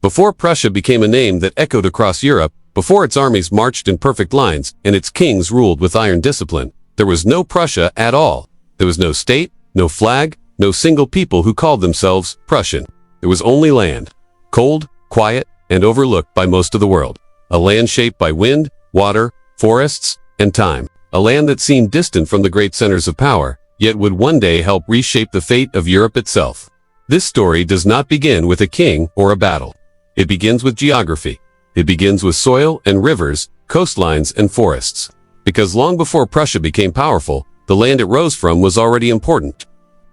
Before Prussia became a name that echoed across Europe, before its armies marched in perfect lines and its kings ruled with iron discipline, there was no Prussia at all. There was no state, no flag, no single people who called themselves Prussian. There was only land. Cold, quiet, and overlooked by most of the world. A land shaped by wind, water, forests, and time. A land that seemed distant from the great centers of power, yet would one day help reshape the fate of Europe itself. This story does not begin with a king or a battle. It begins with geography. It begins with soil and rivers, coastlines and forests. Because long before Prussia became powerful, the land it rose from was already important.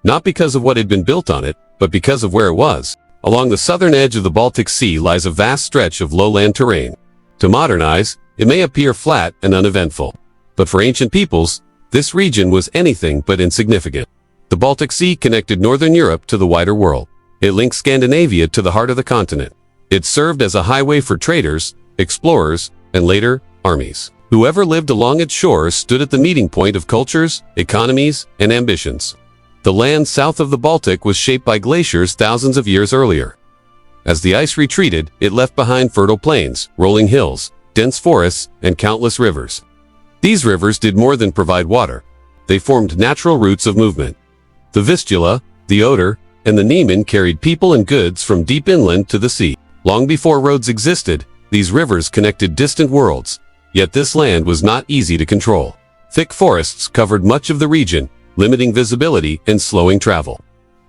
Not because of what had been built on it, but because of where it was. Along the southern edge of the Baltic Sea lies a vast stretch of lowland terrain. To modern eyes, it may appear flat and uneventful. But for ancient peoples, this region was anything but insignificant. The Baltic Sea connected northern Europe to the wider world. It linked Scandinavia to the heart of the continent. It served as a highway for traders, explorers, and later, armies. Whoever lived along its shores stood at the meeting point of cultures, economies, and ambitions. The land south of the Baltic was shaped by glaciers thousands of years earlier. As the ice retreated, it left behind fertile plains, rolling hills, dense forests, and countless rivers. These rivers did more than provide water. They formed natural routes of movement. The Vistula, the Oder, and the Niemen carried people and goods from deep inland to the sea. Long before roads existed, these rivers connected distant worlds, yet this land was not easy to control. Thick forests covered much of the region, limiting visibility and slowing travel.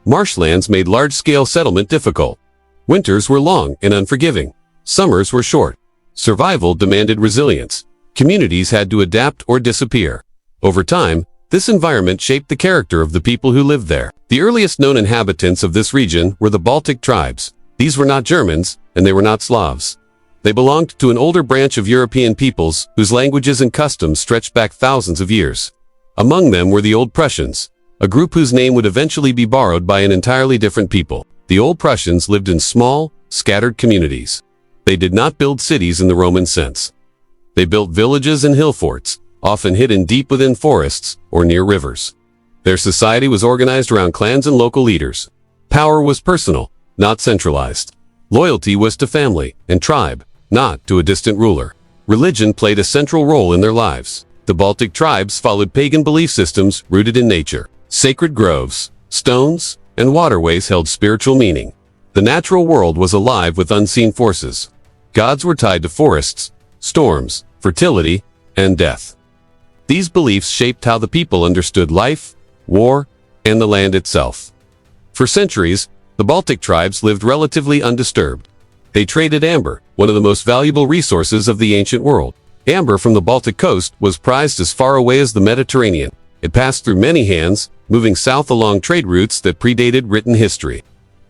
Marshlands made large-scale settlement difficult. Winters were long and unforgiving. Summers were short. Survival demanded resilience. Communities had to adapt or disappear. Over time, this environment shaped the character of the people who lived there. The earliest known inhabitants of this region were the Baltic tribes. These were not Germans, and they were not Slavs. They belonged to an older branch of European peoples whose languages and customs stretched back thousands of years. Among them were the Old Prussians, a group whose name would eventually be borrowed by an entirely different people. The Old Prussians lived in small, scattered communities. They did not build cities in the Roman sense. They built villages and hill forts, often hidden deep within forests or near rivers. Their society was organized around clans and local leaders. Power was personal, not centralized. Loyalty was to family and tribe, not to a distant ruler. Religion played a central role in their lives. The Baltic tribes followed pagan belief systems rooted in nature. Sacred groves, stones, and waterways held spiritual meaning. The natural world was alive with unseen forces. Gods were tied to forests, storms, fertility, and death. These beliefs shaped how the people understood life, war, and the land itself. For centuries, the Baltic tribes lived relatively undisturbed. They traded amber, one of the most valuable resources of the ancient world. Amber from the Baltic coast was prized as far away as the Mediterranean. It passed through many hands, moving south along trade routes that predated written history.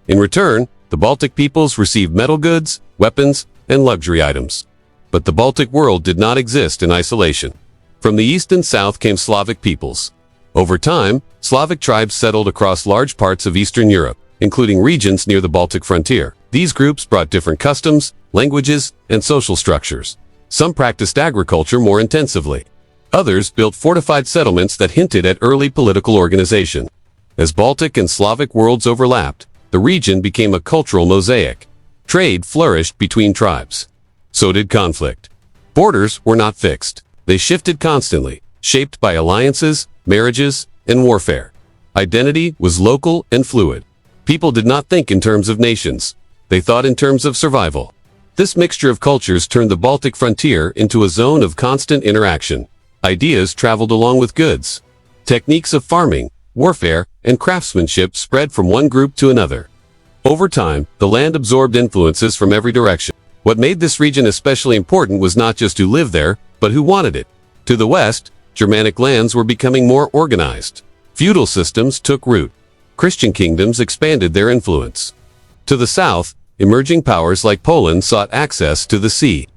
In return, the Baltic peoples received metal goods, weapons, and luxury items. But the Baltic world did not exist in isolation. From the east and south came Slavic peoples. Over time, Slavic tribes settled across large parts of Eastern Europe, including regions near the Baltic frontier. These groups brought different customs, languages, and social structures. Some practiced agriculture more intensively. Others built fortified settlements that hinted at early political organization. As Baltic and Slavic worlds overlapped, the region became a cultural mosaic. Trade flourished between tribes. So did conflict. Borders were not fixed. They shifted constantly, shaped by alliances, marriages, and warfare. Identity was local and fluid. People did not think in terms of nations. They thought in terms of survival. This mixture of cultures turned the Baltic frontier into a zone of constant interaction. Ideas traveled along with goods. Techniques of farming, warfare, and craftsmanship spread from one group to another. Over time, the land absorbed influences from every direction. What made this region especially important was not just who lived there, but who wanted it. To the west, Germanic lands were becoming more organized. Feudal systems took root. Christian kingdoms expanded their influence. To the south, emerging powers like Poland sought access to the sea.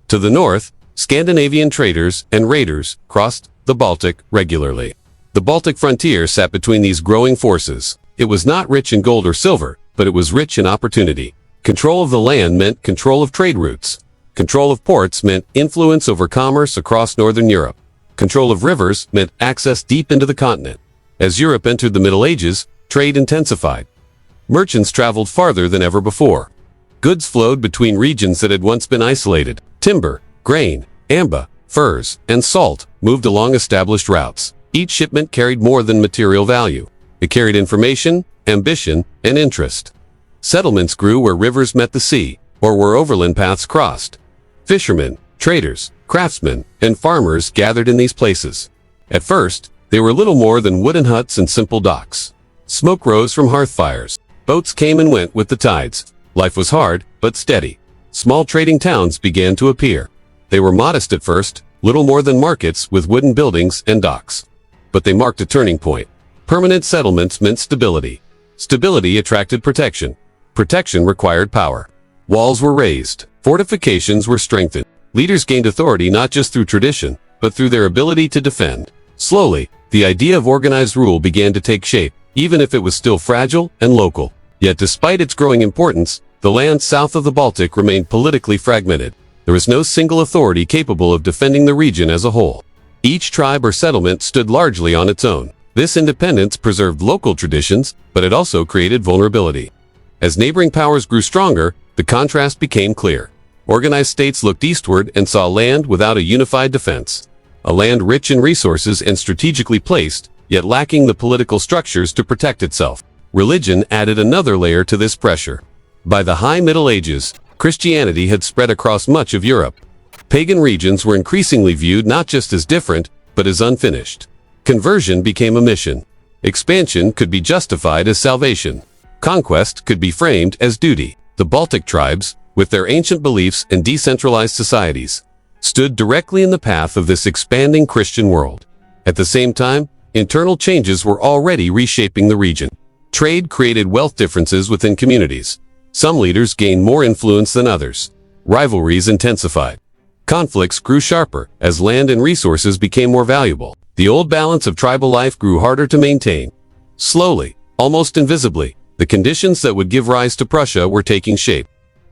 To the north, Scandinavian traders and raiders crossed the Baltic regularly. The Baltic frontier sat between these growing forces. It was not rich in gold or silver, but it was rich in opportunity. Control of the land meant control of trade routes. Control of ports meant influence over commerce across northern Europe. Control of rivers meant access deep into the continent. As Europe entered the Middle Ages, trade intensified. Merchants traveled farther than ever before. Goods flowed between regions that had once been isolated. Timber, grain, amba, furs, and salt moved along established routes. Each shipment carried more than material value. It carried information, ambition, and interest. Settlements grew where rivers met the sea, or where overland paths crossed. Fishermen, traders, craftsmen, and farmers gathered in these places. At first, they were little more than wooden huts and simple docks. Smoke rose from hearth fires. Boats came and went with the tides. Life was hard, but steady. Small trading towns began to appear. They were modest at first, little more than markets with wooden buildings and docks. But they marked a turning point. Permanent settlements meant stability. Stability attracted protection. Protection required power. Walls were raised. Fortifications were strengthened. Leaders gained authority not just through tradition, but through their ability to defend. Slowly, the idea of organized rule began to take shape, even if it was still fragile and local. Yet despite its growing importance, the land south of the Baltic remained politically fragmented. There was no single authority capable of defending the region as a whole. Each tribe or settlement stood largely on its own. This independence preserved local traditions, but it also created vulnerability. As neighboring powers grew stronger, the contrast became clear. Organized states looked eastward and saw land without a unified defense. A land rich in resources and strategically placed, yet lacking the political structures to protect itself. Religion added another layer to this pressure. By the High Middle Ages, Christianity had spread across much of Europe. Pagan regions were increasingly viewed not just as different, but as unfinished. Conversion became a mission. Expansion could be justified as salvation. Conquest could be framed as duty. The Baltic tribes, with their ancient beliefs and decentralized societies, stood directly in the path of this expanding Christian world. At the same time, internal changes were already reshaping the region. Trade created wealth differences within communities. Some leaders gained more influence than others. Rivalries intensified. Conflicts grew sharper as land and resources became more valuable. The old balance of tribal life grew harder to maintain. Slowly, almost invisibly, the conditions that would give rise to Prussia were taking shape.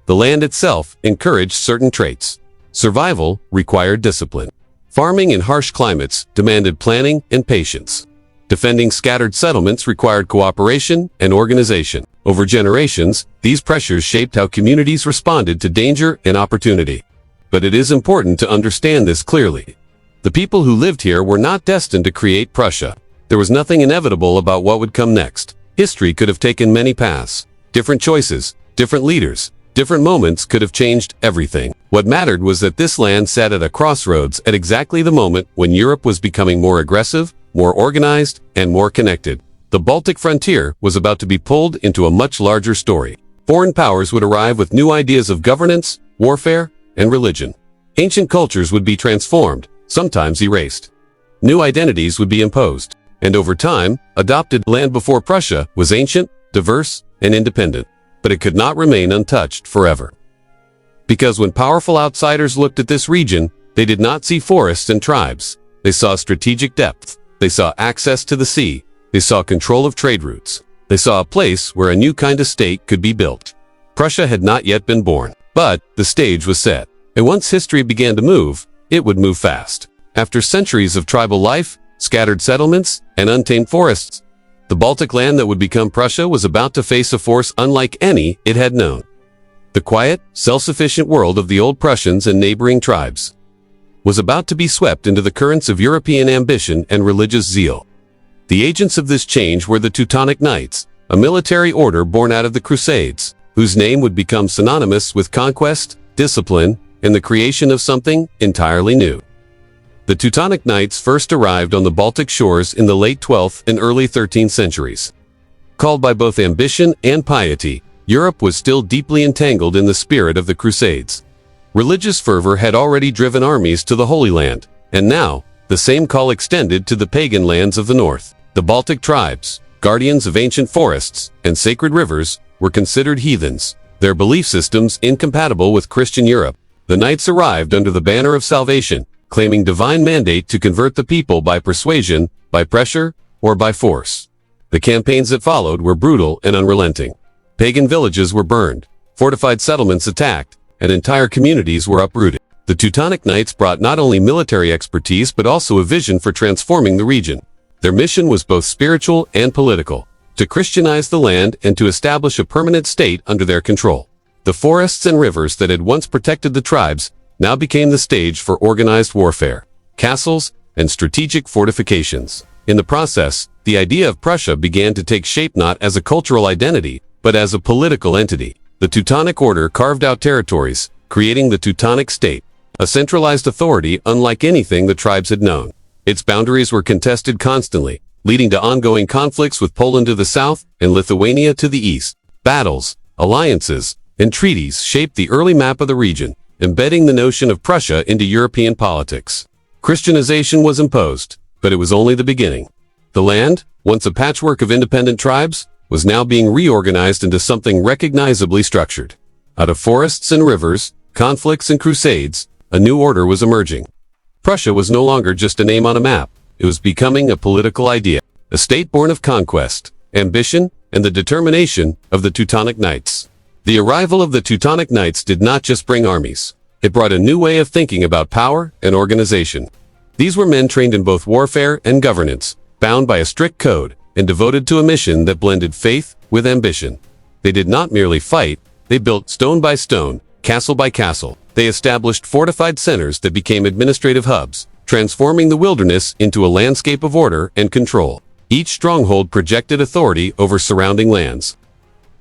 The land itself encouraged certain traits. Survival required discipline. Farming in harsh climates demanded planning and patience. Defending scattered settlements required cooperation and organization. Over generations, these pressures shaped how communities responded to danger and opportunity. But it is important to understand this clearly. The people who lived here were not destined to create Prussia. There was nothing inevitable about what would come next. History could have taken many paths. Different choices, different leaders, different moments could have changed everything. What mattered was that this land sat at a crossroads at exactly the moment when Europe was becoming more aggressive, more organized, and more connected. The Baltic frontier was about to be pulled into a much larger story. Foreign powers would arrive with new ideas of governance, warfare, and religion. Ancient cultures would be transformed, sometimes erased. New identities would be imposed. And over time, adopted land before Prussia was ancient, diverse, and independent. But it could not remain untouched forever. Because when powerful outsiders looked at this region, they did not see forests and tribes. They saw strategic depth. They saw access to the sea. They saw control of trade routes. They saw a place where a new kind of state could be built. Prussia had not yet been born, but the stage was set. And once history began to move, it would move fast. After centuries of tribal life, scattered settlements, and untamed forests, the Baltic land that would become Prussia was about to face a force unlike any it had known. The quiet, self-sufficient world of the old Prussians and neighboring tribes was about to be swept into the currents of European ambition and religious zeal. The agents of this change were the Teutonic Knights, a military order born out of the Crusades, whose name would become synonymous with conquest, discipline, and the creation of something entirely new. The Teutonic Knights first arrived on the Baltic shores in the late 12th and early 13th centuries. Called by both ambition and piety, Europe was still deeply entangled in the spirit of the Crusades. Religious fervor had already driven armies to the Holy Land, and now, the same call extended to the pagan lands of the north. The Baltic tribes, guardians of ancient forests and sacred rivers, were considered heathens, their belief systems incompatible with Christian Europe. The knights arrived under the banner of salvation, claiming divine mandate to convert the people by persuasion, by pressure, or by force. The campaigns that followed were brutal and unrelenting. Pagan villages were burned, fortified settlements attacked, and entire communities were uprooted. The Teutonic Knights brought not only military expertise but also a vision for transforming the region. Their mission was both spiritual and political, to Christianize the land and to establish a permanent state under their control. The forests and rivers that had once protected the tribes now became the stage for organized warfare, castles, and strategic fortifications. In the process, the idea of Prussia began to take shape not as a cultural identity, but as a political entity. The Teutonic Order carved out territories, creating the Teutonic State, a centralized authority unlike anything the tribes had known. Its boundaries were contested constantly, leading to ongoing conflicts with Poland to the south and Lithuania to the east. Battles, alliances, and treaties shaped the early map of the region, embedding the notion of Prussia into European politics. Christianization was imposed, but it was only the beginning. The land, once a patchwork of independent tribes, was now being reorganized into something recognizably structured. Out of forests and rivers, conflicts and crusades, a new order was emerging. Prussia was no longer just a name on a map. It was becoming a political idea, a state born of conquest, ambition, and the determination of the Teutonic Knights. The arrival of the Teutonic Knights did not just bring armies. It brought a new way of thinking about power and organization. These were men trained in both warfare and governance, bound by a strict code, and devoted to a mission that blended faith with ambition. They did not merely fight, they built stone by stone, castle by castle. They established fortified centers that became administrative hubs, transforming the wilderness into a landscape of order and control. Each stronghold projected authority over surrounding lands,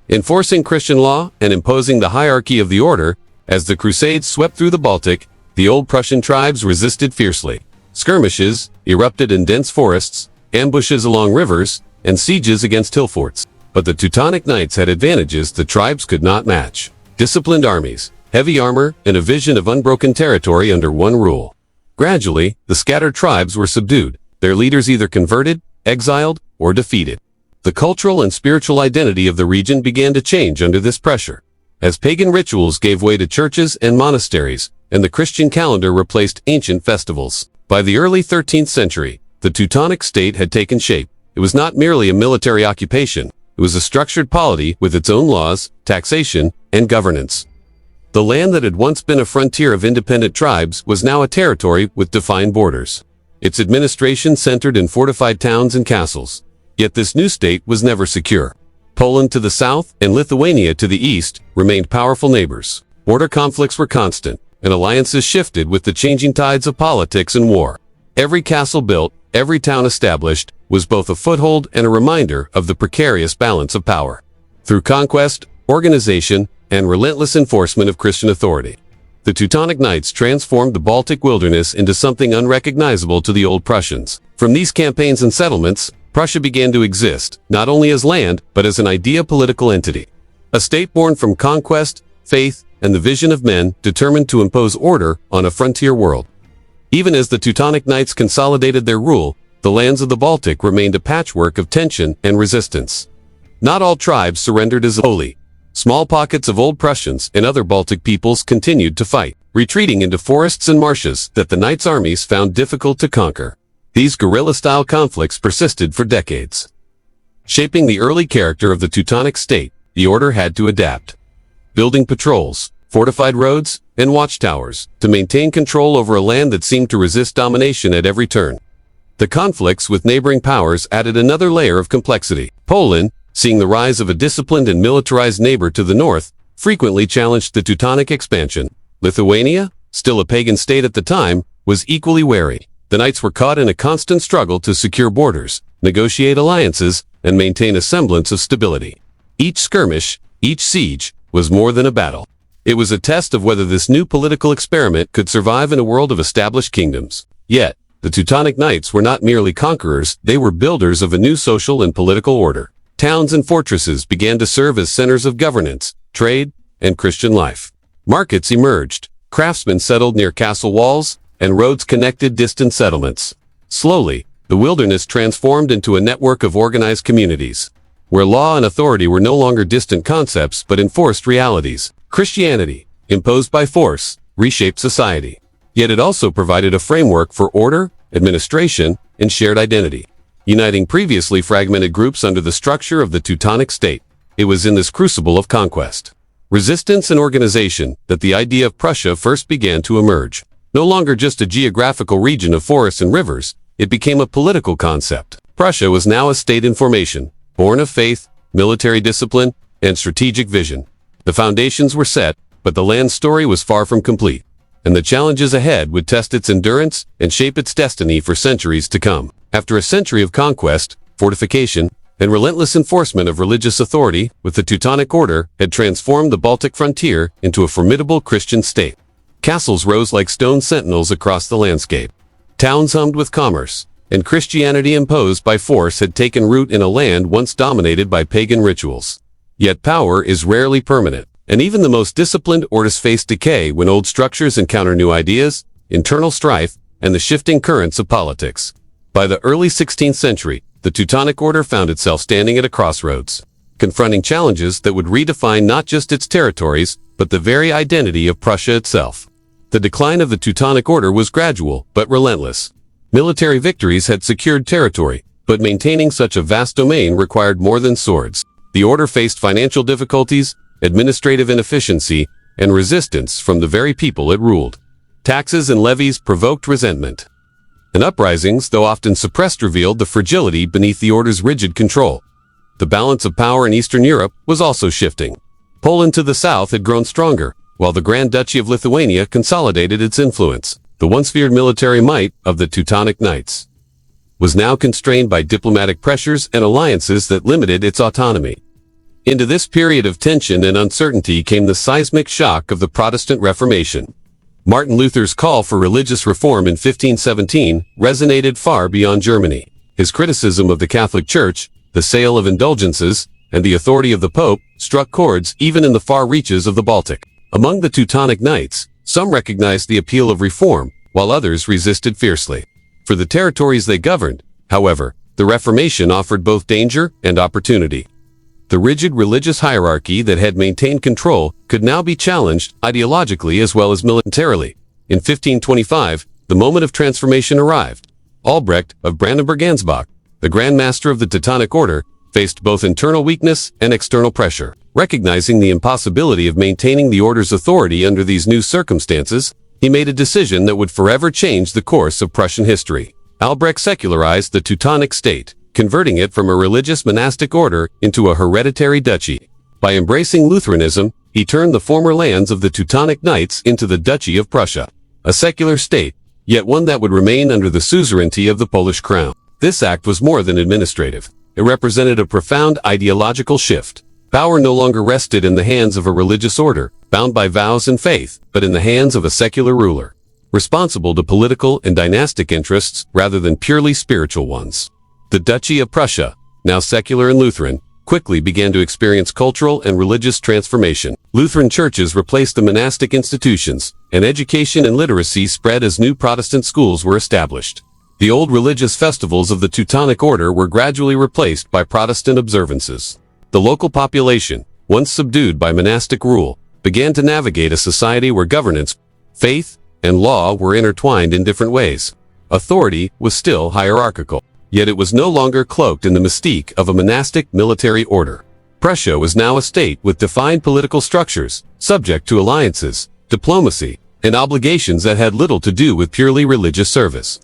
enforcing Christian law and imposing the hierarchy of the order. As the Crusades swept through the Baltic, the old Prussian tribes resisted fiercely. Skirmishes erupted in dense forests, ambushes along rivers, and sieges against hill forts. But the Teutonic Knights had advantages the tribes could not match. Disciplined armies, heavy armor, and a vision of unbroken territory under one rule. Gradually, the scattered tribes were subdued, their leaders either converted, exiled, or defeated. The cultural and spiritual identity of the region began to change under this pressure, as pagan rituals gave way to churches and monasteries, and the Christian calendar replaced ancient festivals. By the early 13th century, the Teutonic state had taken shape. It was not merely a military occupation, it was a structured polity with its own laws, taxation, and governance. The land that had once been a frontier of independent tribes was now a territory with defined borders. Its administration centered in fortified towns and castles. Yet this new state was never secure. Poland to the south and Lithuania to the east remained powerful neighbors. Border conflicts were constant, and alliances shifted with the changing tides of politics and war. Every castle built, every town established, was both a foothold and a reminder of the precarious balance of power. Through conquest, organization, and relentless enforcement of Christian authority, the Teutonic Knights transformed the Baltic wilderness into something unrecognizable to the old Prussians. From these campaigns and settlements, Prussia began to exist, not only as land, but as an idea-political entity. A state born from conquest, faith, and the vision of men determined to impose order on a frontier world. Even as the Teutonic Knights consolidated their rule, the lands of the Baltic remained a patchwork of tension and resistance. Not all tribes surrendered as wholly. Small pockets of old Prussians and other Baltic peoples continued to fight, retreating into forests and marshes that the Knights' armies found difficult to conquer. These guerrilla-style conflicts persisted for decades. Shaping the early character of the Teutonic state, the order had to adapt, building patrols, fortified roads, and watchtowers to maintain control over a land that seemed to resist domination at every turn. The conflicts with neighboring powers added another layer of complexity. Poland, seeing the rise of a disciplined and militarized neighbor to the north, frequently challenged the Teutonic expansion. Lithuania, still a pagan state at the time, was equally wary. The Knights were caught in a constant struggle to secure borders, negotiate alliances, and maintain a semblance of stability. Each skirmish, each siege, was more than a battle. It was a test of whether this new political experiment could survive in a world of established kingdoms. Yet, the Teutonic Knights were not merely conquerors, they were builders of a new social and political order. Towns and fortresses began to serve as centers of governance, trade, and Christian life. Markets emerged, craftsmen settled near castle walls, and roads connected distant settlements. Slowly, the wilderness transformed into a network of organized communities, where law and authority were no longer distant concepts but enforced realities. Christianity, imposed by force, reshaped society. Yet it also provided a framework for order, administration, and shared identity, uniting previously fragmented groups under the structure of the Teutonic state. It was in this crucible of conquest, resistance, and organization that the idea of Prussia first began to emerge. No longer just a geographical region of forests and rivers, it became a political concept. Prussia was now a state in formation, born of faith, military discipline, and strategic vision. The foundations were set, but the land story was far from complete, and the challenges ahead would test its endurance and shape its destiny for centuries to come. After a century of conquest, fortification, and relentless enforcement of religious authority, with the Teutonic Order had transformed the Baltic frontier into a formidable Christian state. Castles rose like stone sentinels across the landscape. Towns hummed with commerce, and Christianity imposed by force had taken root in a land once dominated by pagan rituals. Yet power is rarely permanent, and even the most disciplined orders face decay when old structures encounter new ideas, internal strife, and the shifting currents of politics. By the early 16th century, the Teutonic Order found itself standing at a crossroads, confronting challenges that would redefine not just its territories, but the very identity of Prussia itself. The decline of the Teutonic Order was gradual, but relentless. Military victories had secured territory, but maintaining such a vast domain required more than swords. The order faced financial difficulties, administrative inefficiency, and resistance from the very people it ruled. Taxes and levies provoked resentment, and uprisings, though often suppressed, revealed the fragility beneath the order's rigid control. The balance of power in Eastern Europe was also shifting. Poland to the south had grown stronger, while the Grand Duchy of Lithuania consolidated its influence. The once feared military might of the Teutonic Knights was now constrained by diplomatic pressures and alliances that limited its autonomy. Into this period of tension and uncertainty came the seismic shock of the Protestant Reformation. Martin Luther's call for religious reform in 1517 resonated far beyond Germany. His criticism of the Catholic Church, the sale of indulgences, and the authority of the Pope struck chords even in the far reaches of the Baltic. Among the Teutonic Knights, some recognized the appeal of reform, while others resisted fiercely. For the territories they governed, however, the Reformation offered both danger and opportunity. The rigid religious hierarchy that had maintained control could now be challenged ideologically as well as militarily. In 1525, the moment of transformation arrived. Albrecht of Brandenburg-Ansbach, the Grand Master of the Teutonic Order, faced both internal weakness and external pressure. Recognizing the impossibility of maintaining the order's authority under these new circumstances, he made a decision that would forever change the course of Prussian history. Albrecht secularized the Teutonic state, converting it from a religious monastic order into a hereditary duchy. By embracing Lutheranism, he turned the former lands of the Teutonic Knights into the Duchy of Prussia, a secular state, yet one that would remain under the suzerainty of the Polish crown. This act was more than administrative. It represented a profound ideological shift. Power no longer rested in the hands of a religious order, bound by vows and faith, but in the hands of a secular ruler, responsible to political and dynastic interests rather than purely spiritual ones. The Duchy of Prussia, now secular and Lutheran, quickly began to experience cultural and religious transformation. Lutheran churches replaced the monastic institutions, and education and literacy spread as new Protestant schools were established. The old religious festivals of the Teutonic Order were gradually replaced by Protestant observances. The local population, once subdued by monastic rule, began to navigate a society where governance, faith, and law were intertwined in different ways. Authority was still hierarchical, yet it was no longer cloaked in the mystique of a monastic military order. Prussia was now a state with defined political structures, subject to alliances, diplomacy, and obligations that had little to do with purely religious service.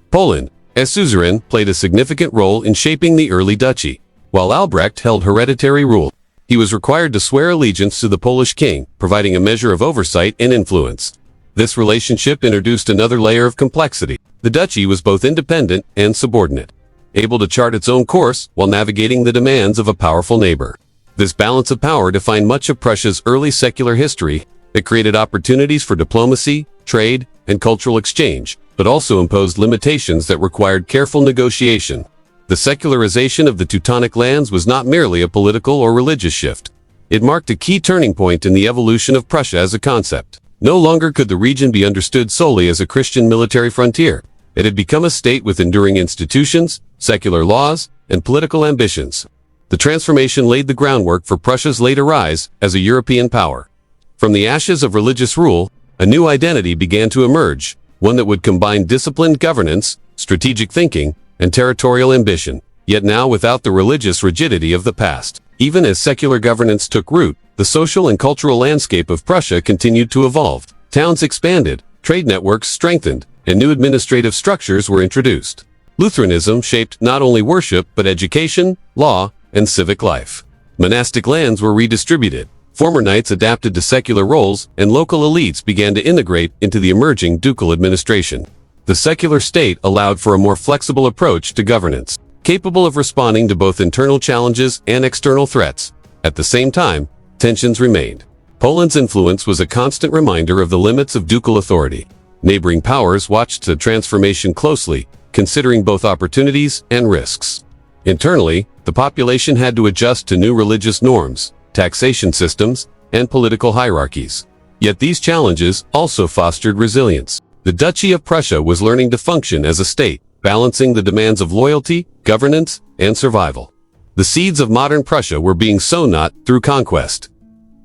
Poland, as suzerain, played a significant role in shaping the early duchy. While Albrecht held hereditary rule, he was required to swear allegiance to the Polish king, providing a measure of oversight and influence. This relationship introduced another layer of complexity. The duchy was both independent and subordinate, able to chart its own course while navigating the demands of a powerful neighbor. This balance of power defined much of Prussia's early secular history. It created opportunities for diplomacy, trade, and cultural exchange, but also imposed limitations that required careful negotiation. The secularization of the Teutonic lands was not merely a political or religious shift. It marked a key turning point in the evolution of Prussia as a concept. No longer could the region be understood solely as a Christian military frontier. It had become a state with enduring institutions, secular laws, and political ambitions. The transformation laid the groundwork for Prussia's later rise as a European power. From the ashes of religious rule, a new identity began to emerge, one that would combine disciplined governance, strategic thinking, and territorial ambition, yet now without the religious rigidity of the past. Even as secular governance took root, the social and cultural landscape of Prussia continued to evolve. Towns expanded, trade networks strengthened, and new administrative structures were introduced. Lutheranism shaped not only worship but education, law, and civic life. Monastic lands were redistributed, Former knights adapted to secular roles, and local elites began to integrate into the emerging ducal administration. The secular state allowed for a more flexible approach to governance, capable of responding to both internal challenges and external threats. At the same time, tensions remained. Poland's influence was a constant reminder of the limits of ducal authority. Neighboring powers watched the transformation closely, considering both opportunities and risks. Internally, the population had to adjust to new religious norms, taxation systems, and political hierarchies. Yet these challenges also fostered resilience. The Duchy of Prussia was learning to function as a state, balancing the demands of loyalty, governance, and survival. The seeds of modern Prussia were being sown not through conquest,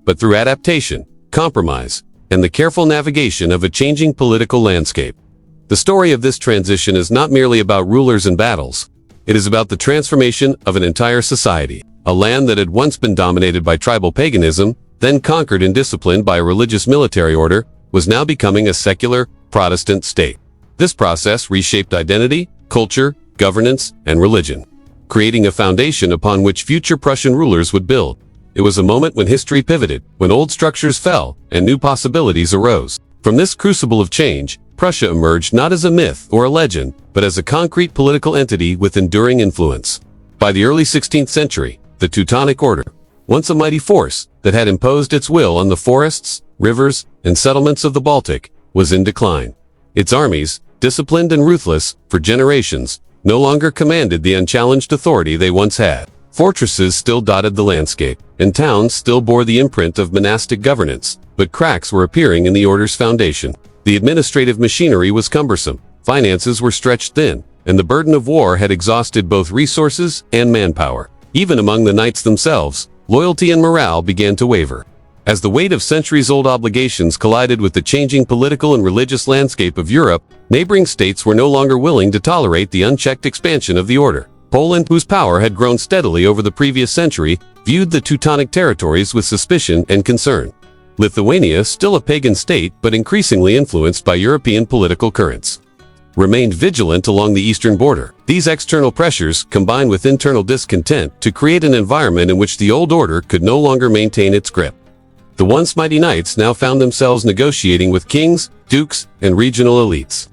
but through adaptation, compromise, and the careful navigation of a changing political landscape. The story of this transition is not merely about rulers and battles. It is about the transformation of an entire society. A land that had once been dominated by tribal paganism, then conquered and disciplined by a religious military order, was now becoming a secular, Protestant state. This process reshaped identity, culture, governance, and religion, creating a foundation upon which future Prussian rulers would build. It was a moment when history pivoted, when old structures fell, and new possibilities arose. From this crucible of change, Prussia emerged not as a myth or a legend, but as a concrete political entity with enduring influence. By the early 16th century, the Teutonic Order, once a mighty force that had imposed its will on the forests, rivers, and settlements of the Baltic, was in decline. Its armies, disciplined and ruthless for generations, no longer commanded the unchallenged authority they once had. Fortresses still dotted the landscape, and towns still bore the imprint of monastic governance, but cracks were appearing in the order's foundation. The administrative machinery was cumbersome, finances were stretched thin, and the burden of war had exhausted both resources and manpower. Even among the knights themselves, loyalty and morale began to waver. As the weight of centuries-old obligations collided with the changing political and religious landscape of Europe, neighboring states were no longer willing to tolerate the unchecked expansion of the order. Poland, whose power had grown steadily over the previous century, viewed the Teutonic territories with suspicion and concern. Lithuania, still a pagan state but increasingly influenced by European political currents, remained vigilant along the eastern border. These external pressures combined with internal discontent to create an environment in which the old order could no longer maintain its grip. The once mighty knights now found themselves negotiating with kings, dukes, and regional elites,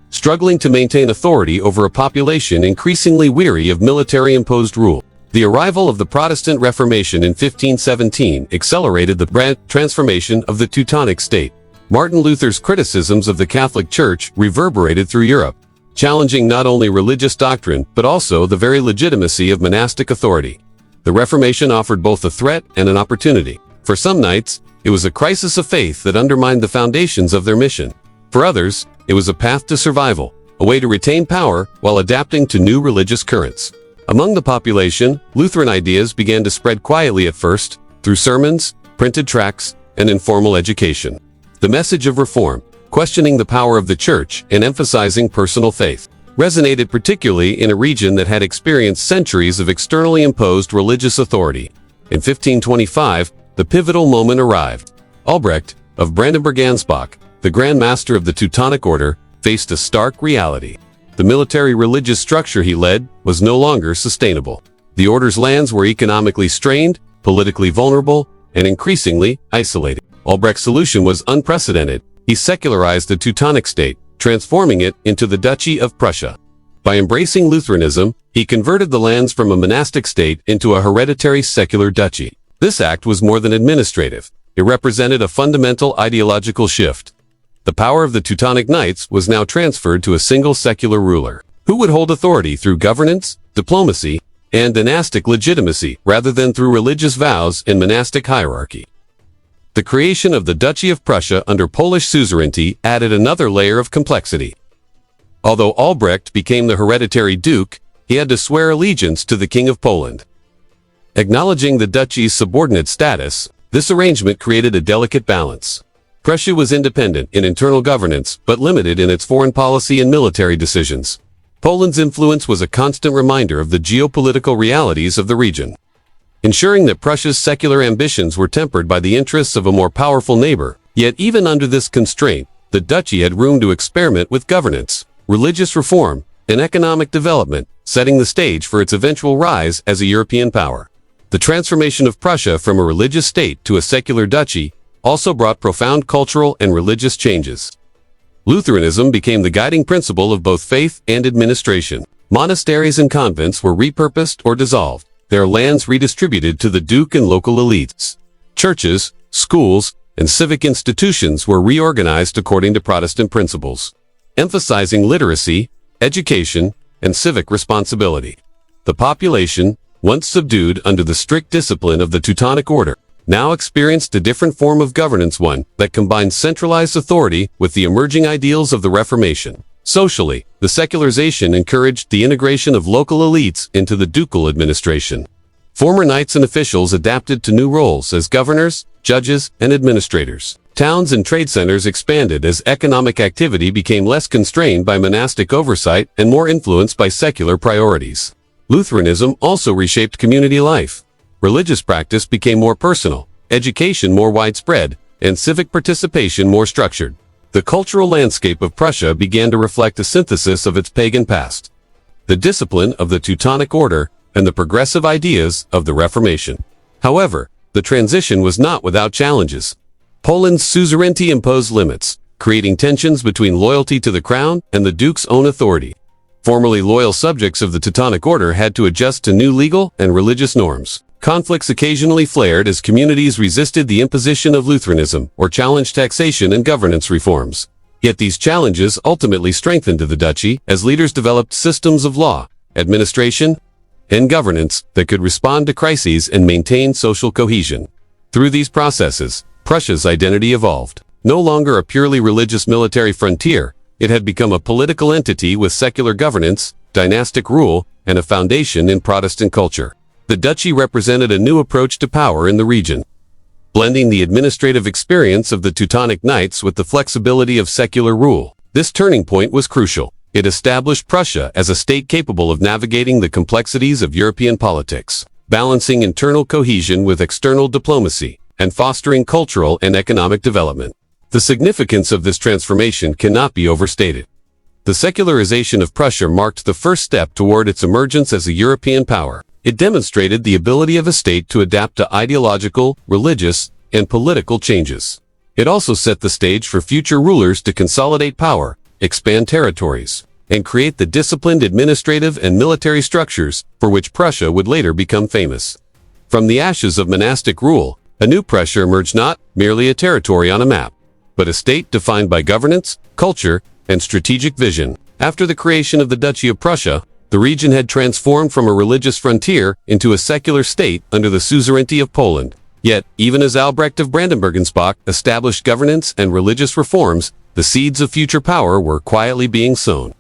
struggling to maintain authority over a population increasingly weary of military-imposed rule. The arrival of the Protestant Reformation in 1517 accelerated the transformation of the Teutonic state. Martin Luther's criticisms of the Catholic Church reverberated through Europe, challenging not only religious doctrine but also the very legitimacy of monastic authority. The Reformation offered both a threat and an opportunity. For some knights, it was a crisis of faith that undermined the foundations of their mission. For others, it was a path to survival, a way to retain power while adapting to new religious currents. Among the population, Lutheran ideas began to spread quietly at first, through sermons, printed tracts, and informal education. The message of reform, questioning the power of the church and emphasizing personal faith, resonated particularly in a region that had experienced centuries of externally imposed religious authority. In 1525, the pivotal moment arrived. Albrecht of Brandenburg-Ansbach, the Grand Master of the Teutonic Order, faced a stark reality. The military-religious structure he led was no longer sustainable. The order's lands were economically strained, politically vulnerable, and increasingly isolated. Albrecht's solution was unprecedented. He secularized the Teutonic state, transforming it into the Duchy of Prussia. By embracing Lutheranism, he converted the lands from a monastic state into a hereditary secular duchy. This act was more than administrative. It represented a fundamental ideological shift. The power of the Teutonic Knights was now transferred to a single secular ruler, who would hold authority through governance, diplomacy, and dynastic legitimacy rather than through religious vows and monastic hierarchy. The creation of the Duchy of Prussia under Polish suzerainty added another layer of complexity. Although Albrecht became the hereditary duke, he had to swear allegiance to the King of Poland. Acknowledging the duchy's subordinate status, this arrangement created a delicate balance. Prussia was independent in internal governance, but limited in its foreign policy and military decisions. Poland's influence was a constant reminder of the geopolitical realities of the region, ensuring that Prussia's secular ambitions were tempered by the interests of a more powerful neighbor. Yet even under this constraint, the duchy had room to experiment with governance, religious reform, and economic development, setting the stage for its eventual rise as a European power. The transformation of Prussia from a religious state to a secular duchy also brought profound cultural and religious changes. Lutheranism became the guiding principle of both faith and administration. Monasteries and convents were repurposed or dissolved, their lands redistributed to the duke and local elites. Churches, schools, and civic institutions were reorganized according to Protestant principles, emphasizing literacy, education, and civic responsibility. The population, once subdued under the strict discipline of the Teutonic Order, now experienced a different form of governance, one that combined centralized authority with the emerging ideals of the Reformation. Socially, the secularization encouraged the integration of local elites into the ducal administration. Former knights and officials adapted to new roles as governors, judges, and administrators. Towns and trade centers expanded as economic activity became less constrained by monastic oversight and more influenced by secular priorities. Lutheranism also reshaped community life. Religious practice became more personal, education more widespread, and civic participation more structured. The cultural landscape of Prussia began to reflect a synthesis of its pagan past, the discipline of the Teutonic Order, and the progressive ideas of the Reformation. However, the transition was not without challenges. Poland's suzerainty imposed limits, creating tensions between loyalty to the crown and the duke's own authority. Formerly loyal subjects of the Teutonic Order had to adjust to new legal and religious norms. Conflicts occasionally flared as communities resisted the imposition of Lutheranism or challenged taxation and governance reforms. Yet these challenges ultimately strengthened the duchy as leaders developed systems of law, administration, and governance that could respond to crises and maintain social cohesion. Through these processes, Prussia's identity evolved. No longer a purely religious military frontier, it had become a political entity with secular governance, dynastic rule, and a foundation in Protestant culture. The duchy represented a new approach to power in the region, blending the administrative experience of the Teutonic Knights with the flexibility of secular rule. This turning point was crucial. It established Prussia as a state capable of navigating the complexities of European politics, balancing internal cohesion with external diplomacy, and fostering cultural and economic development. The significance of this transformation cannot be overstated. The secularization of Prussia marked the first step toward its emergence as a European power. It demonstrated the ability of a state to adapt to ideological, religious, and political changes. It also set the stage for future rulers to consolidate power, expand territories, and create the disciplined administrative and military structures for which Prussia would later become famous. From the ashes of monastic rule, a new Prussia emerged, not merely a territory on a map, but a state defined by governance, culture, and strategic vision. After the creation of the Duchy of Prussia, the region had transformed from a religious frontier into a secular state under the suzerainty of Poland. Yet, even as Albrecht of Brandenburg established governance and religious reforms, the seeds of future power were quietly being sown.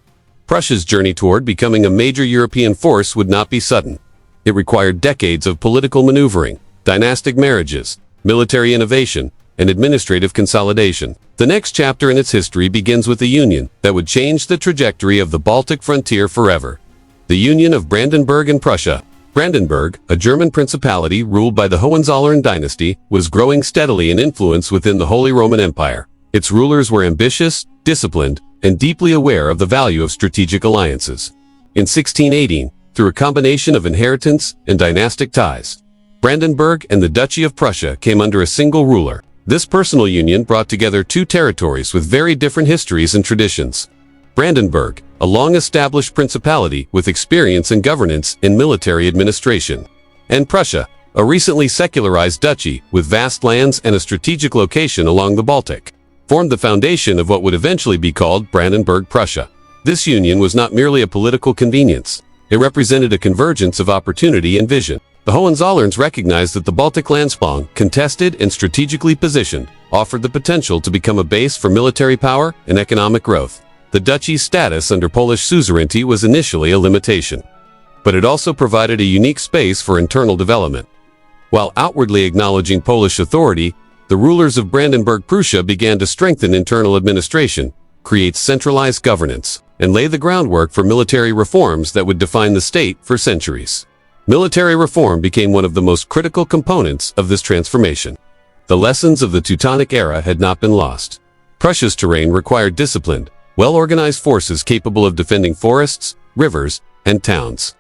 Prussia's journey toward becoming a major European force would not be sudden. It required decades of political maneuvering, dynastic marriages, military innovation, and administrative consolidation. The next chapter in its history begins with a union that would change the trajectory of the Baltic frontier forever. The Union of Brandenburg and Prussia. Brandenburg, a German principality ruled by the Hohenzollern dynasty, was growing steadily in influence within the Holy Roman Empire. Its rulers were ambitious, disciplined, and deeply aware of the value of strategic alliances. In 1618, through a combination of inheritance and dynastic ties, Brandenburg and the Duchy of Prussia came under a single ruler. This personal union brought together two territories with very different histories and traditions. Brandenburg, a long-established principality with experience in governance and military administration, and Prussia, a recently secularized duchy with vast lands and a strategic location along the Baltic, formed the foundation of what would eventually be called Brandenburg-Prussia. This union was not merely a political convenience. It represented a convergence of opportunity and vision. The Hohenzollerns recognized that the Baltic landsprong, contested and strategically positioned, offered the potential to become a base for military power and economic growth. The duchy's status under Polish suzerainty was initially a limitation, but it also provided a unique space for internal development. While outwardly acknowledging Polish authority, the rulers of Brandenburg-Prussia began to strengthen internal administration, create centralized governance, and lay the groundwork for military reforms that would define the state for centuries. Military reform became one of the most critical components of this transformation. The lessons of the Teutonic era had not been lost. Prussia's terrain required disciplined, well-organized forces capable of defending forests, rivers, and towns.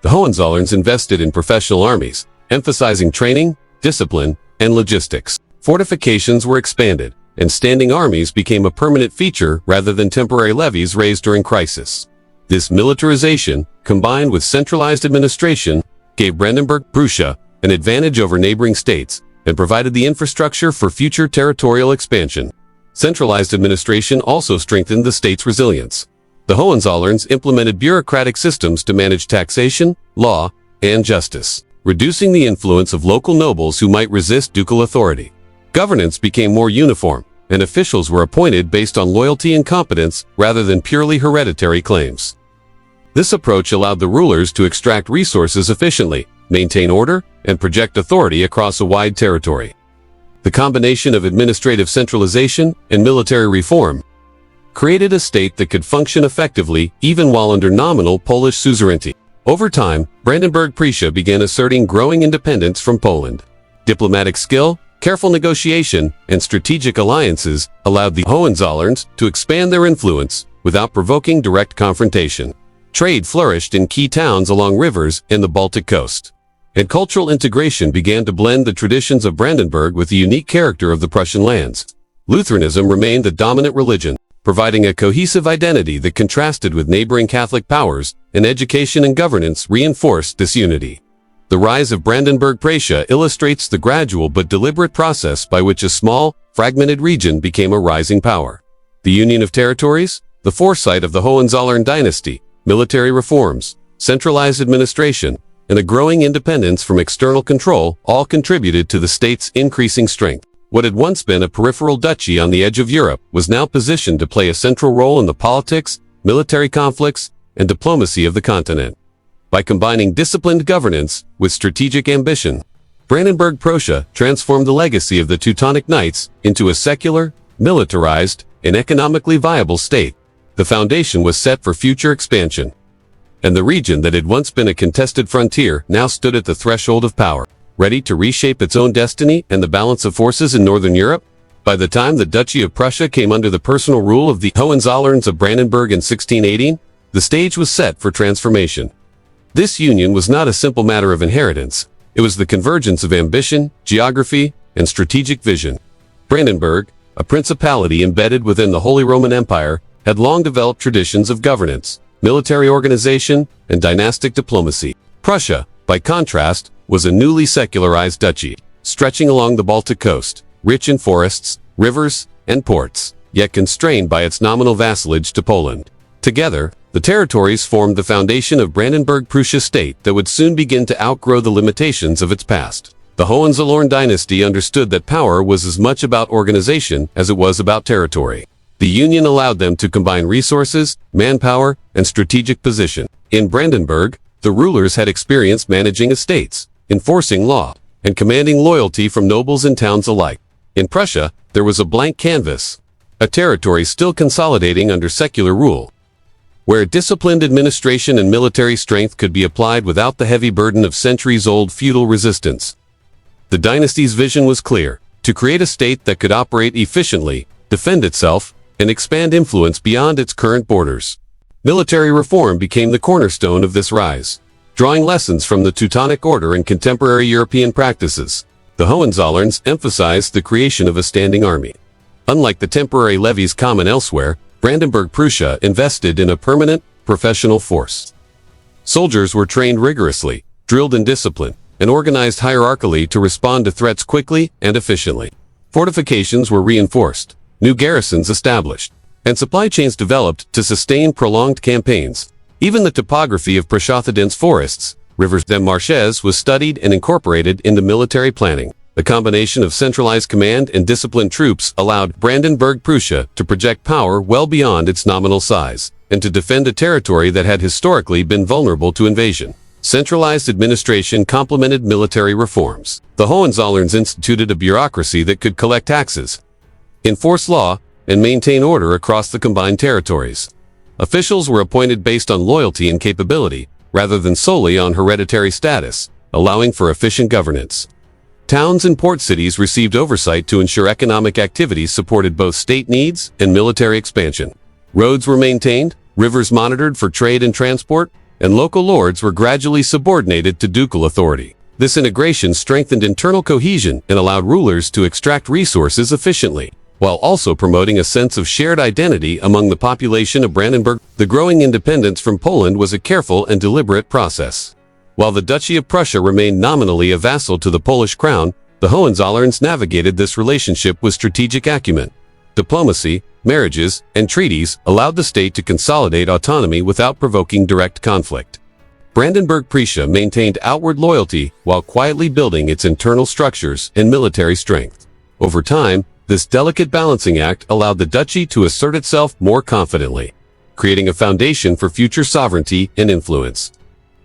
The Hohenzollerns invested in professional armies, emphasizing training, discipline, and logistics. Fortifications were expanded, and standing armies became a permanent feature rather than temporary levies raised during crisis. This militarization, combined with centralized administration, gave Brandenburg-Prussia an advantage over neighboring states and provided the infrastructure for future territorial expansion. Centralized administration also strengthened the state's resilience. The Hohenzollerns implemented bureaucratic systems to manage taxation, law, and justice, reducing the influence of local nobles who might resist ducal authority. Governance became more uniform, and officials were appointed based on loyalty and competence rather than purely hereditary claims. This approach allowed the rulers to extract resources efficiently, maintain order, and project authority across a wide territory. The combination of administrative centralization and military reform created a state that could function effectively even while under nominal Polish suzerainty. Over time, Brandenburg-Prussia began asserting growing independence from Poland. Diplomatic skill, careful negotiation, and strategic alliances allowed the Hohenzollerns to expand their influence without provoking direct confrontation. Trade flourished in key towns along rivers and the Baltic coast, and cultural integration began to blend the traditions of Brandenburg with the unique character of the Prussian lands. Lutheranism remained the dominant religion, providing a cohesive identity that contrasted with neighboring Catholic powers, and education and governance reinforced this unity. The rise of Brandenburg-Prussia illustrates the gradual but deliberate process by which a small, fragmented region became a rising power. The union of territories, the foresight of the Hohenzollern dynasty, military reforms, centralized administration, and a growing independence from external control all contributed to the state's increasing strength. What had once been a peripheral duchy on the edge of Europe was now positioned to play a central role in the politics, military conflicts, and diplomacy of the continent. By combining disciplined governance with strategic ambition, Brandenburg-Prussia transformed the legacy of the Teutonic Knights into a secular, militarized, and economically viable state. The foundation was set for future expansion, and the region that had once been a contested frontier now stood at the threshold of power, ready to reshape its own destiny and the balance of forces in Northern Europe. By the time the Duchy of Prussia came under the personal rule of the Hohenzollerns of Brandenburg in 1618, the stage was set for transformation. This union was not a simple matter of inheritance. It was the convergence of ambition, geography, and strategic vision. Brandenburg, a principality embedded within the Holy Roman Empire, had long developed traditions of governance, military organization, and dynastic diplomacy. Prussia, by contrast, was a newly secularized duchy, stretching along the Baltic coast, rich in forests, rivers, and ports, yet constrained by its nominal vassalage to Poland. Together, the territories formed the foundation of Brandenburg-Prussia state that would soon begin to outgrow the limitations of its past. The Hohenzollern dynasty understood that power was as much about organization as it was about territory. The union allowed them to combine resources, manpower, and strategic position. In Brandenburg, the rulers had experience managing estates, enforcing law, and commanding loyalty from nobles and towns alike. In Prussia, there was a blank canvas, a territory still consolidating under secular rule, where disciplined administration and military strength could be applied without the heavy burden of centuries-old feudal resistance. The dynasty's vision was clear: to create a state that could operate efficiently, defend itself, and expand influence beyond its current borders. Military reform became the cornerstone of this rise. Drawing lessons from the Teutonic Order and contemporary European practices, the Hohenzollerns emphasized the creation of a standing army. Unlike the temporary levies common elsewhere, Brandenburg-Prussia invested in a permanent, professional force. Soldiers were trained rigorously, drilled in discipline, and organized hierarchically to respond to threats quickly and efficiently. Fortifications were reinforced, new garrisons established, and supply chains developed to sustain prolonged campaigns. Even the topography of Prussia dense forests, rivers and marshes was studied and incorporated into military planning. The combination of centralized command and disciplined troops allowed Brandenburg-Prussia to project power well beyond its nominal size, and to defend a territory that had historically been vulnerable to invasion. Centralized administration complemented military reforms. The Hohenzollerns instituted a bureaucracy that could collect taxes, enforce law, and maintain order across the combined territories. Officials were appointed based on loyalty and capability, rather than solely on hereditary status, allowing for efficient governance. Towns and port cities received oversight to ensure economic activities supported both state needs and military expansion. Roads were maintained, rivers monitored for trade and transport, and local lords were gradually subordinated to ducal authority. This integration strengthened internal cohesion and allowed rulers to extract resources efficiently, while also promoting a sense of shared identity among the population of Brandenburg. The growing independence from Poland was a careful and deliberate process. While the Duchy of Prussia remained nominally a vassal to the Polish crown, the Hohenzollerns navigated this relationship with strategic acumen. Diplomacy, marriages, and treaties allowed the state to consolidate autonomy without provoking direct conflict. Brandenburg-Prussia maintained outward loyalty while quietly building its internal structures and military strength. Over time, this delicate balancing act allowed the duchy to assert itself more confidently, creating a foundation for future sovereignty and influence.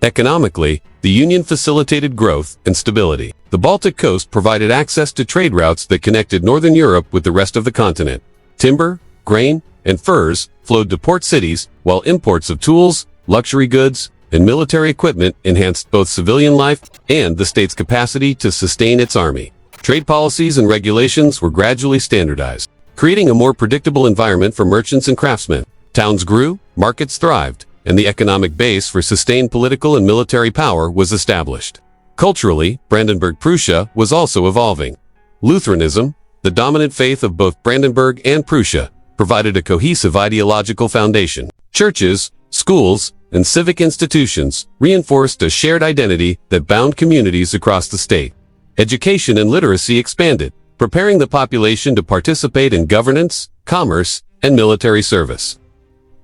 Economically, the union facilitated growth and stability. The Baltic coast provided access to trade routes that connected northern Europe with the rest of the continent. Timber, grain, and furs flowed to port cities, while imports of tools, luxury goods, and military equipment enhanced both civilian life and the state's capacity to sustain its army. Trade policies and regulations were gradually standardized, creating a more predictable environment for merchants and craftsmen. Towns grew, markets thrived, and the economic base for sustained political and military power was established. Culturally, Brandenburg-Prussia was also evolving. Lutheranism, the dominant faith of both Brandenburg and Prussia, provided a cohesive ideological foundation. Churches, schools, and civic institutions reinforced a shared identity that bound communities across the state. Education and literacy expanded, preparing the population to participate in governance, commerce, and military service.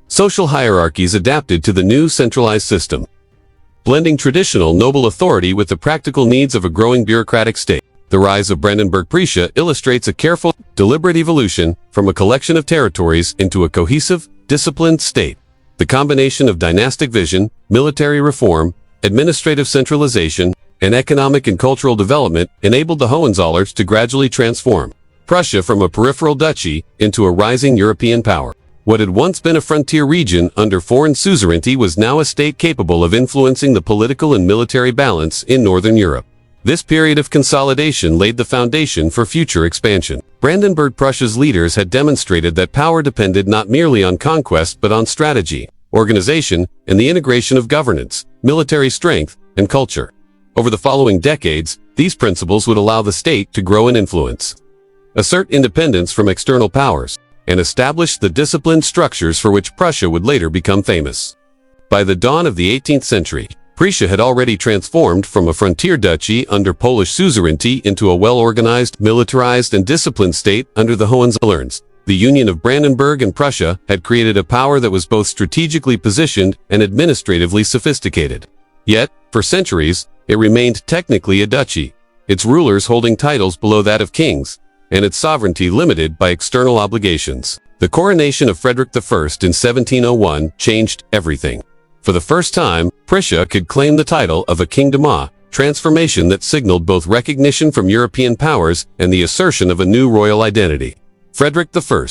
Social hierarchies adapted to the new centralized system, blending traditional noble authority with the practical needs of a growing bureaucratic state. The rise of Brandenburg-Prussia illustrates a careful, deliberate evolution from a collection of territories into a cohesive, disciplined state. The combination of dynastic vision, military reform, administrative centralization, and economic and cultural development enabled the Hohenzollerns to gradually transform Prussia from a peripheral duchy into a rising European power. What had once been a frontier region under foreign suzerainty was now a state capable of influencing the political and military balance in Northern Europe. This period of consolidation laid the foundation for future expansion. Brandenburg-Prussia's leaders had demonstrated that power depended not merely on conquest but on strategy, organization, and the integration of governance, military strength, and culture. Over the following decades, these principles would allow the state to grow in influence, assert independence from external powers, and establish the disciplined structures for which Prussia would later become famous. By the dawn of the 18th century, Prussia had already transformed from a frontier duchy under Polish suzerainty into a well-organized, militarized, and disciplined state under the Hohenzollerns. The union of Brandenburg and Prussia had created a power that was both strategically positioned and administratively sophisticated. Yet, for centuries, it remained technically a duchy, its rulers holding titles below that of kings, and its sovereignty limited by external obligations. The coronation of Frederick I in 1701 changed everything. For the first time, Prussia could claim the title of a kingdom, a transformation that signaled both recognition from European powers and the assertion of a new royal identity. Frederick I,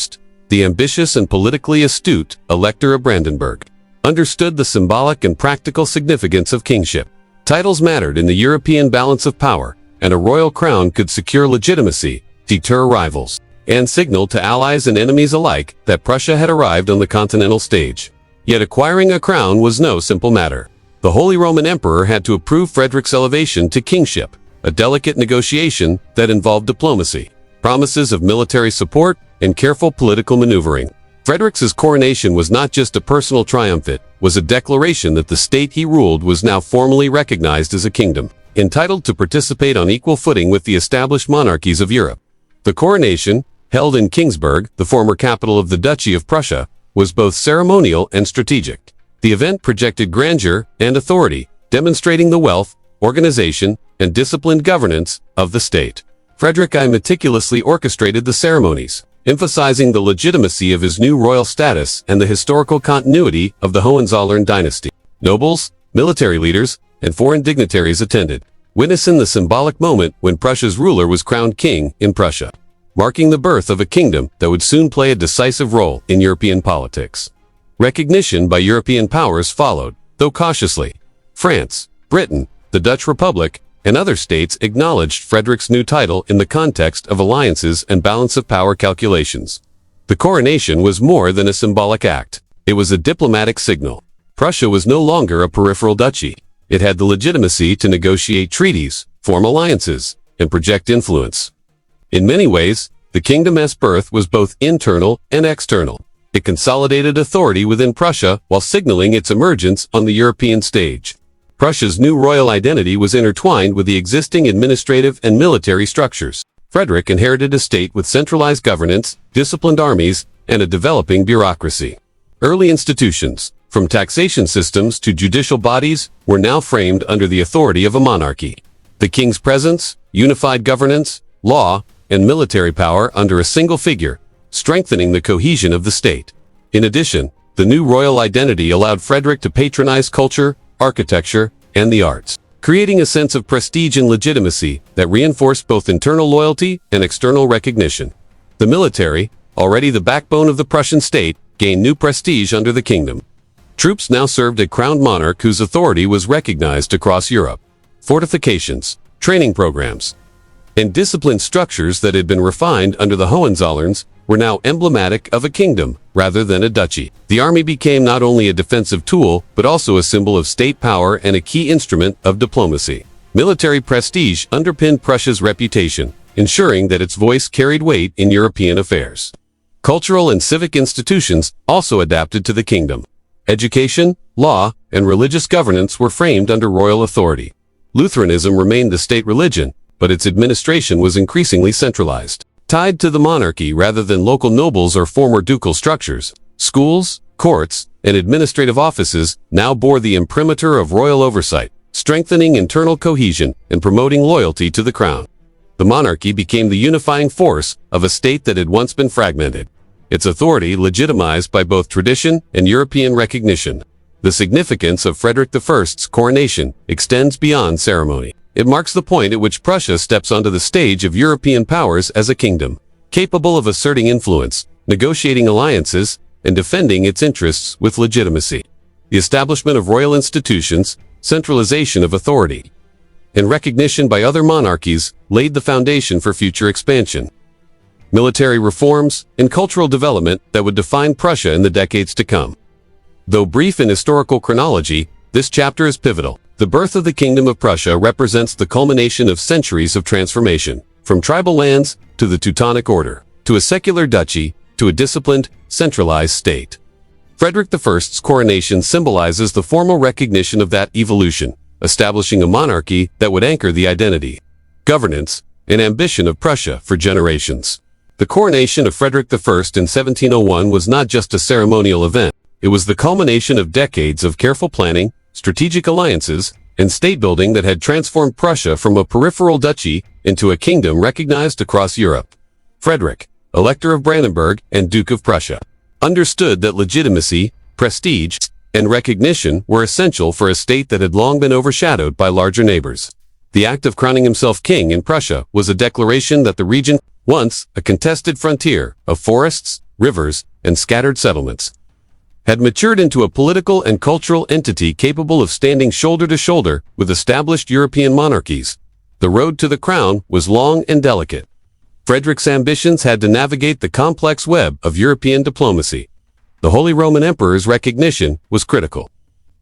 the ambitious and politically astute Elector of Brandenburg, understood the symbolic and practical significance of kingship. Titles mattered in the European balance of power, and a royal crown could secure legitimacy, deter rivals, and signal to allies and enemies alike that Prussia had arrived on the continental stage. Yet acquiring a crown was no simple matter. The Holy Roman Emperor had to approve Frederick's elevation to kingship, a delicate negotiation that involved diplomacy, promises of military support, and careful political maneuvering. Frederick's coronation was not just a personal triumph, it was a declaration that the state he ruled was now formally recognized as a kingdom, entitled to participate on equal footing with the established monarchies of Europe. The coronation, held in Kingsburg, the former capital of the Duchy of Prussia, was both ceremonial and strategic. The event projected grandeur and authority, demonstrating the wealth, organization, and disciplined governance of the state. Frederick I meticulously orchestrated the ceremonies, emphasizing the legitimacy of his new royal status and the historical continuity of the Hohenzollern dynasty. Nobles, military leaders, and foreign dignitaries attended, witnessing the symbolic moment when Prussia's ruler was crowned king in Prussia, marking the birth of a kingdom that would soon play a decisive role in European politics. Recognition by European powers followed, though cautiously. France, Britain, the Dutch Republic, and other states acknowledged Frederick's new title in the context of alliances and balance of power calculations. The coronation was more than a symbolic act. It was a diplomatic signal. Prussia was no longer a peripheral duchy. It had the legitimacy to negotiate treaties, form alliances, and project influence. In many ways, the kingdom's birth was both internal and external. It consolidated authority within Prussia while signaling its emergence on the European stage. Prussia's new royal identity was intertwined with the existing administrative and military structures. Frederick inherited a state with centralized governance, disciplined armies, and a developing bureaucracy. Early institutions, from taxation systems to judicial bodies, were now framed under the authority of a monarchy. The king's presence, unified governance, law, and military power under a single figure, strengthening the cohesion of the state. In addition, the new royal identity allowed Frederick to patronize culture, architecture, and the arts, creating a sense of prestige and legitimacy that reinforced both internal loyalty and external recognition. The military, already the backbone of the Prussian state, gained new prestige under the kingdom. Troops now served a crowned monarch whose authority was recognized across Europe. Fortifications, training programs, and disciplined structures that had been refined under the Hohenzollerns were now emblematic of a kingdom rather than a duchy. The army became not only a defensive tool, but also a symbol of state power and a key instrument of diplomacy. Military prestige underpinned Prussia's reputation, ensuring that its voice carried weight in European affairs. Cultural and civic institutions also adapted to the kingdom. Education, law, and religious governance were framed under royal authority. Lutheranism remained the state religion, but its administration was increasingly centralized. Tied to the monarchy rather than local nobles or former ducal structures, schools, courts, and administrative offices now bore the imprimatur of royal oversight, strengthening internal cohesion and promoting loyalty to the crown. The monarchy became the unifying force of a state that had once been fragmented, its authority legitimized by both tradition and European recognition. The significance of Frederick I's coronation extends beyond ceremony. It marks the point at which Prussia steps onto the stage of European powers as a kingdom, capable of asserting influence, negotiating alliances, and defending its interests with legitimacy. The establishment of royal institutions, centralization of authority, and recognition by other monarchies laid the foundation for future expansion, military reforms, and cultural development that would define Prussia in the decades to come. Though brief in historical chronology, this chapter is pivotal. The birth of the Kingdom of Prussia represents the culmination of centuries of transformation, from tribal lands to the Teutonic Order, to a secular duchy, to a disciplined, centralized state. Frederick I's coronation symbolizes the formal recognition of that evolution, establishing a monarchy that would anchor the identity, governance, and ambition of Prussia for generations. The coronation of Frederick I in 1701 was not just a ceremonial event. It was the culmination of decades of careful planning, strategic alliances, and state-building that had transformed Prussia from a peripheral duchy into a kingdom recognized across Europe. Frederick, Elector of Brandenburg and Duke of Prussia, understood that legitimacy, prestige, and recognition were essential for a state that had long been overshadowed by larger neighbors. The act of crowning himself king in Prussia was a declaration that the region, once a contested frontier of forests, rivers, and scattered settlements, had matured into a political and cultural entity capable of standing shoulder to shoulder with established European monarchies. The road to the crown was long and delicate. Frederick's ambitions had to navigate the complex web of European diplomacy. The Holy Roman Emperor's recognition was critical.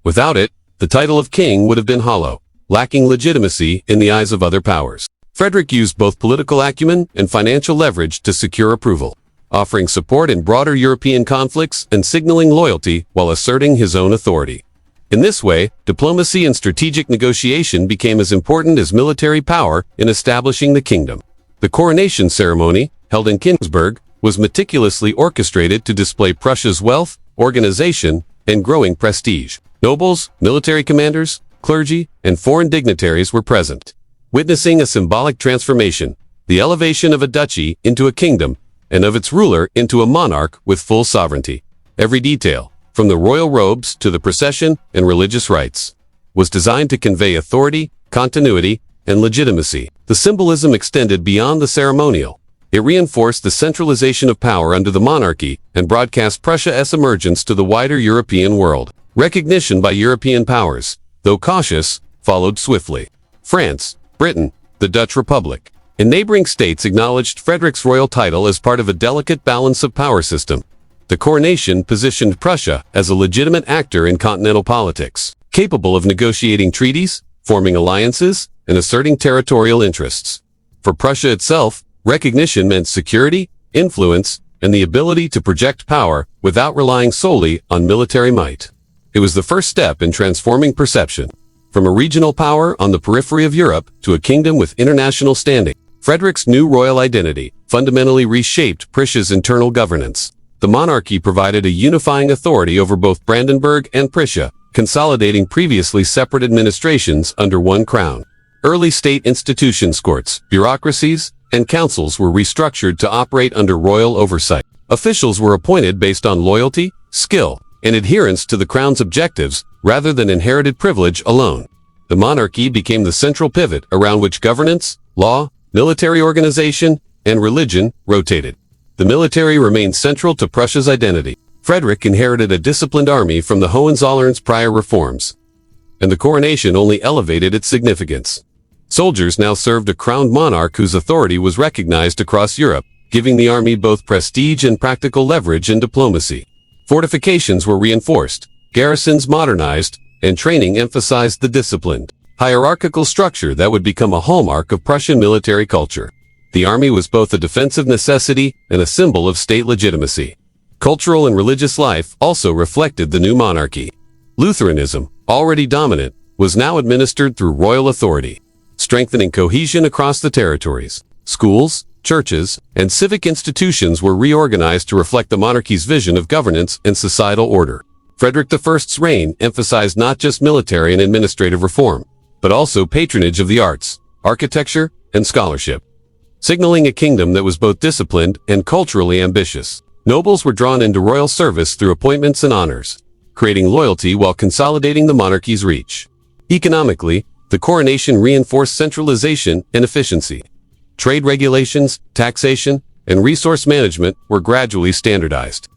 Without it, the title of king would have been hollow, lacking legitimacy in the eyes of other powers. Frederick used both political acumen and financial leverage to secure approval, offering support in broader European conflicts and signaling loyalty while asserting his own authority. In this way, diplomacy and strategic negotiation became as important as military power in establishing the kingdom. The coronation ceremony, held in Königsberg, was meticulously orchestrated to display Prussia's wealth, organization, and growing prestige. Nobles, military commanders, clergy, and foreign dignitaries were present, witnessing a symbolic transformation, the elevation of a duchy into a kingdom, and of its ruler into a monarch with full sovereignty. Every detail, from the royal robes to the procession and religious rites, was designed to convey authority, continuity, and legitimacy. The symbolism extended beyond the ceremonial. It reinforced the centralization of power under the monarchy and broadcast Prussia's emergence to the wider European world. Recognition by European powers, though cautious, followed swiftly. France, Britain, the Dutch Republic, and neighboring states acknowledged Frederick's royal title as part of a delicate balance of power system. The coronation positioned Prussia as a legitimate actor in continental politics, capable of negotiating treaties, forming alliances, and asserting territorial interests. For Prussia itself, recognition meant security, influence, and the ability to project power without relying solely on military might. It was the first step in transforming perception. From a regional power on the periphery of Europe to a kingdom with international standing, Frederick's new royal identity fundamentally reshaped Prussia's internal governance. The monarchy provided a unifying authority over both Brandenburg and Prussia, consolidating previously separate administrations under one crown. Early state institutions, courts, bureaucracies, and councils were restructured to operate under royal oversight. Officials were appointed based on loyalty, skill, and adherence to the crown's objectives rather than inherited privilege alone. The monarchy became the central pivot around which governance, law, military organization, and religion rotated. The military remained central to Prussia's identity. Frederick inherited a disciplined army from the Hohenzollerns' prior reforms, and the coronation only elevated its significance. Soldiers now served a crowned monarch whose authority was recognized across Europe, giving the army both prestige and practical leverage in diplomacy. Fortifications were reinforced, garrisons modernized, and training emphasized the disciplined, hierarchical structure that would become a hallmark of Prussian military culture. The army was both a defensive necessity and a symbol of state legitimacy. Cultural and religious life also reflected the new monarchy. Lutheranism, already dominant, was now administered through royal authority, strengthening cohesion across the territories. Schools, churches, and civic institutions were reorganized to reflect the monarchy's vision of governance and societal order. Frederick I's reign emphasized not just military and administrative reform, but also patronage of the arts, architecture, and scholarship, signaling a kingdom that was both disciplined and culturally ambitious. Nobles were drawn into royal service through appointments and honors, creating loyalty while consolidating the monarchy's reach. Economically, the coronation reinforced centralization and efficiency. Trade regulations, taxation, and resource management were gradually standardized,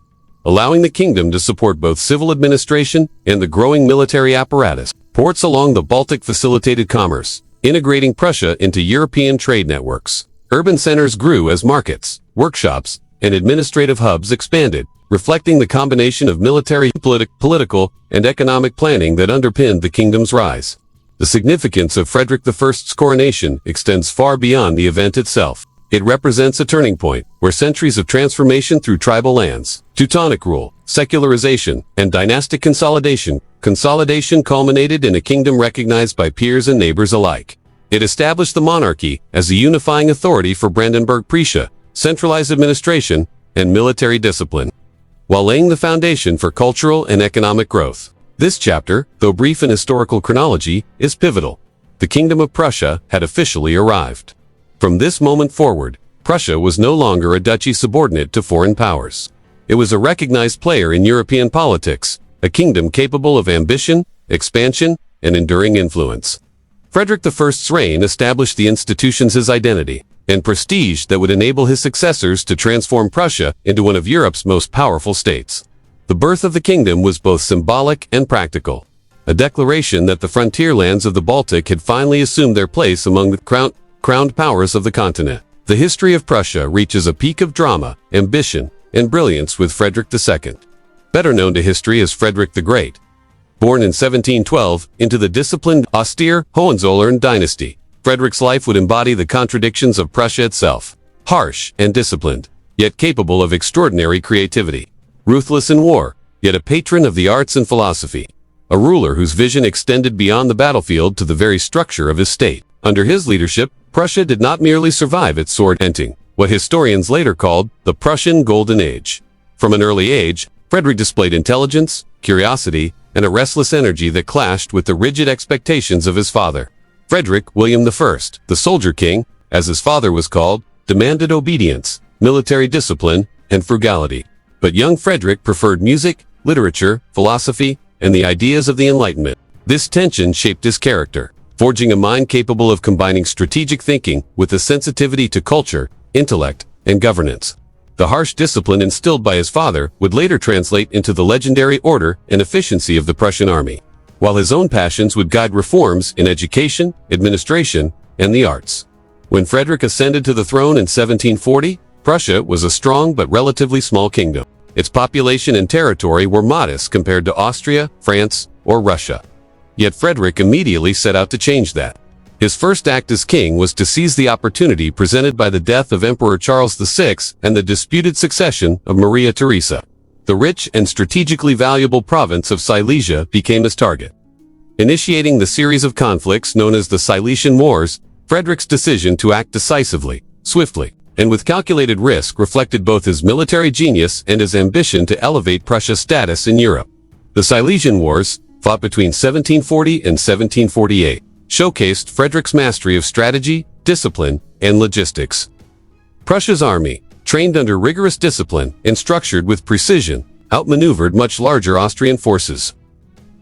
allowing the kingdom to support both civil administration and the growing military apparatus. Ports along the Baltic facilitated commerce, integrating Prussia into European trade networks. Urban centers grew as markets, workshops, and administrative hubs expanded, reflecting the combination of military, political, and economic planning that underpinned the kingdom's rise. The significance of Frederick I's coronation extends far beyond the event itself. It represents a turning point where centuries of transformation through tribal lands, Teutonic rule, secularization, and dynastic consolidation culminated in a kingdom recognized by peers and neighbors alike. It established the monarchy as a unifying authority for Brandenburg-Prussia, centralized administration, and military discipline, while laying the foundation for cultural and economic growth. This chapter, though brief in historical chronology, is pivotal. The Kingdom of Prussia had officially arrived. From this moment forward, Prussia was no longer a duchy subordinate to foreign powers. It was a recognized player in European politics, a kingdom capable of ambition, expansion, and enduring influence. Frederick I's reign established the institutions' identity and prestige that would enable his successors to transform Prussia into one of Europe's most powerful states. The birth of the kingdom was both symbolic and practical, a declaration that the frontier lands of the Baltic had finally assumed their place among the crowned powers of the continent. The history of Prussia reaches a peak of drama, ambition, and brilliance with Frederick II, better known to history as Frederick the Great. Born in 1712 into the disciplined, austere Hohenzollern dynasty, Frederick's life would embody the contradictions of Prussia itself: harsh and disciplined, yet capable of extraordinary creativity; ruthless in war, yet a patron of the arts and philosophy; a ruler whose vision extended beyond the battlefield to the very structure of his state. Under his leadership, Prussia did not merely survive its sword-ending, what historians later called the Prussian Golden Age. From an early age, Frederick displayed intelligence, curiosity, and a restless energy that clashed with the rigid expectations of his father. Frederick William I, the Soldier King, as his father was called, demanded obedience, military discipline, and frugality. But young Frederick preferred music, literature, philosophy, and the ideas of the Enlightenment. This tension shaped his character, forging a mind capable of combining strategic thinking with a sensitivity to culture, intellect, and governance. The harsh discipline instilled by his father would later translate into the legendary order and efficiency of the Prussian army, while his own passions would guide reforms in education, administration, and the arts. When Frederick ascended to the throne in 1740, Prussia was a strong but relatively small kingdom. Its population and territory were modest compared to Austria, France, or Russia. Yet Frederick immediately set out to change that. His first act as king was to seize the opportunity presented by the death of Emperor Charles VI and the disputed succession of Maria Theresa. The rich and strategically valuable province of Silesia became his target. Initiating the series of conflicts known as the Silesian Wars, Frederick's decision to act decisively, swiftly, and with calculated risk reflected both his military genius and his ambition to elevate Prussia's status in Europe. The Silesian Wars, fought between 1740 and 1748, showcased Frederick's mastery of strategy, discipline, and logistics. Prussia's army, trained under rigorous discipline and structured with precision, outmaneuvered much larger Austrian forces.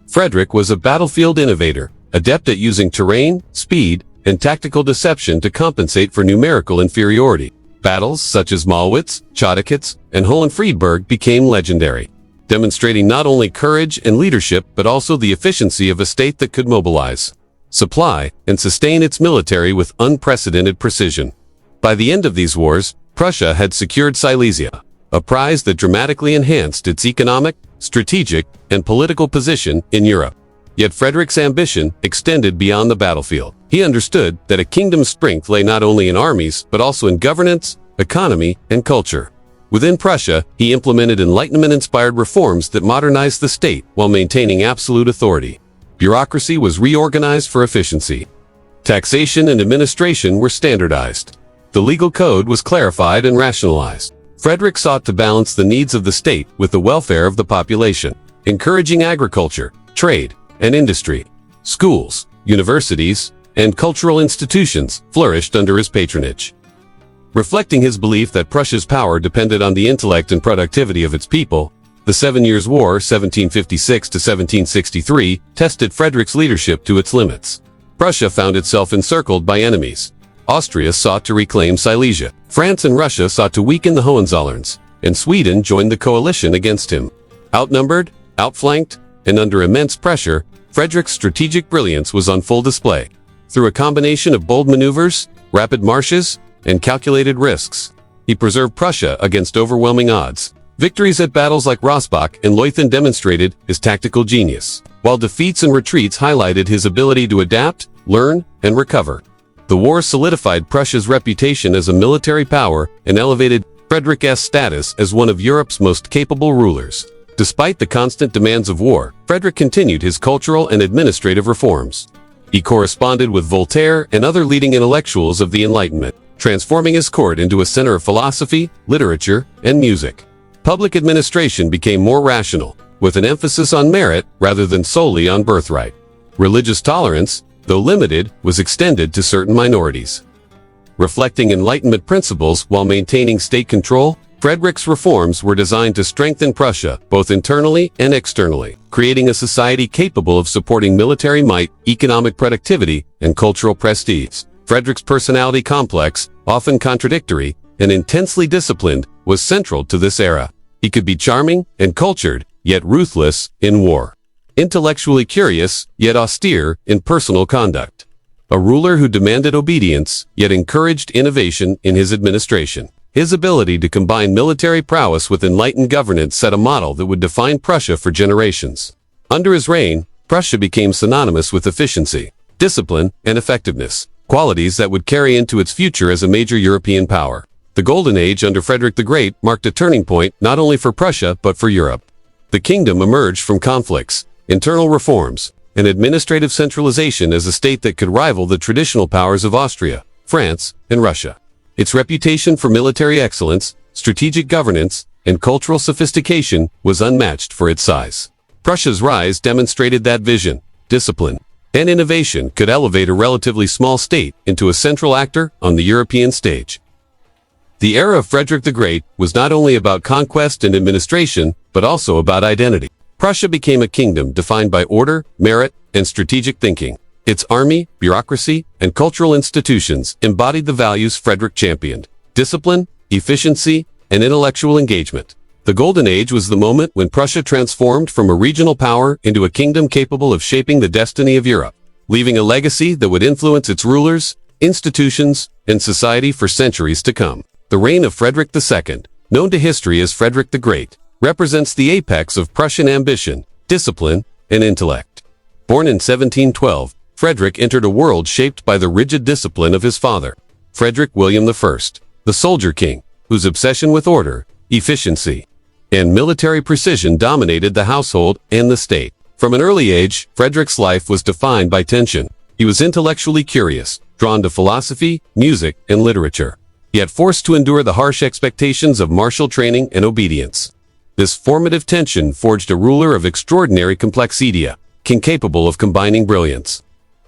Frederick was a battlefield innovator, adept at using terrain, speed, and tactical deception to compensate for numerical inferiority. Battles such as Malwitz, Chodakitz, and Hohenfriedberg became legendary, demonstrating not only courage and leadership but also the efficiency of a state that could mobilize, supply, and sustain its military with unprecedented precision. By the end of these wars, Prussia had secured Silesia, a prize that dramatically enhanced its economic, strategic, and political position in Europe. Yet Frederick's ambition extended beyond the battlefield. He understood that a kingdom's strength lay not only in armies but also in governance, economy, and culture. Within Prussia, he implemented Enlightenment-inspired reforms that modernized the state while maintaining absolute authority. Bureaucracy was reorganized for efficiency. Taxation and administration were standardized. The legal code was clarified and rationalized. Frederick sought to balance the needs of the state with the welfare of the population, encouraging agriculture, trade, and industry. Schools, universities, and cultural institutions flourished under his patronage. Reflecting his belief that Prussia's power depended on the intellect and productivity of its people, the Seven Years' War, 1756 to 1763, tested Frederick's leadership to its limits. Prussia found itself encircled by enemies. Austria sought to reclaim Silesia. France and Russia sought to weaken the Hohenzollerns, and Sweden joined the coalition against him. Outnumbered, outflanked, and under immense pressure, Frederick's strategic brilliance was on full display. Through a combination of bold maneuvers, rapid marches, and calculated risks, he preserved Prussia against overwhelming odds. Victories at battles like Rossbach and Leuthen demonstrated his tactical genius, while defeats and retreats highlighted his ability to adapt, learn, and recover. The war solidified Prussia's reputation as a military power and elevated Frederick's status as one of Europe's most capable rulers. Despite the constant demands of war, Frederick continued his cultural and administrative reforms. He corresponded with Voltaire and other leading intellectuals of the Enlightenment, transforming his court into a center of philosophy, literature, and music. Public administration became more rational, with an emphasis on merit rather than solely on birthright. Religious tolerance, though limited, was extended to certain minorities. Reflecting Enlightenment principles while maintaining state control, Frederick's reforms were designed to strengthen Prussia, both internally and externally, creating a society capable of supporting military might, economic productivity, and cultural prestige. Frederick's personality complex, often contradictory, and intensely disciplined, was central to this era. He could be charming and cultured, yet ruthless in war. Intellectually curious, yet austere in personal conduct. A ruler who demanded obedience, yet encouraged innovation in his administration. His ability to combine military prowess with enlightened governance set a model that would define Prussia for generations. Under his reign, Prussia became synonymous with efficiency, discipline, and effectiveness, qualities that would carry into its future as a major European power. The Golden Age under Frederick the Great marked a turning point not only for Prussia but for Europe. The kingdom emerged from conflicts, internal reforms, and administrative centralization as a state that could rival the traditional powers of Austria, France, and Russia. Its reputation for military excellence, strategic governance, and cultural sophistication was unmatched for its size. Prussia's rise demonstrated that vision, discipline, and innovation could elevate a relatively small state into a central actor on the European stage. The era of Frederick the Great was not only about conquest and administration, but also about identity. Prussia became a kingdom defined by order, merit, and strategic thinking. Its army, bureaucracy, and cultural institutions embodied the values Frederick championed: discipline, efficiency, and intellectual engagement. The Golden Age was the moment when Prussia transformed from a regional power into a kingdom capable of shaping the destiny of Europe, leaving a legacy that would influence its rulers, institutions, and society for centuries to come. The reign of Frederick II, known to history as Frederick the Great, represents the apex of Prussian ambition, discipline, and intellect. Born in 1712, Frederick entered a world shaped by the rigid discipline of his father, Frederick William I, the soldier king, whose obsession with order, efficiency, and military precision dominated the household and the state. From an early age, Frederick's life was defined by tension. He was intellectually curious, drawn to philosophy, music, and literature, yet forced to endure the harsh expectations of martial training and obedience. This formative tension forged a ruler of extraordinary complexity, king capable of combining brilliance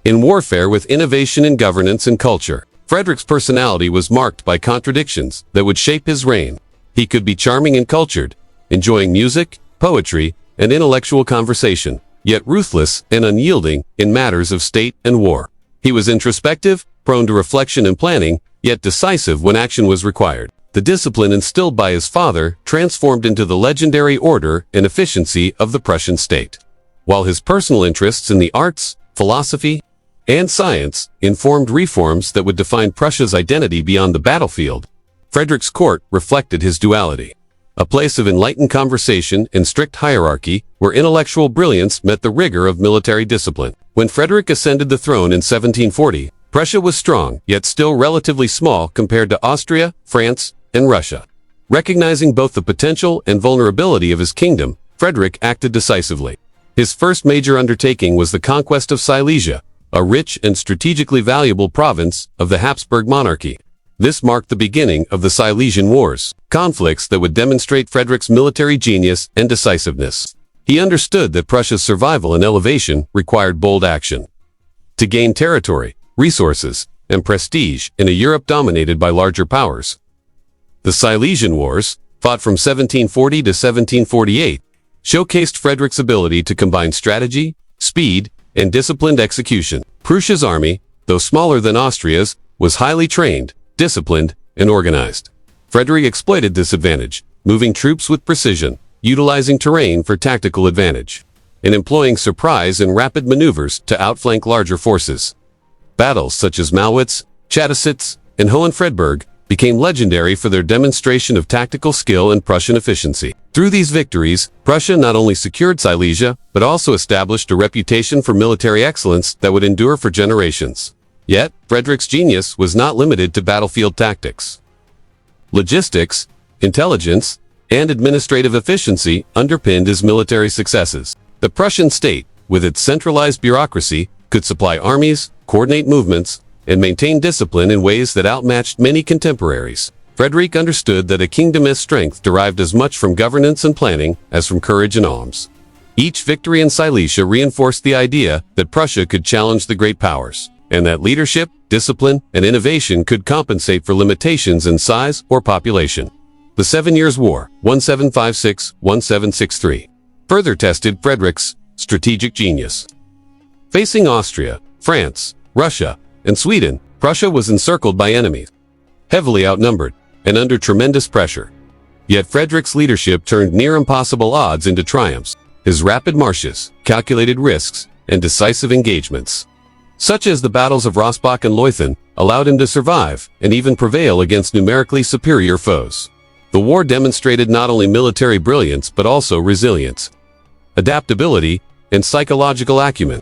in warfare with innovation in governance and culture. Frederick's personality was marked by contradictions that would shape his reign. He could be charming and cultured, enjoying music, poetry, and intellectual conversation, yet ruthless and unyielding in matters of state and war. He was introspective, prone to reflection and planning, yet decisive when action was required. The discipline instilled by his father transformed into the legendary order and efficiency of the Prussian state, while his personal interests in the arts, philosophy, and science informed reforms that would define Prussia's identity beyond the battlefield. Frederick's court reflected his duality, a place of enlightened conversation and strict hierarchy where intellectual brilliance met the rigor of military discipline. When Frederick ascended the throne in 1740, Prussia was strong, yet still relatively small compared to Austria, France, and Russia. Recognizing both the potential and vulnerability of his kingdom, Frederick acted decisively. His first major undertaking was the conquest of Silesia, a rich and strategically valuable province of the Habsburg monarchy. This marked the beginning of the Silesian Wars, conflicts that would demonstrate Frederick's military genius and decisiveness. He understood that Prussia's survival and elevation required bold action to gain territory, resources, and prestige in a Europe dominated by larger powers. The Silesian Wars, fought from 1740 to 1748, showcased Frederick's ability to combine strategy, speed, and disciplined execution. Prussia's army, though smaller than Austria's, was highly trained, disciplined, and organized. Frederick exploited this advantage, moving troops with precision, utilizing terrain for tactical advantage, and employing surprise and rapid maneuvers to outflank larger forces. Battles such as Malwitz, Chadisitz, and Hohenfredberg became legendary for their demonstration of tactical skill and Prussian efficiency. Through these victories, Prussia not only secured Silesia, but also established a reputation for military excellence that would endure for generations. Yet, Frederick's genius was not limited to battlefield tactics. Logistics, intelligence, and administrative efficiency underpinned his military successes. The Prussian state, with its centralized bureaucracy, could supply armies, coordinate movements, and maintain discipline in ways that outmatched many contemporaries. Frederick understood that a kingdom's strength derived as much from governance and planning as from courage and arms. Each victory in Silesia reinforced the idea that Prussia could challenge the great powers, and that leadership, discipline, and innovation could compensate for limitations in size or population. The 7 Years' War, 1756-1763, further tested Frederick's strategic genius. Facing Austria, France, Russia, and Sweden, Prussia was encircled by enemies, heavily outnumbered, and under tremendous pressure. Yet Frederick's leadership turned near impossible odds into triumphs. His rapid marches, calculated risks, and decisive engagements, such as the battles of Rossbach and Leuthen, allowed him to survive and even prevail against numerically superior foes. The war demonstrated not only military brilliance but also resilience, adaptability, and psychological acumen.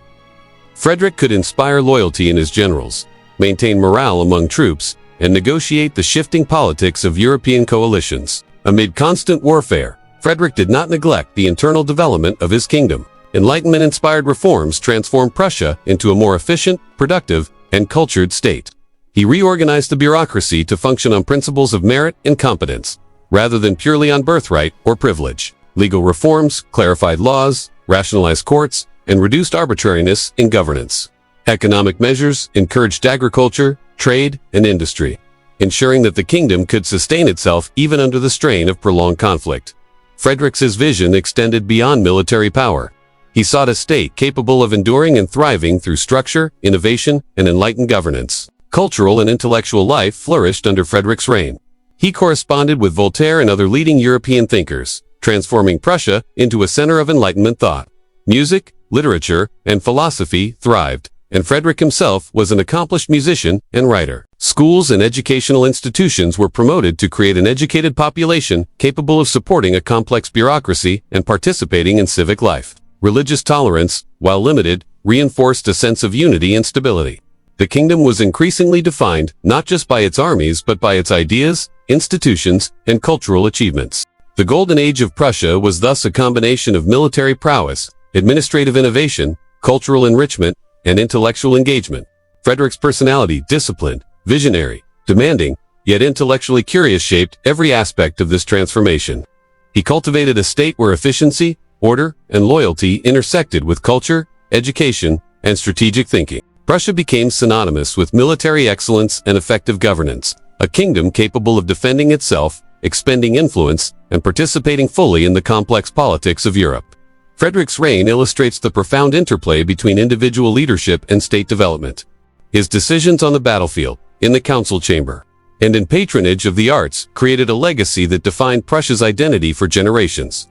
Frederick could inspire loyalty in his generals, maintain morale among troops, and negotiate the shifting politics of European coalitions. Amid constant warfare, Frederick did not neglect the internal development of his kingdom. Enlightenment-inspired reforms transformed Prussia into a more efficient, productive, and cultured state. He reorganized the bureaucracy to function on principles of merit and competence, rather than purely on birthright or privilege. Legal reforms clarified laws, rationalized courts, and reduced arbitrariness in governance. Economic measures encouraged agriculture, trade, and industry, ensuring that the kingdom could sustain itself even under the strain of prolonged conflict. Frederick's vision extended beyond military power. He sought a state capable of enduring and thriving through structure, innovation, and enlightened governance. Cultural and intellectual life flourished under Frederick's reign. He corresponded with Voltaire and other leading European thinkers, transforming Prussia into a center of Enlightenment thought. Music, literature, and philosophy thrived, and Frederick himself was an accomplished musician and writer. Schools and educational institutions were promoted to create an educated population capable of supporting a complex bureaucracy and participating in civic life. Religious tolerance, while limited, reinforced a sense of unity and stability. The kingdom was increasingly defined not just by its armies but by its ideas, institutions, and cultural achievements. The Golden Age of Prussia was thus a combination of military prowess, administrative innovation, cultural enrichment, and intellectual engagement. Frederick's personality, disciplined, visionary, demanding, yet intellectually curious, shaped every aspect of this transformation. He cultivated a state where efficiency, order, and loyalty intersected with culture, education, and strategic thinking. Prussia became synonymous with military excellence and effective governance, a kingdom capable of defending itself, expending influence, and participating fully in the complex politics of Europe. Frederick's reign illustrates the profound interplay between individual leadership and state development. His decisions on the battlefield, in the council chamber, and in patronage of the arts created a legacy that defined Prussia's identity for generations.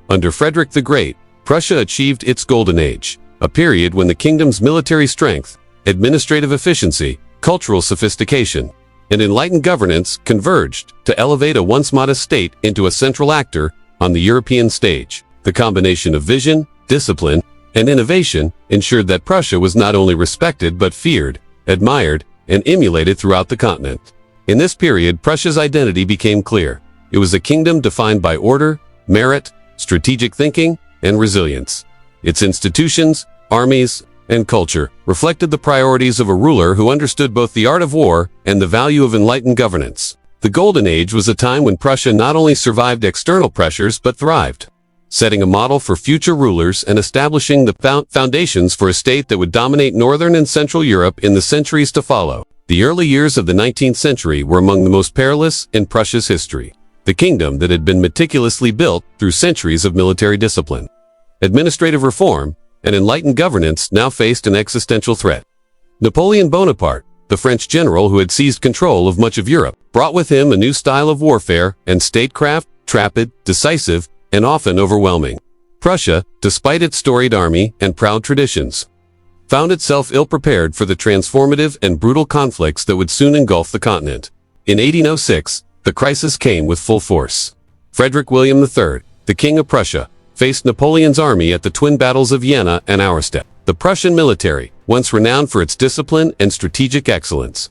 Under Frederick the Great, Prussia achieved its golden age, a period when the kingdom's military strength, administrative efficiency, cultural sophistication, and enlightened governance converged to elevate a once modest state into a central actor on the European stage. The combination of vision, discipline, and innovation ensured that Prussia was not only respected but feared, admired, and emulated throughout the continent. In this period, Prussia's identity became clear. It was a kingdom defined by order, merit, strategic thinking, and resilience. Its institutions, armies, and culture reflected the priorities of a ruler who understood both the art of war and the value of enlightened governance. The Golden Age was a time when Prussia not only survived external pressures but thrived, setting a model for future rulers and establishing the foundations for a state that would dominate Northern and Central Europe in the centuries to follow. The early years of the 19th century were among the most perilous in Prussia's history. The kingdom that had been meticulously built through centuries of military discipline, administrative reform, and enlightened governance now faced an existential threat. Napoleon Bonaparte, the French general who had seized control of much of Europe, brought with him a new style of warfare and statecraft, rapid, decisive, and often overwhelming. Prussia, despite its storied army and proud traditions, found itself ill-prepared for the transformative and brutal conflicts that would soon engulf the continent. In 1806, the crisis came with full force. Frederick William III, the King of Prussia, faced Napoleon's army at the twin battles of Jena and Auerstedt. The Prussian military, once renowned for its discipline and strategic excellence,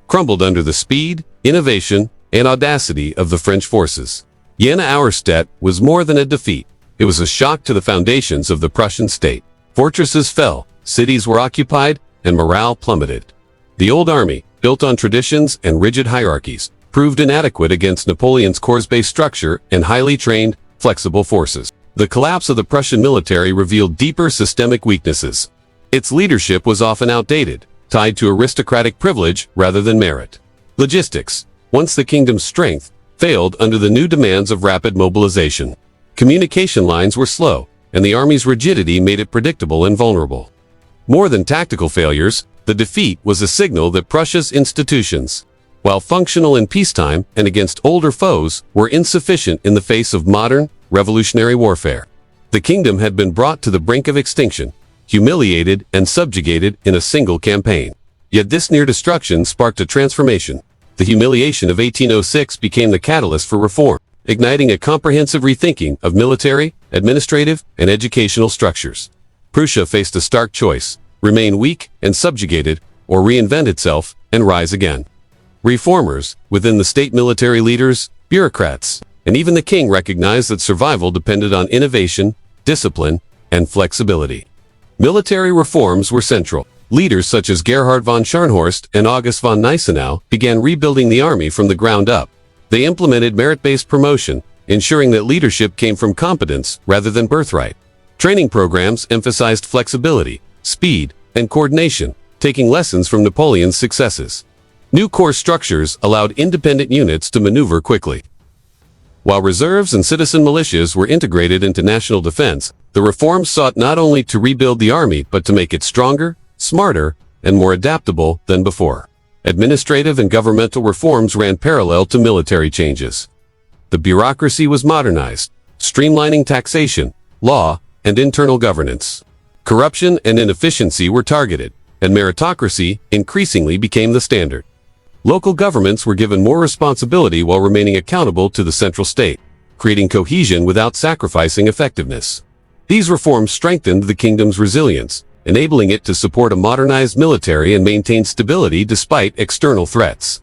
crumbled under the speed, innovation, and audacity of the French forces. Jena-Auerstedt was more than a defeat. It was a shock to the foundations of the Prussian state. Fortresses fell, cities were occupied, and morale plummeted. The old army, built on traditions and rigid hierarchies, proved inadequate against Napoleon's corps-based structure and highly trained, flexible forces. The collapse of the Prussian military revealed deeper systemic weaknesses. Its leadership was often outdated, tied to aristocratic privilege rather than merit. Logistics, once the kingdom's strength, failed under the new demands of rapid mobilization. Communication lines were slow, and the army's rigidity made it predictable and vulnerable. More than tactical failures, the defeat was a signal that Prussia's institutions, while functional in peacetime and against older foes, were insufficient in the face of modern, revolutionary warfare. The kingdom had been brought to the brink of extinction, humiliated and subjugated in a single campaign. Yet this near destruction sparked a transformation. The humiliation of 1806 became the catalyst for reform, igniting a comprehensive rethinking of military, administrative, and educational structures. Prussia faced a stark choice: remain weak and subjugated, or reinvent itself and rise again. Reformers, within the state, military leaders, bureaucrats, and even the king recognized that survival depended on innovation, discipline, and flexibility. Military reforms were central. Leaders such as Gerhard von Scharnhorst and August von Gneisenau began rebuilding the army from the ground up. They implemented merit-based promotion, ensuring that leadership came from competence rather than birthright. Training programs emphasized flexibility, speed, and coordination, taking lessons from Napoleon's successes. New corps structures allowed independent units to maneuver quickly. While reserves and citizen militias were integrated into national defense, the reforms sought not only to rebuild the army but to make it stronger, smarter, and more adaptable than before. Administrative and governmental reforms ran parallel to military changes. The bureaucracy was modernized, streamlining taxation, law, and internal governance. Corruption and inefficiency were targeted, and meritocracy increasingly became the standard. Local governments were given more responsibility while remaining accountable to the central state, creating cohesion without sacrificing effectiveness. These reforms strengthened the kingdom's resilience, enabling it to support a modernized military and maintain stability despite external threats.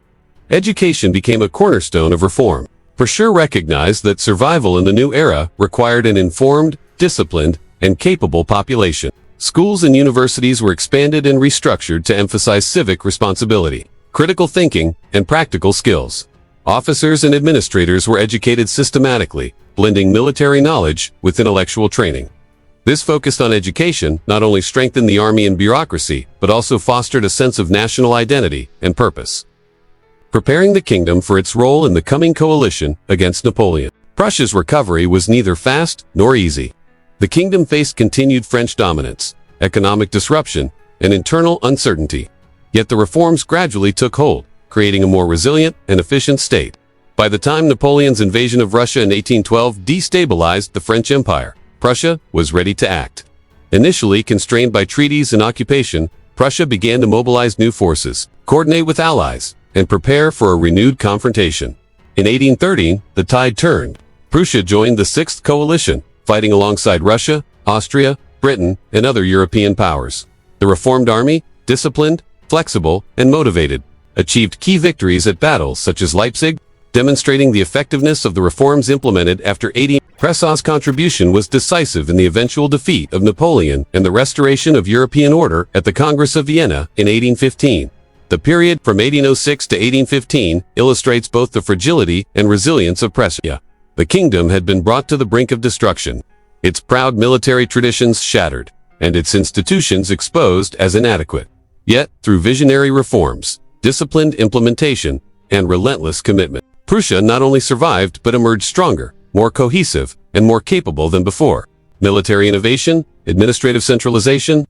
Education became a cornerstone of reform. Prussia recognized that survival in the new era required an informed, disciplined, and capable population. Schools and universities were expanded and restructured to emphasize civic responsibility, critical thinking, and practical skills. Officers and administrators were educated systematically, blending military knowledge with intellectual training. This focus on education not only strengthened the army and bureaucracy, but also fostered a sense of national identity and purpose. Preparing the kingdom for its role in the coming coalition against Napoleon. Prussia's recovery was neither fast nor easy. The kingdom faced continued French dominance, economic disruption, and internal uncertainty. Yet the reforms gradually took hold, creating a more resilient and efficient state. By the time Napoleon's invasion of Russia in 1812 destabilized the French Empire, Prussia was ready to act. Initially constrained by treaties and occupation, Prussia began to mobilize new forces, coordinate with allies, and prepare for a renewed confrontation. In 1813, the tide turned. Prussia joined the Sixth Coalition, fighting alongside Russia, Austria, Britain, and other European powers. The reformed army, disciplined, flexible, and motivated, achieved key victories at battles such as Leipzig, demonstrating the effectiveness of the reforms implemented after 18. Prussia's contribution was decisive in the eventual defeat of Napoleon and the restoration of European order at the Congress of Vienna in 1815. The period from 1806 to 1815 illustrates both the fragility and resilience of Prussia. The kingdom had been brought to the brink of destruction, its proud military traditions shattered, and its institutions exposed as inadequate. Yet, through visionary reforms, disciplined implementation, and relentless commitment, Prussia not only survived but emerged stronger, more cohesive, and more capable than before. Military innovation, administrative centralization,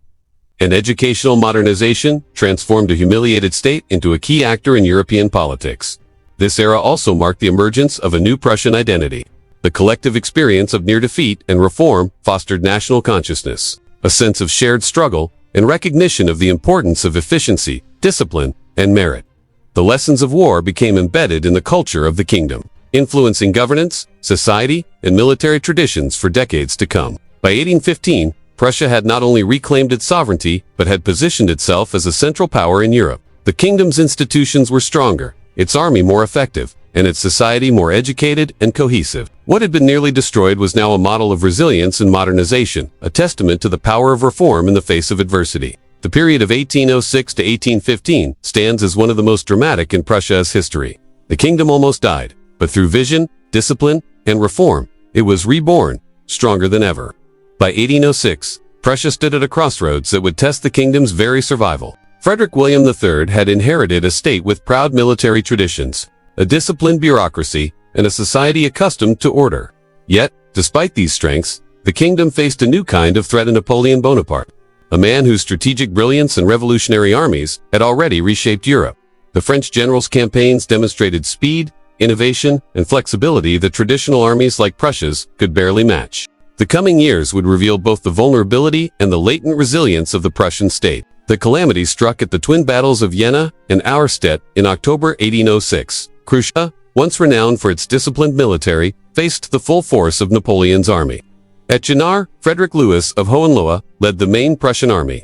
and educational modernization transformed a humiliated state into a key actor in European politics. This era also marked the emergence of a new Prussian identity. The collective experience of near defeat and reform fostered national consciousness, a sense of shared struggle, and recognition of the importance of efficiency, discipline, and merit. The lessons of war became embedded in the culture of the kingdom, influencing governance, society, and military traditions for decades to come. By 1815, Prussia had not only reclaimed its sovereignty, but had positioned itself as a central power in Europe. The kingdom's institutions were stronger, its army more effective, and its society more educated and cohesive. What had been nearly destroyed was now a model of resilience and modernization, a testament to the power of reform in the face of adversity. The period of 1806 to 1815 stands as one of the most dramatic in Prussia's history. The kingdom almost died, but through vision, discipline, and reform, it was reborn, stronger than ever. By 1806, Prussia stood at a crossroads that would test the kingdom's very survival. Frederick William III had inherited a state with proud military traditions, a disciplined bureaucracy, and a society accustomed to order. Yet, despite these strengths, the kingdom faced a new kind of threat in Napoleon Bonaparte, a man whose strategic brilliance and revolutionary armies had already reshaped Europe. The French general's campaigns demonstrated speed, innovation, and flexibility that traditional armies like Prussia's could barely match. The coming years would reveal both the vulnerability and the latent resilience of the Prussian state. The calamity struck at the twin battles of Jena and Auerstedt in October 1806. Prussia, once renowned for its disciplined military, faced the full force of Napoleon's army. At Jena, Frederick Louis of Hohenlohe led the main Prussian army,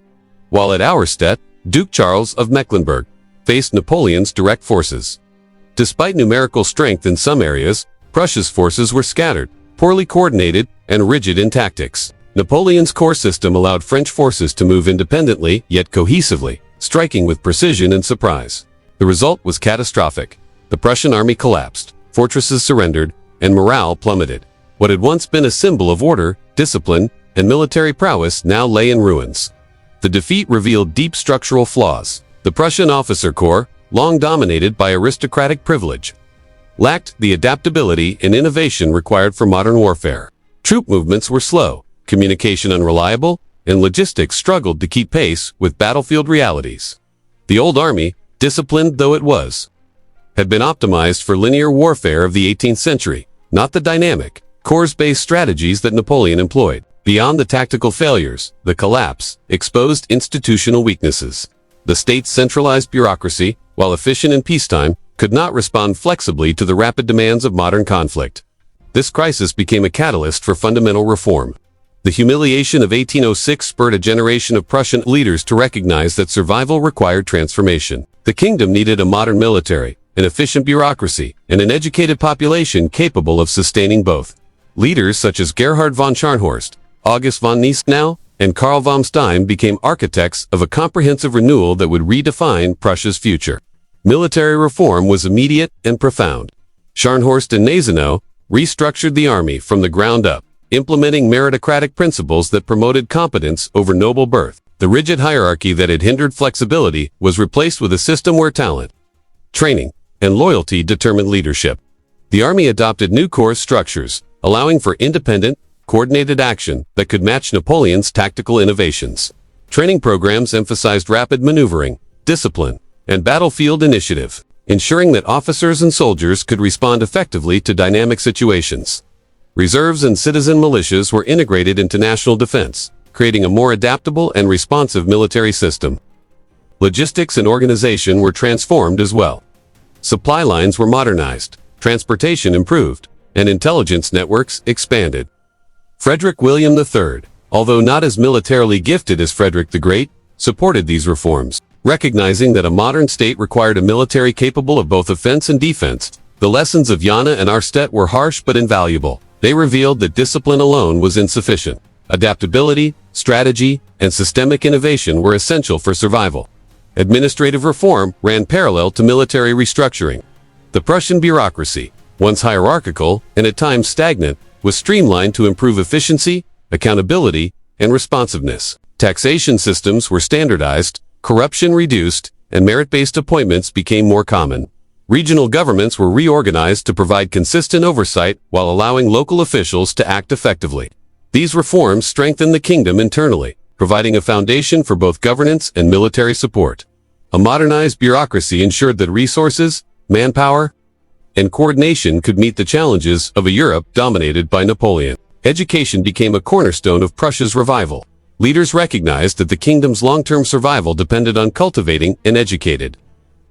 while at Auerstedt, Duke Charles of Mecklenburg faced Napoleon's direct forces. Despite numerical strength in some areas, Prussia's forces were scattered, poorly coordinated, and rigid in tactics. Napoleon's corps system allowed French forces to move independently yet cohesively, striking with precision and surprise. The result was catastrophic. The Prussian army collapsed, fortresses surrendered, and morale plummeted. What had once been a symbol of order, discipline, and military prowess now lay in ruins. The defeat revealed deep structural flaws. The Prussian officer corps, long dominated by aristocratic privilege, lacked the adaptability and innovation required for modern warfare. Troop movements were slow, communication unreliable, and logistics struggled to keep pace with battlefield realities. The old army, disciplined though it was, had been optimized for linear warfare of the 18th century, not the dynamic, corps-based strategies that Napoleon employed. Beyond the tactical failures, the collapse exposed institutional weaknesses. The state's centralized bureaucracy, while efficient in peacetime, could not respond flexibly to the rapid demands of modern conflict. This crisis became a catalyst for fundamental reform. The humiliation of 1806 spurred a generation of Prussian leaders to recognize that survival required transformation. The kingdom needed a modern military, an efficient bureaucracy, and an educated population capable of sustaining both. Leaders such as Gerhard von Scharnhorst, August von Gneisenau, and Karl von Stein became architects of a comprehensive renewal that would redefine Prussia's future. Military reform was immediate and profound. Scharnhorst and Gneisenau restructured the army from the ground up, implementing meritocratic principles that promoted competence over noble birth. The rigid hierarchy that had hindered flexibility was replaced with a system where talent, training, and loyalty determined leadership. The army adopted new corps structures, allowing for independent, coordinated action that could match Napoleon's tactical innovations. Training programs emphasized rapid maneuvering, discipline, and battlefield initiative, ensuring that officers and soldiers could respond effectively to dynamic situations. Reserves and citizen militias were integrated into national defense, creating a more adaptable and responsive military system. Logistics and organization were transformed as well. Supply lines were modernized, transportation improved, and intelligence networks expanded. Frederick William III, although not as militarily gifted as Frederick the Great, supported these reforms. Recognizing that a modern state required a military capable of both offense and defense, the lessons of Jena and Arstedt were harsh but invaluable. They revealed that discipline alone was insufficient. Adaptability, strategy, and systemic innovation were essential for survival. Administrative reform ran parallel to military restructuring. The Prussian bureaucracy, once hierarchical and at times stagnant, was streamlined to improve efficiency, accountability, and responsiveness. Taxation systems were standardized, corruption reduced, and merit-based appointments became more common. Regional governments were reorganized to provide consistent oversight while allowing local officials to act effectively. These reforms strengthened the kingdom internally, providing a foundation for both governance and military support. A modernized bureaucracy ensured that resources, manpower, and coordination could meet the challenges of a Europe dominated by Napoleon. Education became a cornerstone of Prussia's revival. Leaders recognized that the kingdom's long-term survival depended on cultivating an educated,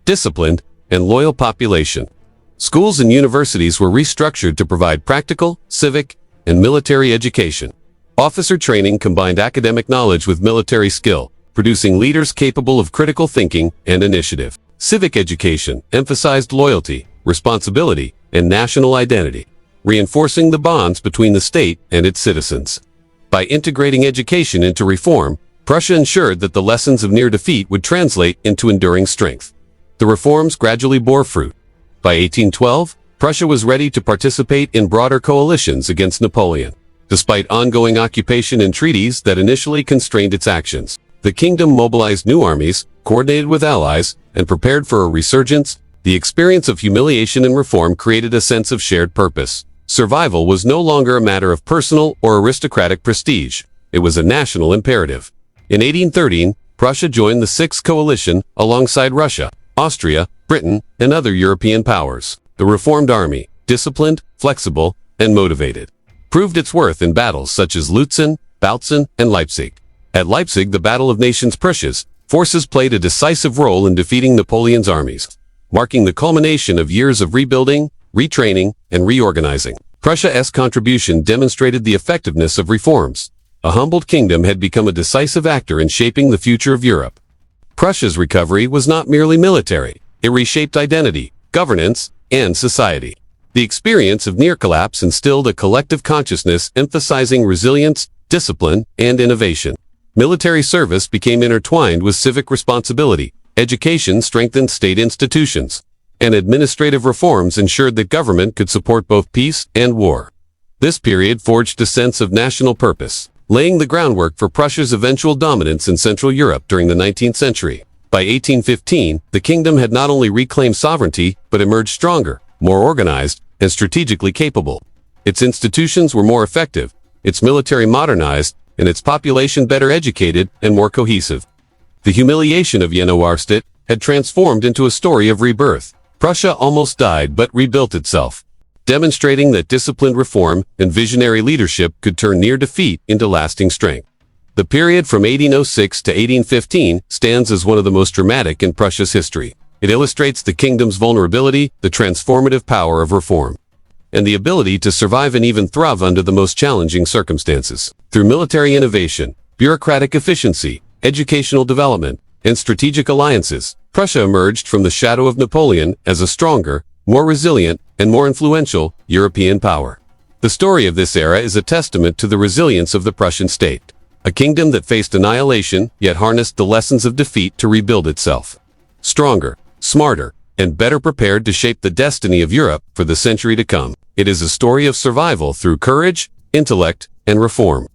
disciplined, and loyal population. Schools and universities were restructured to provide practical, civic, and military education. Officer training combined academic knowledge with military skill, producing leaders capable of critical thinking and initiative. Civic education emphasized loyalty, responsibility, and national identity, reinforcing the bonds between the state and its citizens. By integrating education into reform, Prussia ensured that the lessons of near defeat would translate into enduring strength. The reforms gradually bore fruit. By 1812, Prussia was ready to participate in broader coalitions against Napoleon. Despite ongoing occupation and treaties that initially constrained its actions, the kingdom mobilized new armies, coordinated with allies, and prepared for a resurgence. The experience of humiliation and reform created a sense of shared purpose. Survival was no longer a matter of personal or aristocratic prestige. It was a national imperative. In 1813, Prussia joined the Sixth Coalition alongside Russia, Austria, Britain, and other European powers. The reformed army, disciplined, flexible, and motivated, proved its worth in battles such as Lutzen, Bautzen, and Leipzig. At Leipzig, the Battle of Nations Prussia's forces played a decisive role in defeating Napoleon's armies, marking the culmination of years of rebuilding, retraining, and reorganizing. Prussia's contribution demonstrated the effectiveness of reforms. A humbled kingdom had become a decisive actor in shaping the future of Europe. Prussia's recovery was not merely military. It reshaped identity, governance, and society. The experience of near collapse instilled a collective consciousness emphasizing resilience, discipline, and innovation. Military service became intertwined with civic responsibility. Education strengthened state institutions, and administrative reforms ensured that government could support both peace and war. This period forged a sense of national purpose, laying the groundwork for Prussia's eventual dominance in Central Europe during the 19th century. By 1815, the kingdom had not only reclaimed sovereignty, but emerged stronger, more organized, and strategically capable. Its institutions were more effective, its military modernized, and its population better educated and more cohesive. The humiliation of Jena Arstedt had transformed into a story of rebirth. Prussia almost died but rebuilt itself, demonstrating that disciplined reform and visionary leadership could turn near defeat into lasting strength. The period from 1806 to 1815 stands as one of the most dramatic in Prussia's history. It illustrates the kingdom's vulnerability, the transformative power of reform. and the ability to survive and even thrive under the most challenging circumstances. Through military innovation, bureaucratic efficiency, educational development, and strategic alliances, Prussia emerged from the shadow of Napoleon as a stronger, more resilient, and more influential European power. The story of this era is a testament to the resilience of the Prussian state, a kingdom that faced annihilation yet harnessed the lessons of defeat to rebuild itself. Stronger, smarter, and better prepared to shape the destiny of Europe for the century to come. It is a story of survival through courage, intellect, and reform,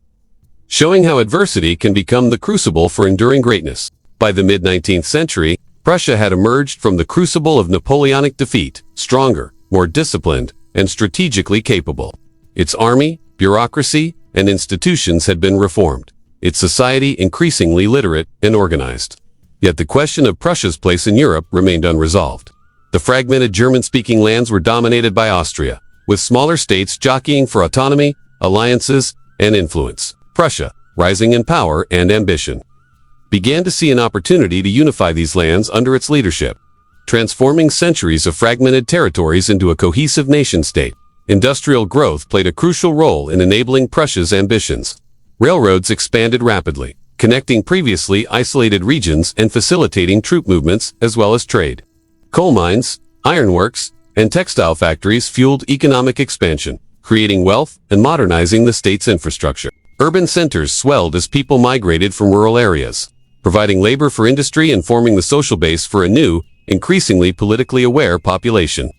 showing how adversity can become the crucible for enduring greatness. By the mid-19th century, Prussia had emerged from the crucible of Napoleonic defeat, stronger, more disciplined, and strategically capable. Its army, bureaucracy, and institutions had been reformed, its society increasingly literate and organized. Yet the question of Prussia's place in Europe remained unresolved. The fragmented German-speaking lands were dominated by Austria, with smaller states jockeying for autonomy, alliances, and influence. Prussia, rising in power and ambition, began to see an opportunity to unify these lands under its leadership, transforming centuries of fragmented territories into a cohesive nation-state. Industrial growth played a crucial role in enabling Prussia's ambitions. Railroads expanded rapidly, connecting previously isolated regions and facilitating troop movements as well as trade. Coal mines, ironworks, and textile factories fueled economic expansion, creating wealth and modernizing the state's infrastructure. Urban centers swelled as people migrated from rural areas, providing labor for industry and forming the social base for a new, increasingly politically aware population.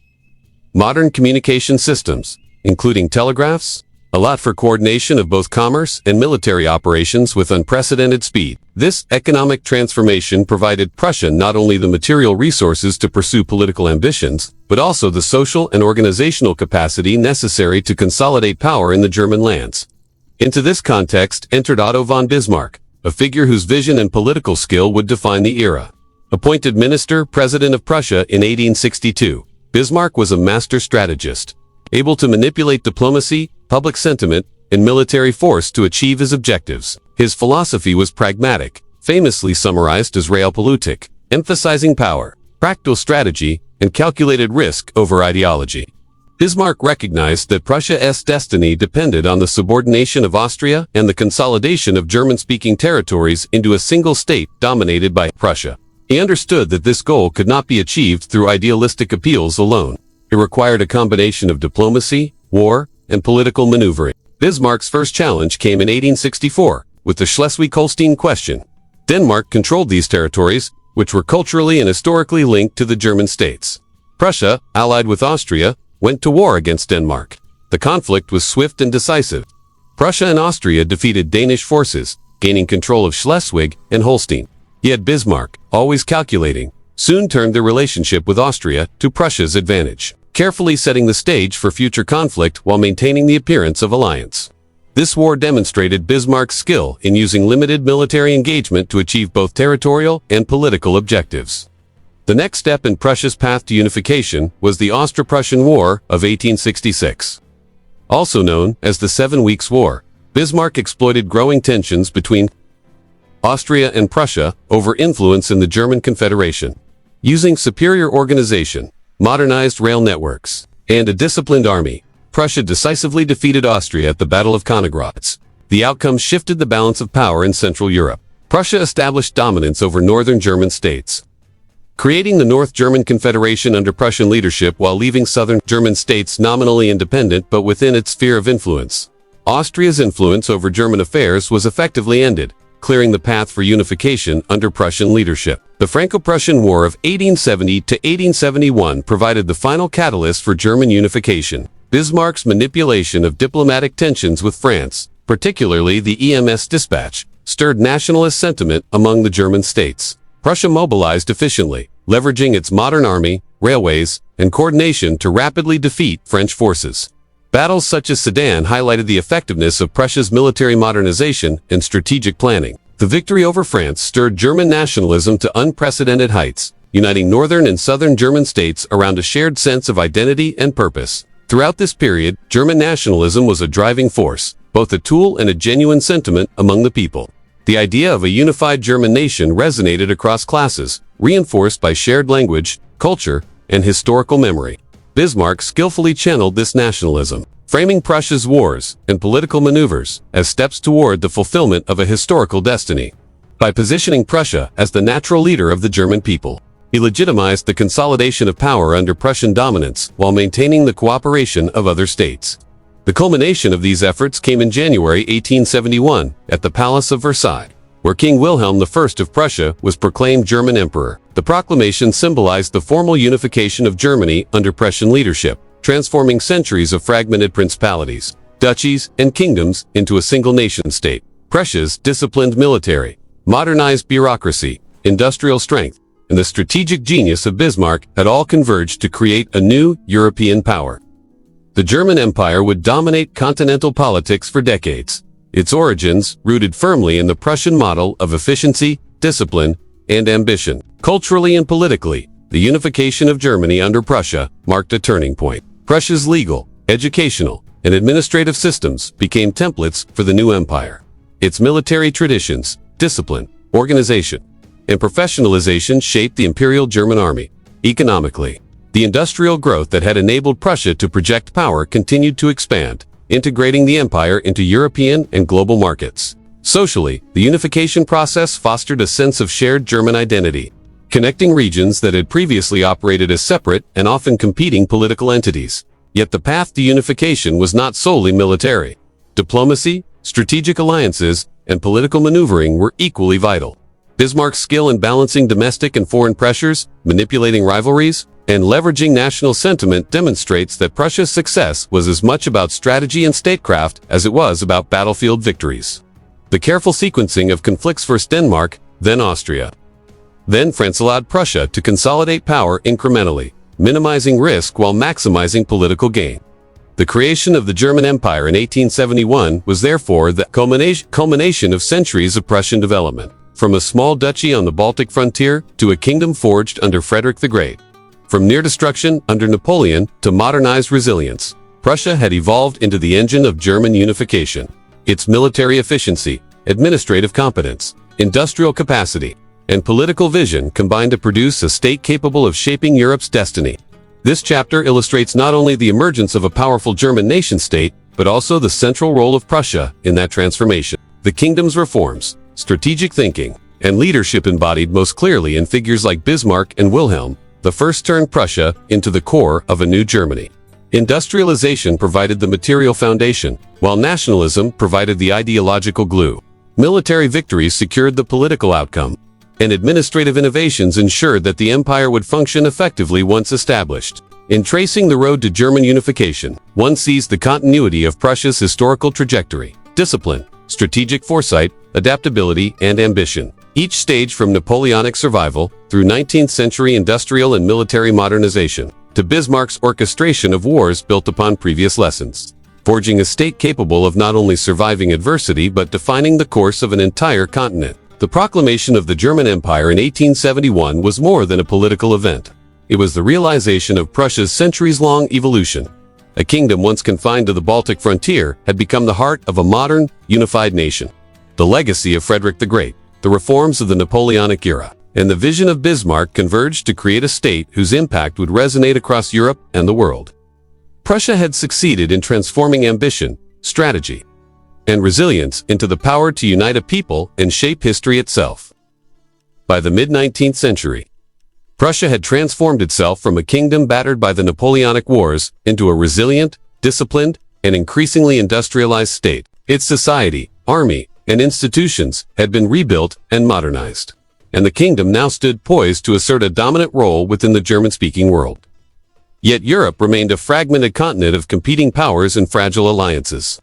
Modern communication systems, including telegraphs, allowed for coordination of both commerce and military operations with unprecedented speed. This economic transformation provided Prussia not only the material resources to pursue political ambitions, but also the social and organizational capacity necessary to consolidate power in the German lands. Into this context entered Otto von Bismarck, a figure whose vision and political skill would define the era. Appointed President of Prussia in 1862, Bismarck was a master strategist, able to manipulate diplomacy, public sentiment, and military force to achieve his objectives. His philosophy was pragmatic, famously summarized as Realpolitik, emphasizing power, practical strategy, and calculated risk over ideology. Bismarck recognized that Prussia's destiny depended on the subordination of Austria and the consolidation of German-speaking territories into a single state dominated by Prussia. He understood that this goal could not be achieved through idealistic appeals alone. It required a combination of diplomacy, war, and political maneuvering. Bismarck's first challenge came in 1864, with the Schleswig-Holstein question. Denmark controlled these territories, which were culturally and historically linked to the German states. Prussia, allied with Austria, went to war against Denmark. The conflict was swift and decisive. Prussia and Austria defeated Danish forces, gaining control of Schleswig and Holstein. Yet Bismarck, always calculating, soon turned their relationship with Austria to Prussia's advantage, carefully setting the stage for future conflict while maintaining the appearance of alliance. This war demonstrated Bismarck's skill in using limited military engagement to achieve both territorial and political objectives. The next step in Prussia's path to unification was the Austro-Prussian War of 1866. Also known as the 7 Weeks' War, Bismarck exploited growing tensions between Austria and Prussia over influence in the German Confederation. Using superior organization, modernized rail networks, and a disciplined army, Prussia decisively defeated Austria at the Battle of Königgrätz. The outcome shifted the balance of power in Central Europe. Prussia established dominance over northern German states, creating the North German Confederation under Prussian leadership while leaving southern German states nominally independent but within its sphere of influence. Austria's influence over German affairs was effectively ended, clearing the path for unification under Prussian leadership. The Franco-Prussian War of 1870 to 1871 provided the final catalyst for German unification. Bismarck's manipulation of diplomatic tensions with France, particularly the EMS dispatch, stirred nationalist sentiment among the German states. Prussia mobilized efficiently, leveraging its modern army, railways, and coordination to rapidly defeat French forces. Battles such as Sedan highlighted the effectiveness of Prussia's military modernization and strategic planning. The victory over France stirred German nationalism to unprecedented heights, uniting northern and southern German states around a shared sense of identity and purpose. Throughout this period, German nationalism was a driving force, both a tool and a genuine sentiment among the people. The idea of a unified German nation resonated across classes, reinforced by shared language, culture, and historical memory. Bismarck skillfully channeled this nationalism, framing Prussia's wars and political maneuvers as steps toward the fulfillment of a historical destiny. By positioning Prussia as the natural leader of the German people, he legitimized the consolidation of power under Prussian dominance while maintaining the cooperation of other states. The culmination of these efforts came in January 1871 at the Palace of Versailles, where King Wilhelm I of Prussia was proclaimed German Emperor. The proclamation symbolized the formal unification of Germany under Prussian leadership, transforming centuries of fragmented principalities, duchies, and kingdoms into a single nation-state. Prussia's disciplined military, modernized bureaucracy, industrial strength, and the strategic genius of Bismarck had all converged to create a new European power. The German Empire would dominate continental politics for decades, its origins rooted firmly in the Prussian model of efficiency, discipline, and ambition. Culturally and politically, the unification of Germany under Prussia marked a turning point. Prussia's legal, educational, and administrative systems became templates for the new empire. Its military traditions, discipline, organization, and professionalization shaped the Imperial German Army. Economically, the industrial growth that had enabled Prussia to project power continued to expand, integrating the empire into European and global markets. Socially, the unification process fostered a sense of shared German identity, connecting regions that had previously operated as separate and often competing political entities. Yet the path to unification was not solely military. Diplomacy, strategic alliances, and political maneuvering were equally vital. Bismarck's skill in balancing domestic and foreign pressures, manipulating rivalries, and leveraging national sentiment demonstrates that Prussia's success was as much about strategy and statecraft as it was about battlefield victories. The careful sequencing of conflicts first Denmark, then Austria, then France allowed Prussia to consolidate power incrementally, minimizing risk while maximizing political gain. The creation of the German Empire in 1871 was therefore the culmination of centuries of Prussian development, from a small duchy on the Baltic frontier to a kingdom forged under Frederick the Great. From near destruction under Napoleon to modernized resilience, Prussia had evolved into the engine of German unification. Its military efficiency, administrative competence, industrial capacity, and political vision combined to produce a state capable of shaping Europe's destiny. This chapter illustrates not only the emergence of a powerful German nation-state, but also the central role of Prussia in that transformation. The kingdom's reforms, strategic thinking, and leadership embodied most clearly in figures like Bismarck and Wilhelm, the first turned Prussia into the core of a new Germany. Industrialization provided the material foundation, while nationalism provided the ideological glue. Military victories secured the political outcome, and administrative innovations ensured that the empire would function effectively once established. In tracing the road to German unification, one sees the continuity of Prussia's historical trajectory: discipline, strategic foresight, adaptability, and ambition. Each stage from Napoleonic survival through 19th century industrial and military modernization to Bismarck's orchestration of wars built upon previous lessons, forging a state capable of not only surviving adversity but defining the course of an entire continent. The proclamation of the German Empire in 1871 was more than a political event. It was the realization of Prussia's centuries-long evolution. A kingdom once confined to the Baltic frontier had become the heart of a modern, unified nation. The legacy of Frederick the Great, the reforms of the Napoleonic era, and the vision of Bismarck converged to create a state whose impact would resonate across Europe and the world. Prussia had succeeded in transforming ambition, strategy, and resilience into the power to unite a people and shape history itself. By the mid-19th century, Prussia had transformed itself from a kingdom battered by the Napoleonic Wars into a resilient, disciplined, and increasingly industrialized state. Its society, army, and institutions had been rebuilt and modernized, and the kingdom now stood poised to assert a dominant role within the German-speaking world. Yet Europe remained a fragmented continent of competing powers and fragile alliances.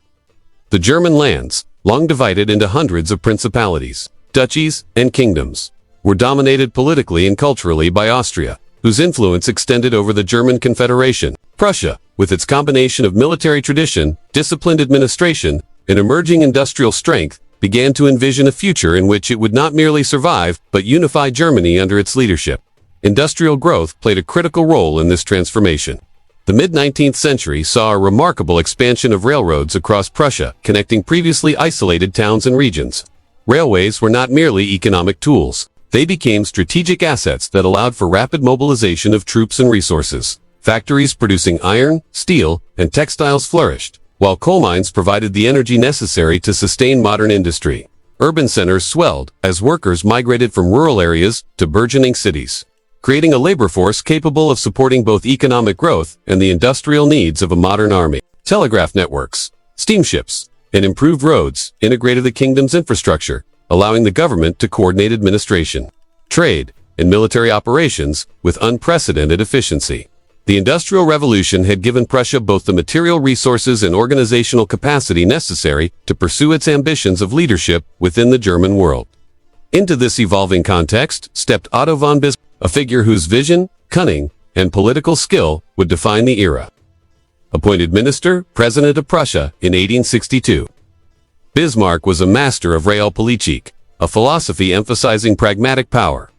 The German lands, long divided into hundreds of principalities, duchies, and kingdoms, were dominated politically and culturally by Austria, whose influence extended over the German Confederation. Prussia, with its combination of military tradition, disciplined administration, and emerging industrial strength, began to envision a future in which it would not merely survive, but unify Germany under its leadership. Industrial growth played a critical role in this transformation. The mid-19th century saw a remarkable expansion of railroads across Prussia, connecting previously isolated towns and regions. Railways were not merely economic tools. They became strategic assets that allowed for rapid mobilization of troops and resources. Factories producing iron, steel, and textiles flourished, while coal mines provided the energy necessary to sustain modern industry. Urban centers swelled as workers migrated from rural areas to burgeoning cities, creating a labor force capable of supporting both economic growth and the industrial needs of a modern army. Telegraph networks, steamships, and improved roads integrated the kingdom's infrastructure, allowing the government to coordinate administration, trade, and military operations with unprecedented efficiency. The Industrial Revolution had given Prussia both the material resources and organizational capacity necessary to pursue its ambitions of leadership within the German world. Into this evolving context stepped Otto von Bismarck, a figure whose vision, cunning, and political skill would define the era. Appointed Minister, President of Prussia in 1862. Bismarck was a master of Realpolitik, a philosophy emphasizing pragmatic power,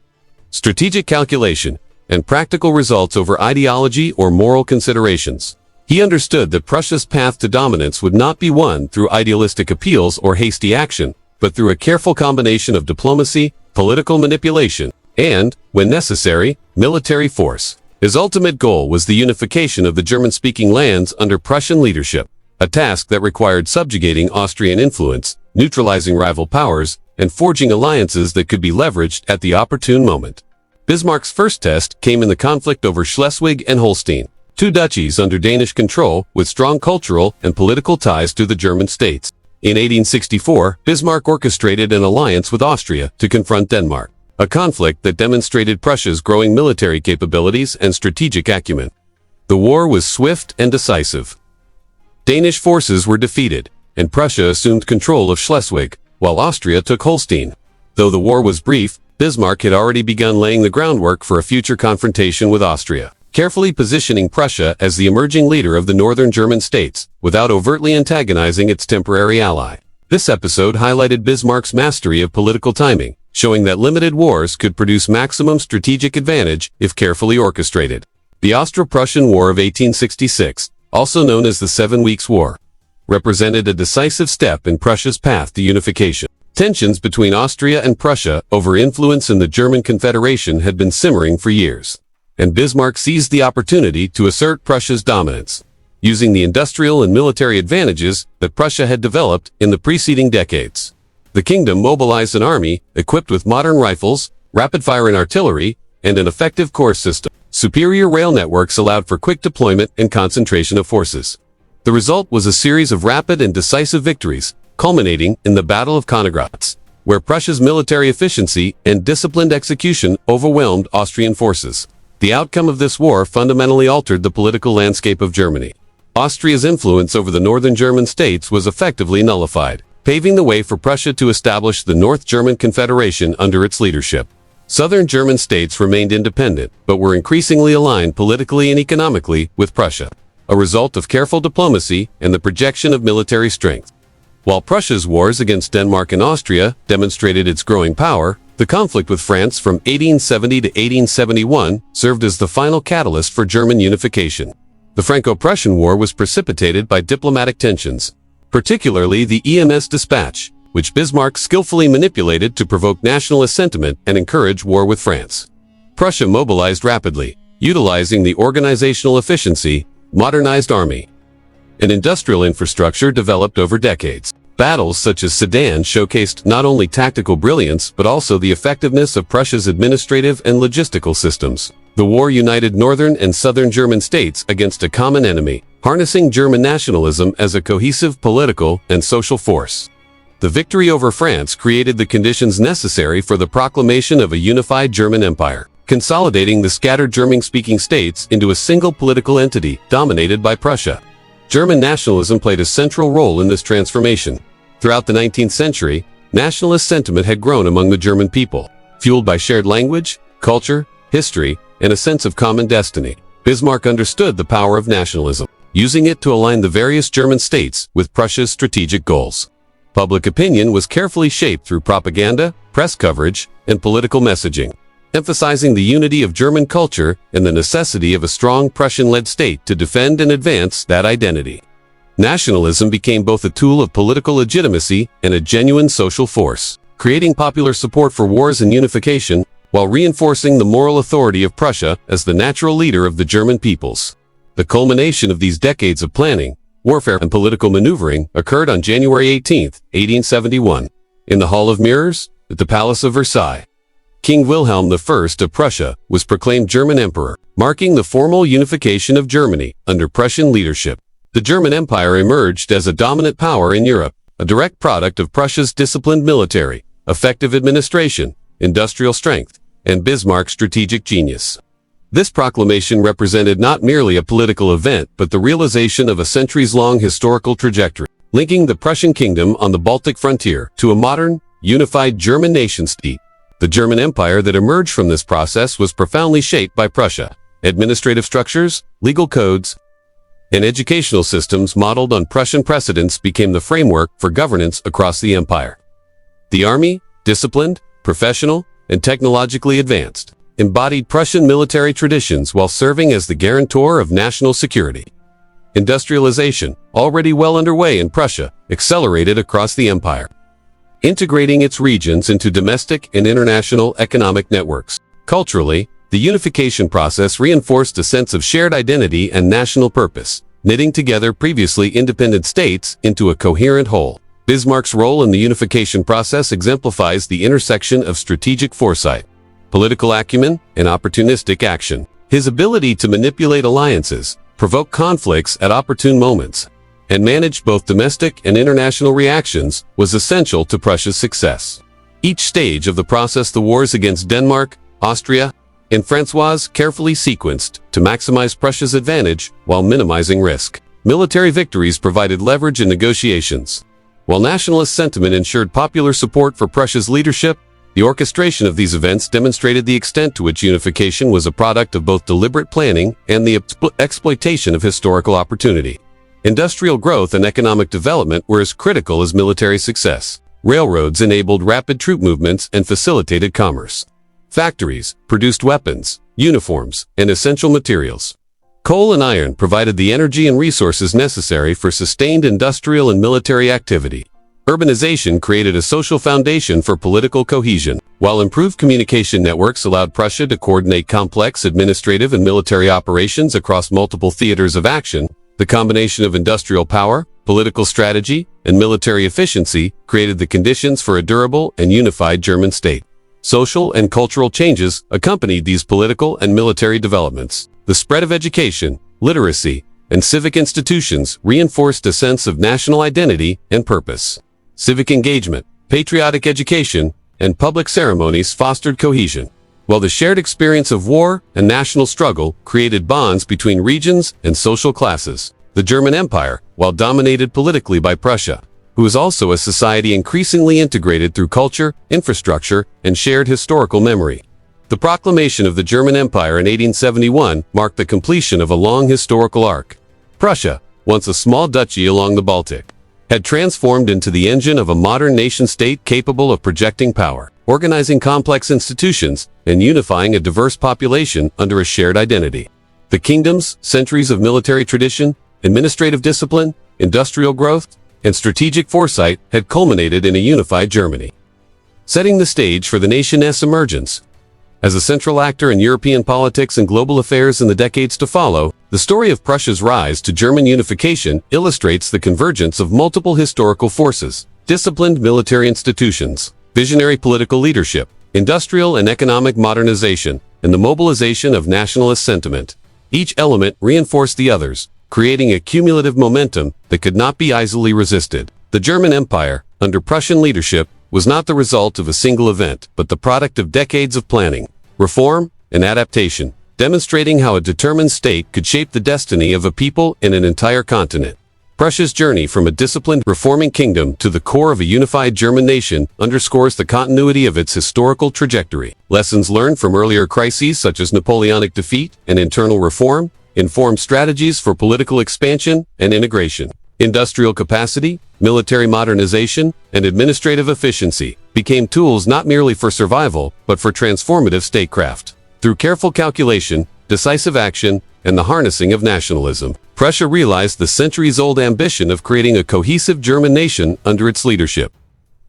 strategic calculation, and practical results over ideology or moral considerations. He understood that Prussia's path to dominance would not be won through idealistic appeals or hasty action, but through a careful combination of diplomacy, political manipulation, and, when necessary, military force. His ultimate goal was the unification of the German-speaking lands under Prussian leadership, a task that required subjugating Austrian influence, neutralizing rival powers, and forging alliances that could be leveraged at the opportune moment. Bismarck's first test came in the conflict over Schleswig and Holstein, two duchies under Danish control with strong cultural and political ties to the German states. In 1864, Bismarck orchestrated an alliance with Austria to confront Denmark, a conflict that demonstrated Prussia's growing military capabilities and strategic acumen. The war was swift and decisive. Danish forces were defeated, and Prussia assumed control of Schleswig, while Austria took Holstein. Though the war was brief, Bismarck had already begun laying the groundwork for a future confrontation with Austria, carefully positioning Prussia as the emerging leader of the northern German states, without overtly antagonizing its temporary ally. This episode highlighted Bismarck's mastery of political timing, showing that limited wars could produce maximum strategic advantage if carefully orchestrated. The Austro-Prussian War of 1866, also known as the 7 Weeks' War, represented a decisive step in Prussia's path to unification. Tensions between Austria and Prussia over influence in the German Confederation had been simmering for years, and Bismarck seized the opportunity to assert Prussia's dominance, using the industrial and military advantages that Prussia had developed in the preceding decades. The kingdom mobilized an army equipped with modern rifles, rapid-fire artillery, and an effective corps system. Superior rail networks allowed for quick deployment and concentration of forces. The result was a series of rapid and decisive victories, culminating in the Battle of Königgrätz, where Prussia's military efficiency and disciplined execution overwhelmed Austrian forces. The outcome of this war fundamentally altered the political landscape of Germany. Austria's influence over the northern German states was effectively nullified, paving the way for Prussia to establish the North German Confederation under its leadership. Southern German states remained independent, but were increasingly aligned politically and economically with Prussia, a result of careful diplomacy and the projection of military strength. While Prussia's wars against Denmark and Austria demonstrated its growing power, the conflict with France from 1870 to 1871 served as the final catalyst for German unification. The Franco-Prussian War was precipitated by diplomatic tensions, particularly the EMS dispatch, which Bismarck skillfully manipulated to provoke nationalist sentiment and encourage war with France. Prussia mobilized rapidly, utilizing the organizational efficiency, modernized army, and industrial infrastructure developed over decades. Battles such as Sedan showcased not only tactical brilliance but also the effectiveness of Prussia's administrative and logistical systems. The war united northern and southern German states against a common enemy, harnessing German nationalism as a cohesive political and social force. The victory over France created the conditions necessary for the proclamation of a unified German empire, consolidating the scattered German-speaking states into a single political entity dominated by Prussia. German nationalism played a central role in this transformation. Throughout the 19th century, nationalist sentiment had grown among the German people, fueled by shared language, culture, history, and a sense of common destiny. Bismarck understood the power of nationalism, using it to align the various German states with Prussia's strategic goals. Public opinion was carefully shaped through propaganda, press coverage, and political messaging, emphasizing the unity of German culture and the necessity of a strong Prussian-led state to defend and advance that identity. Nationalism became both a tool of political legitimacy and a genuine social force, creating popular support for wars and unification. while reinforcing the moral authority of Prussia as the natural leader of the German peoples. The culmination of these decades of planning, warfare, and political maneuvering occurred on January 18, 1871, in the Hall of Mirrors at the Palace of Versailles. King Wilhelm I of Prussia was proclaimed German Emperor, marking the formal unification of Germany under Prussian leadership. The German Empire emerged as a dominant power in Europe, a direct product of Prussia's disciplined military, effective administration, industrial strength, and Bismarck's strategic genius. This proclamation represented not merely a political event but the realization of a centuries-long historical trajectory, linking the Prussian kingdom on the Baltic frontier to a modern, unified German nation-state. The German Empire that emerged from this process was profoundly shaped by Prussia. Administrative structures, legal codes, and educational systems modeled on Prussian precedents became the framework for governance across the empire. The army, disciplined, professional, and technologically advanced, embodied Prussian military traditions while serving as the guarantor of national security. Industrialization, already well underway in Prussia, accelerated across the empire, integrating its regions into domestic and international economic networks. Culturally, the unification process reinforced a sense of shared identity and national purpose, knitting together previously independent states into a coherent whole. Bismarck's role in the unification process exemplifies the intersection of strategic foresight, political acumen, and opportunistic action. His ability to manipulate alliances, provoke conflicts at opportune moments, and manage both domestic and international reactions was essential to Prussia's success. Each stage of the process, the wars against Denmark, Austria, and France, was carefully sequenced to maximize Prussia's advantage while minimizing risk. Military victories provided leverage in negotiations, while nationalist sentiment ensured popular support for Prussia's leadership. The orchestration of these events demonstrated the extent to which unification was a product of both deliberate planning and the exploitation of historical opportunity. Industrial growth and economic development were as critical as military success. Railroads enabled rapid troop movements and facilitated commerce. Factories produced weapons, uniforms, and essential materials. Coal and iron provided the energy and resources necessary for sustained industrial and military activity. Urbanization created a social foundation for political cohesion, while improved communication networks allowed Prussia to coordinate complex administrative and military operations across multiple theaters of action. The combination of industrial power, political strategy, and military efficiency created the conditions for a durable and unified German state. Social and cultural changes accompanied these political and military developments. The spread of education, literacy, and civic institutions reinforced a sense of national identity and purpose. Civic engagement, patriotic education, and public ceremonies fostered cohesion, while the shared experience of war and national struggle created bonds between regions and social classes. The German Empire, while dominated politically by Prussia, who was also a society increasingly integrated through culture, infrastructure, and shared historical memory. The proclamation of the German Empire in 1871 marked the completion of a long historical arc. Prussia, once a small duchy along the Baltic, had transformed into the engine of a modern nation-state capable of projecting power, organizing complex institutions, and unifying a diverse population under a shared identity. The kingdom's centuries of military tradition, administrative discipline, industrial growth, and strategic foresight had culminated in a unified Germany, setting the stage for the nation's emergence. As a central actor in European politics and global affairs in the decades to follow, the story of Prussia's rise to German unification illustrates the convergence of multiple historical forces: disciplined military institutions, visionary political leadership, industrial and economic modernization, and the mobilization of nationalist sentiment. Each element reinforced the others, creating a cumulative momentum that could not be easily resisted. The German Empire, under Prussian leadership, was not the result of a single event, but the product of decades of planning, reform, and adaptation, demonstrating how a determined state could shape the destiny of a people and an entire continent. Prussia's journey from a disciplined, reforming kingdom to the core of a unified German nation underscores the continuity of its historical trajectory. Lessons learned from earlier crises such as Napoleonic defeat and internal reform informed strategies for political expansion and integration. Industrial capacity, military modernization, and administrative efficiency became tools not merely for survival, but for transformative statecraft. Through careful calculation, decisive action, and the harnessing of nationalism, Prussia realized the centuries-old ambition of creating a cohesive German nation under its leadership.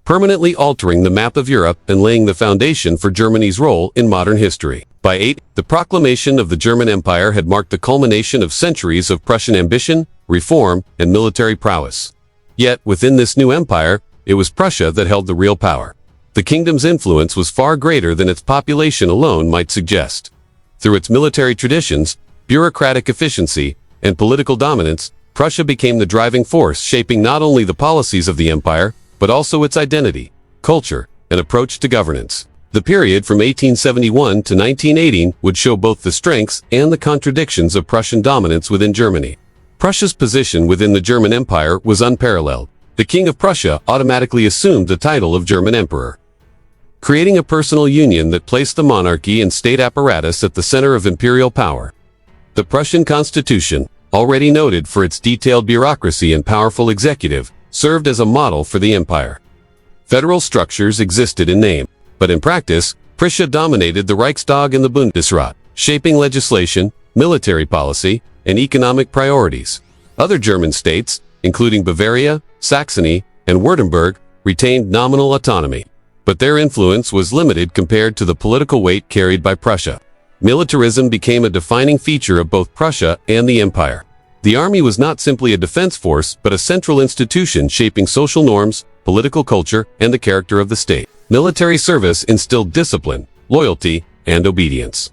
permanently altering the map of Europe and laying the foundation for Germany's role in modern history. By 8, the proclamation of the German Empire had marked the culmination of centuries of Prussian ambition, reform, and military prowess. Yet, within this new empire, it was Prussia that held the real power. The kingdom's influence was far greater than its population alone might suggest. Through its military traditions, bureaucratic efficiency, and political dominance, Prussia became the driving force shaping not only the policies of the empire, but also its identity, culture, and approach to governance. The period from 1871 to 1918 would show both the strengths and the contradictions of Prussian dominance within Germany. Prussia's position within the German Empire was unparalleled. The King of Prussia automatically assumed the title of German Emperor, creating a personal union that placed the monarchy and state apparatus at the center of imperial power. The Prussian constitution, already noted for its detailed bureaucracy and powerful executive, served as a model for the empire. Federal structures existed in name, but in practice, Prussia dominated the Reichstag and the Bundesrat, shaping legislation, military policy, and economic priorities. Other German states, including Bavaria, Saxony, and Württemberg, retained nominal autonomy, but their influence was limited compared to the political weight carried by Prussia. Militarism became a defining feature of both Prussia and the empire. The army was not simply a defense force, but a central institution shaping social norms, political culture, and the character of the state. Military service instilled discipline, loyalty, and obedience,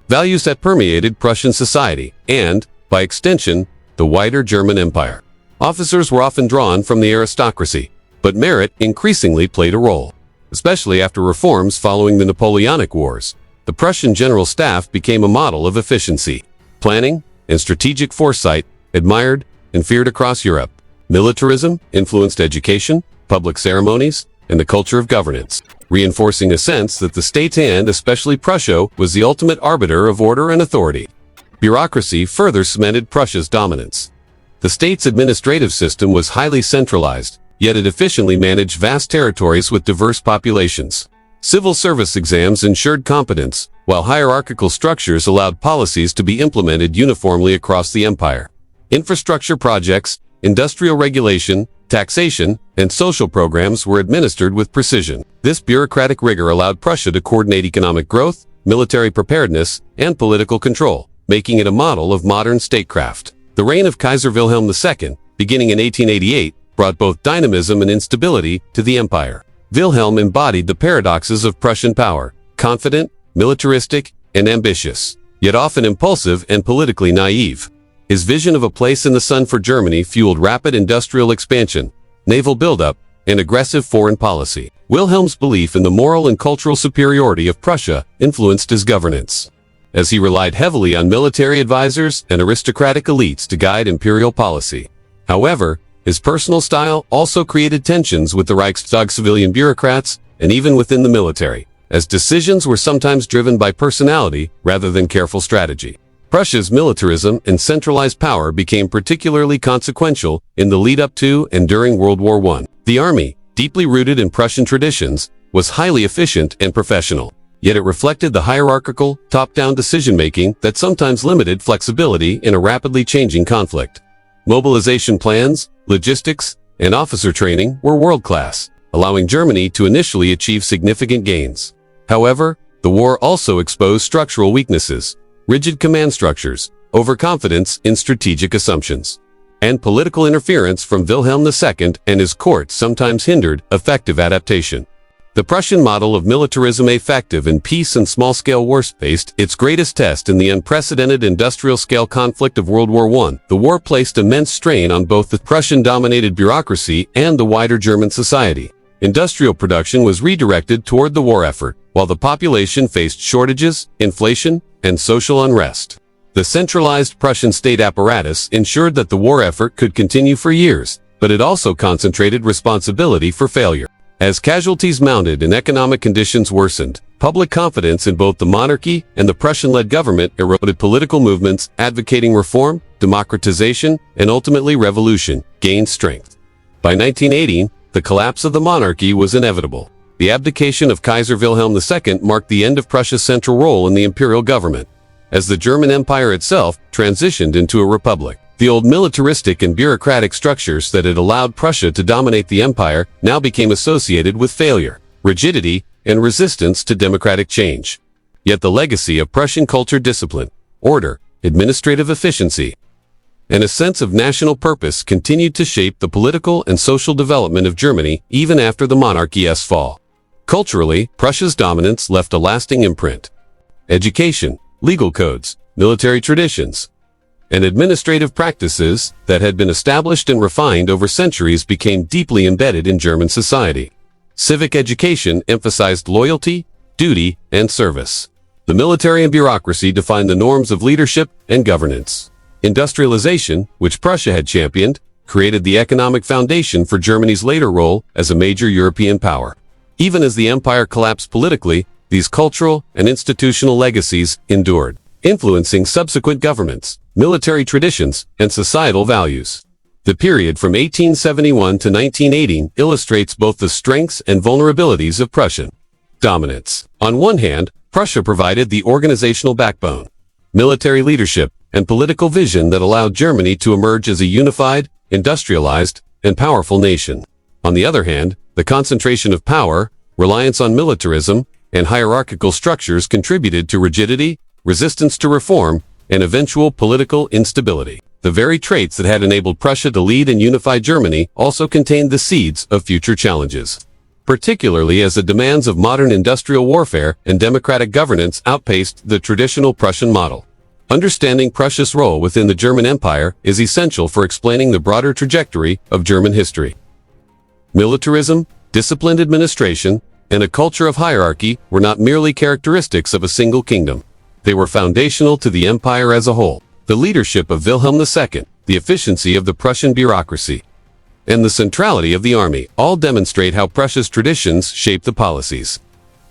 values that permeated Prussian society and, by extension, the wider German Empire. Officers were often drawn from the aristocracy, but merit increasingly played a role. Especially after reforms following the Napoleonic Wars, the Prussian general staff became a model of efficiency, planning, and strategic foresight, admired and feared across Europe. Militarism influenced education, public ceremonies, and the culture of governance, reinforcing a sense that the state, and especially Prussia, was the ultimate arbiter of order and authority. Bureaucracy further cemented Prussia's dominance. The state's administrative system was highly centralized, yet it efficiently managed vast territories with diverse populations. Civil service exams ensured competence, while hierarchical structures allowed policies to be implemented uniformly across the empire. Infrastructure projects, industrial regulation, taxation, and social programs were administered with precision. This bureaucratic rigor allowed Prussia to coordinate economic growth, military preparedness, and political control, making it a model of modern statecraft. The reign of Kaiser Wilhelm II, beginning in 1888, brought both dynamism and instability to the empire. Wilhelm embodied the paradoxes of Prussian power: confident, militaristic, and ambitious, yet often impulsive and politically naive. His vision of a place in the sun for Germany fueled rapid industrial expansion, naval buildup, and aggressive foreign policy. Wilhelm's belief in the moral and cultural superiority of Prussia influenced his governance, as he relied heavily on military advisors and aristocratic elites to guide imperial policy. However, his personal style also created tensions with the Reichstag civilian bureaucrats and even within the military, as decisions were sometimes driven by personality rather than careful strategy. Prussia's militarism and centralized power became particularly consequential in the lead-up to and during World War I. The army, deeply rooted in Prussian traditions, was highly efficient and professional, yet it reflected the hierarchical, top-down decision-making that sometimes limited flexibility in a rapidly changing conflict. Mobilization plans, logistics, and officer training were world-class, allowing Germany to initially achieve significant gains. However, the war also exposed structural weaknesses: rigid command structures, overconfidence in strategic assumptions, and political interference from Wilhelm II and his court sometimes hindered effective adaptation. The Prussian model of militarism, effective in peace and small-scale wars, faced its greatest test in the unprecedented industrial-scale conflict of World War I. The war placed immense strain on both the Prussian-dominated bureaucracy and the wider German society. Industrial production was redirected toward the war effort, while the population faced shortages, inflation, and social unrest. The centralized Prussian state apparatus ensured that the war effort could continue for years, but it also concentrated responsibility for failure. As casualties mounted and economic conditions worsened, public confidence in both the monarchy and the Prussian-led government eroded. Political movements advocating reform, democratization, and ultimately revolution gained strength. By 1918, the collapse of the monarchy was inevitable. The abdication of Kaiser Wilhelm II marked the end of Prussia's central role in the imperial government, as the German Empire itself transitioned into a republic. The old militaristic and bureaucratic structures that had allowed Prussia to dominate the empire now became associated with failure, rigidity, and resistance to democratic change. Yet the legacy of Prussian culture, discipline, order, administrative efficiency, and a sense of national purpose continued to shape the political and social development of Germany even after the monarchy's fall. Culturally, Prussia's dominance left a lasting imprint. Education, legal codes, military traditions, and administrative practices that had been established and refined over centuries became deeply embedded in German society. Civic education emphasized loyalty, duty, and service. The military and bureaucracy defined the norms of leadership and governance. Industrialization, which Prussia had championed, created the economic foundation for Germany's later role as a major European power. Even as the empire collapsed politically, these cultural and institutional legacies endured, influencing subsequent governments, military traditions, and societal values. The period from 1871 to 1918 illustrates both the strengths and vulnerabilities of Prussian dominance. On one hand, Prussia provided the organizational backbone, military leadership, and political vision that allowed Germany to emerge as a unified, industrialized, and powerful nation. On the other hand, the concentration of power, reliance on militarism, and hierarchical structures contributed to rigidity, resistance to reform, and eventual political instability. The very traits that had enabled Prussia to lead and unify Germany also contained the seeds of future challenges, particularly as the demands of modern industrial warfare and democratic governance outpaced the traditional Prussian model. Understanding Prussia's role within the German Empire is essential for explaining the broader trajectory of German history. Militarism, disciplined administration, and a culture of hierarchy were not merely characteristics of a single kingdom. They were foundational to the empire as a whole. The leadership of Wilhelm II, the efficiency of the Prussian bureaucracy, and the centrality of the army all demonstrate how Prussia's traditions shaped the policies,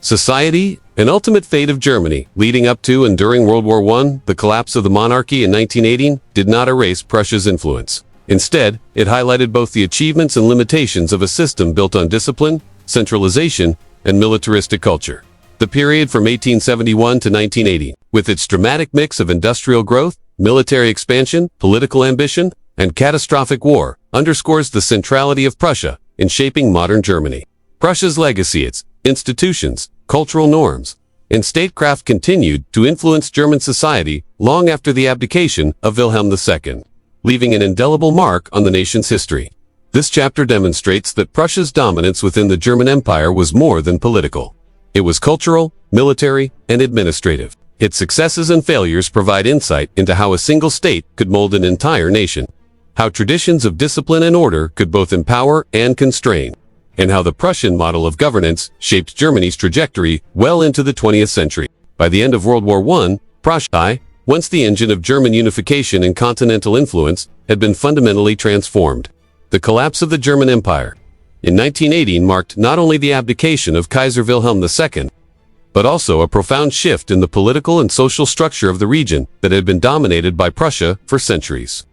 society, and ultimate fate of Germany. Leading up to and during World War I, the collapse of the monarchy in 1918 did not erase Prussia's influence. Instead, it highlighted both the achievements and limitations of a system built on discipline, centralization, and militaristic culture. The period from 1871 to 1980, with its dramatic mix of industrial growth, military expansion, political ambition, and catastrophic war, underscores the centrality of Prussia in shaping modern Germany. Prussia's legacy, its institutions, cultural norms, and statecraft continued to influence German society long after the abdication of Wilhelm II, leaving an indelible mark on the nation's history. This chapter demonstrates that Prussia's dominance within the German Empire was more than political. It was cultural, military, and administrative. Its successes and failures provide insight into how a single state could mold an entire nation, how traditions of discipline and order could both empower and constrain, and how the Prussian model of governance shaped Germany's trajectory well into the 20th century. By the end of World War I, Prussia, once the engine of German unification and continental influence, had been fundamentally transformed. The collapse of the German Empire in 1918 marked not only the abdication of Kaiser Wilhelm II, but also a profound shift in the political and social structure of the region that had been dominated by Prussia for centuries.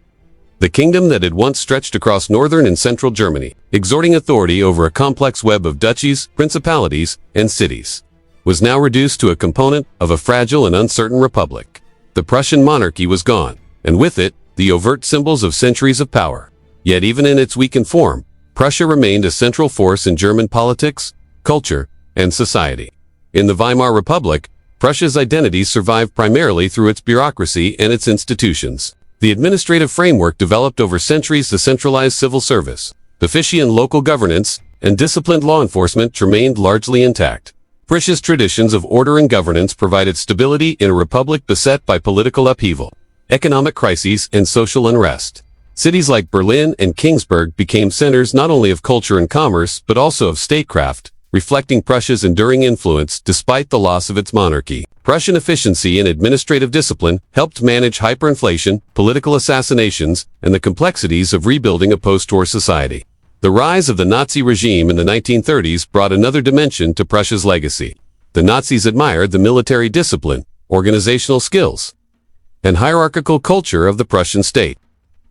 The kingdom that had once stretched across northern and central Germany, exerting authority over a complex web of duchies, principalities, and cities, was now reduced to a component of a fragile and uncertain republic. The Prussian monarchy was gone, and with it, the overt symbols of centuries of power. Yet even in its weakened form, Prussia remained a central force in German politics, culture, and society. In the Weimar Republic, Prussia's identity survived primarily through its bureaucracy and its institutions. The administrative framework developed over centuries, the centralized civil service, efficient local governance, and disciplined law enforcement remained largely intact. Prussia's traditions of order and governance provided stability in a republic beset by political upheaval, economic crises, and social unrest. Cities like Berlin and Kingsburg became centers not only of culture and commerce, but also of statecraft, reflecting Prussia's enduring influence despite the loss of its monarchy. Prussian efficiency and administrative discipline helped manage hyperinflation, political assassinations, and the complexities of rebuilding a post-war society. The rise of the Nazi regime in the 1930s brought another dimension to Prussia's legacy. The Nazis admired the military discipline, organizational skills, and hierarchical culture of the Prussian state,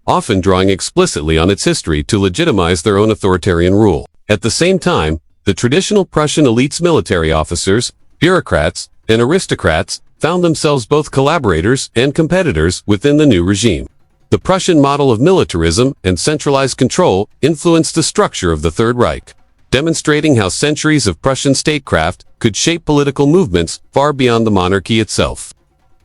often drawing explicitly on its history to legitimize their own authoritarian rule. At the same time, the traditional Prussian elites, military officers, bureaucrats, and aristocrats found themselves both collaborators and competitors within the new regime. The Prussian model of militarism and centralized control influenced the structure of the Third Reich, demonstrating how centuries of Prussian statecraft could shape political movements far beyond the monarchy itself.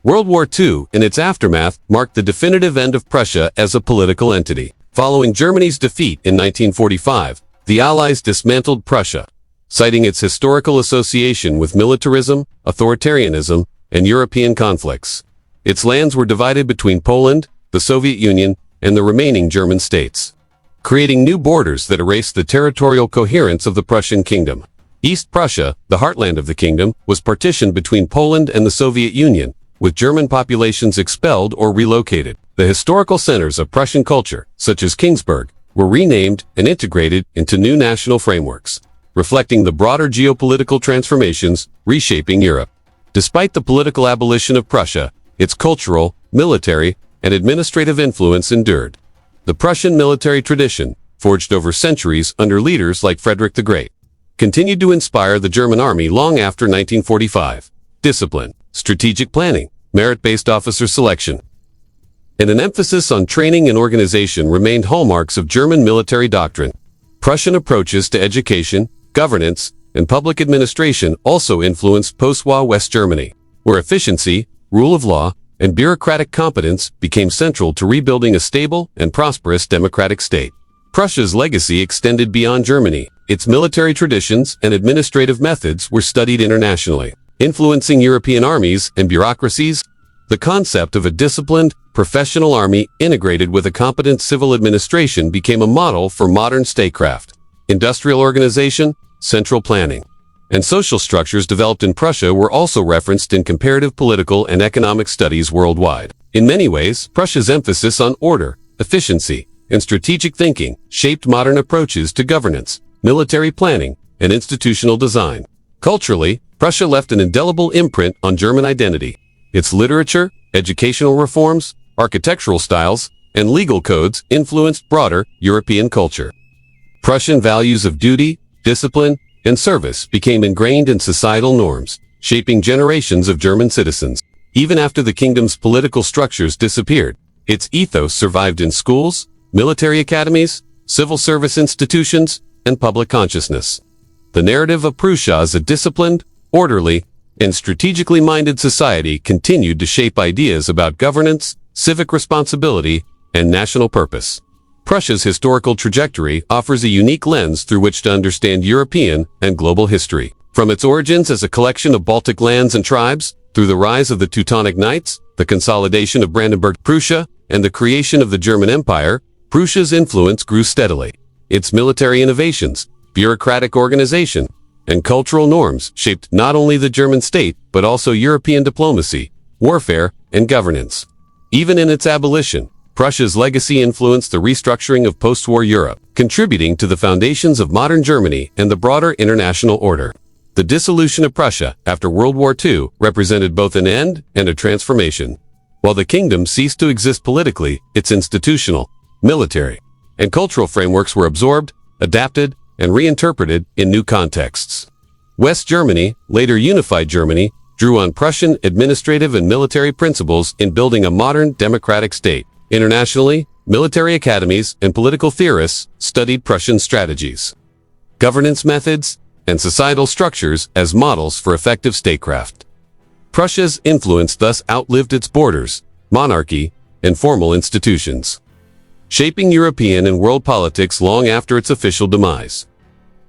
World War II, in its aftermath, marked the definitive end of Prussia as a political entity. Following Germany's defeat in 1945, the Allies dismantled Prussia, citing its historical association with militarism, authoritarianism, and European conflicts. Its lands were divided between Poland, the Soviet Union, and the remaining German states, creating new borders that erased the territorial coherence of the Prussian kingdom. East Prussia, the heartland of the kingdom, was partitioned between Poland and the Soviet Union, with German populations expelled or relocated. The historical centers of Prussian culture, such as Kingsburg, were renamed and integrated into new national frameworks, reflecting the broader geopolitical transformations reshaping Europe. Despite the political abolition of Prussia, its cultural, military, and administrative influence endured. The Prussian military tradition, forged over centuries under leaders like Frederick the Great, continued to inspire the German army long after 1945. Discipline, strategic planning, merit-based officer selection, and an emphasis on training and organization remained hallmarks of German military doctrine. Prussian approaches to education, governance, and public administration also influenced post-war West Germany, where efficiency, rule of law, and bureaucratic competence became central to rebuilding a stable and prosperous democratic state. Prussia's legacy extended beyond Germany. Its military traditions and administrative methods were studied internationally, influencing European armies and bureaucracies. The concept of a disciplined, professional army integrated with a competent civil administration became a model for modern statecraft. Industrial organization, central planning, and social structures developed in Prussia were also referenced in comparative political and economic studies worldwide. In many ways, Prussia's emphasis on order, efficiency, and strategic thinking shaped modern approaches to governance, military planning, and institutional design. Culturally, Prussia left an indelible imprint on German identity. Its literature, educational reforms, architectural styles, and legal codes influenced broader European culture. Prussian values of duty, discipline, and service became ingrained in societal norms, shaping generations of German citizens. Even after the kingdom's political structures disappeared, its ethos survived in schools, military academies, civil service institutions, and public consciousness. The narrative of Prussia as a disciplined, orderly, and strategically minded society continued to shape ideas about governance, civic responsibility, and national purpose. Prussia's historical trajectory offers a unique lens through which to understand European and global history. From its origins as a collection of Baltic lands and tribes, through the rise of the Teutonic Knights, the consolidation of Brandenburg-Prussia, and the creation of the German Empire, Prussia's influence grew steadily. Its military innovations, bureaucratic organization, and cultural norms shaped not only the German state, but also European diplomacy, warfare, and governance. Even in its abolition, Prussia's legacy influenced the restructuring of post-war Europe, contributing to the foundations of modern Germany and the broader international order. The dissolution of Prussia after World War II represented both an end and a transformation. While the kingdom ceased to exist politically, its institutional, military, and cultural frameworks were absorbed, adapted, and reinterpreted in new contexts. West Germany, later unified Germany, drew on Prussian administrative and military principles in building a modern democratic state. Internationally, military academies and political theorists studied Prussian strategies, governance methods, and societal structures as models for effective statecraft. Prussia's influence thus outlived its borders, monarchy, and formal institutions, shaping European and world politics long after its official demise.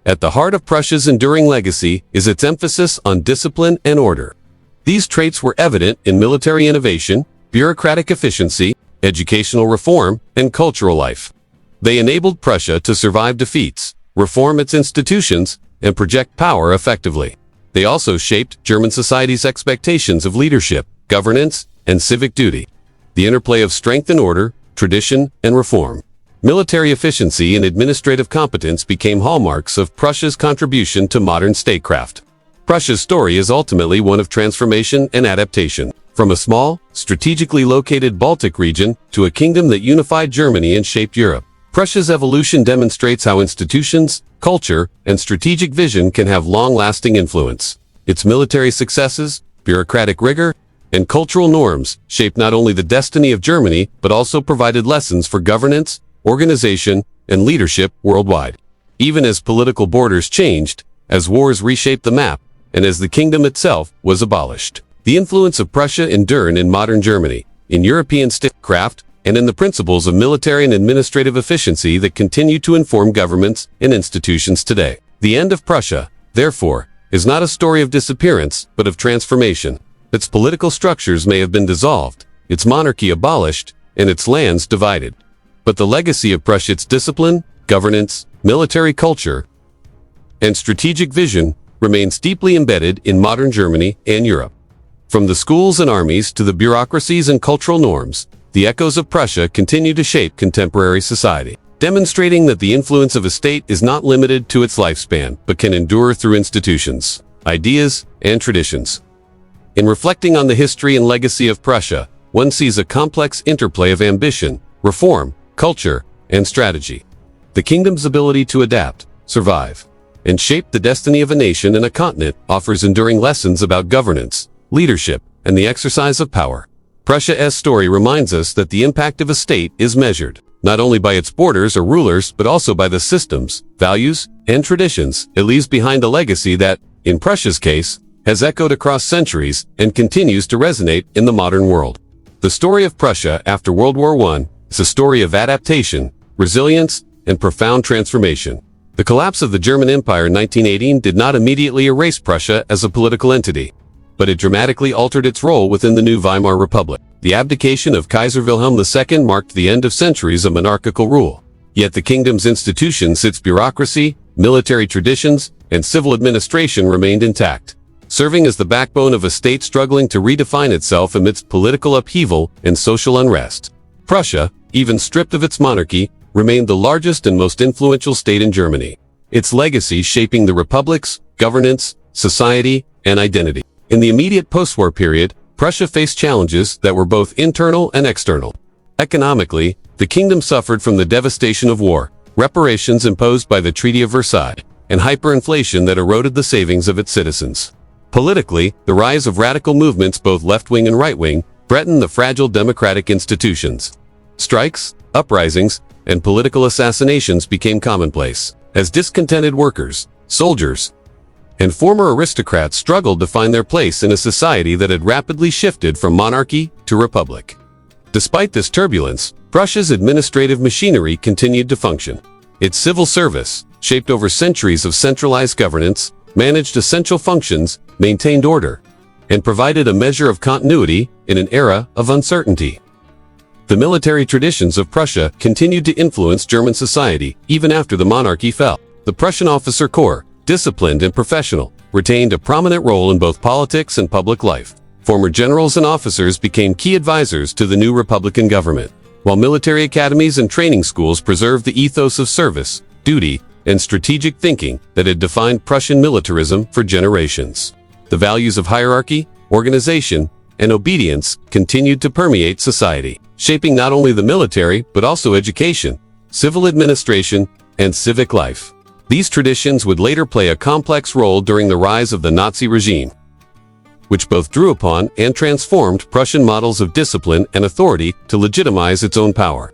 At the heart of Prussia's enduring legacy is its emphasis on discipline and order. These traits were evident in military innovation, bureaucratic efficiency, educational reform, and cultural life. They enabled Prussia to survive defeats, reform its institutions, and project power effectively. They also shaped German society's expectations of leadership, governance, and civic duty. The interplay of strength and order, tradition, and reform, military efficiency, and administrative competence became hallmarks of Prussia's contribution to modern statecraft. Prussia's story is ultimately one of transformation and adaptation. From a small, strategically located Baltic region to a kingdom that unified Germany and shaped Europe, Prussia's evolution demonstrates how institutions, culture, and strategic vision can have long-lasting influence. Its military successes, bureaucratic rigor, and cultural norms shaped not only the destiny of Germany, but also provided lessons for governance, organization, and leadership worldwide. Even as political borders changed, as wars reshaped the map, and as the kingdom itself was abolished, the influence of Prussia endured in modern Germany, in European statecraft, and in the principles of military and administrative efficiency that continue to inform governments and institutions today. The end of Prussia, therefore, is not a story of disappearance, but of transformation. Its political structures may have been dissolved, its monarchy abolished, and its lands divided. But the legacy of Prussia, its discipline, governance, military culture, and strategic vision, remains deeply embedded in modern Germany and Europe. From the schools and armies to the bureaucracies and cultural norms, the echoes of Prussia continue to shape contemporary society, demonstrating that the influence of a state is not limited to its lifespan, but can endure through institutions, ideas, and traditions. In reflecting on the history and legacy of Prussia, one sees a complex interplay of ambition, reform, culture, and strategy. The kingdom's ability to adapt, survive, and shape the destiny of a nation and a continent offers enduring lessons about governance, leadership, and the exercise of power. Prussia's story reminds us that the impact of a state is measured, not only by its borders or rulers, but also by the systems, values, and traditions it leaves behind, a legacy that, in Prussia's case, has echoed across centuries and continues to resonate in the modern world. The story of Prussia after World War I is a story of adaptation, resilience, and profound transformation. The collapse of the German Empire in 1918 did not immediately erase Prussia as a political entity, but it dramatically altered its role within the new Weimar Republic. The abdication of Kaiser Wilhelm II marked the end of centuries of monarchical rule. Yet the kingdom's institutions, its bureaucracy, military traditions, and civil administration remained intact, serving as the backbone of a state struggling to redefine itself amidst political upheaval and social unrest. Prussia, even stripped of its monarchy, remained the largest and most influential state in Germany, its legacy shaping the republic's governance, society, and identity. In the immediate post-war period, Prussia faced challenges that were both internal and external. Economically, the kingdom suffered from the devastation of war, reparations imposed by the Treaty of Versailles, and hyperinflation that eroded the savings of its citizens. Politically, the rise of radical movements, both left-wing and right-wing, threatened the fragile democratic institutions. Strikes, uprisings, and political assassinations became commonplace, as discontented workers, soldiers, and former aristocrats struggled to find their place in a society that had rapidly shifted from monarchy to republic. Despite this turbulence, Prussia's administrative machinery continued to function. Its civil service, shaped over centuries of centralized governance, managed essential functions, maintained order, and provided a measure of continuity in an era of uncertainty. The military traditions of Prussia continued to influence German society even after the monarchy fell. The Prussian officer corps, disciplined and professional, retained a prominent role in both politics and public life. Former generals and officers became key advisors to the new Republican government, while military academies and training schools preserved the ethos of service, duty, and strategic thinking that had defined Prussian militarism for generations. The values of hierarchy, organization, and obedience continued to permeate society, shaping not only the military but also education, civil administration, and civic life. These traditions would later play a complex role during the rise of the Nazi regime, which both drew upon and transformed Prussian models of discipline and authority to legitimize its own power.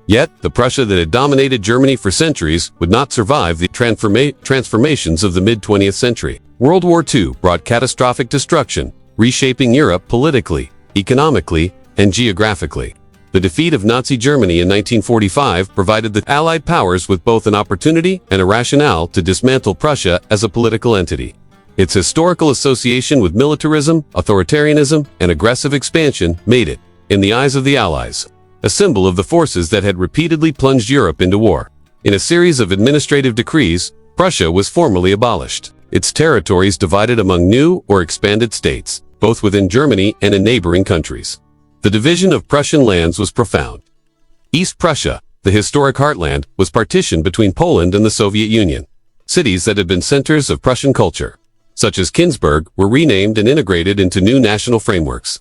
Yet, the Prussia that had dominated Germany for centuries would not survive the transformations of the mid-20th century. World War II brought catastrophic destruction, reshaping Europe politically, economically, and geographically. The defeat of Nazi Germany in 1945 provided the Allied powers with both an opportunity and a rationale to dismantle Prussia as a political entity. Its historical association with militarism, authoritarianism, and aggressive expansion made it, in the eyes of the Allies, a symbol of the forces that had repeatedly plunged Europe into war. In a series of administrative decrees, Prussia was formally abolished, its territories divided among new or expanded states, both within Germany and in neighboring countries. The division of Prussian lands was profound. East Prussia, the historic heartland, was partitioned between Poland and the Soviet Union. Cities that had been centers of Prussian culture, such as Kinsberg, were renamed and integrated into new national frameworks.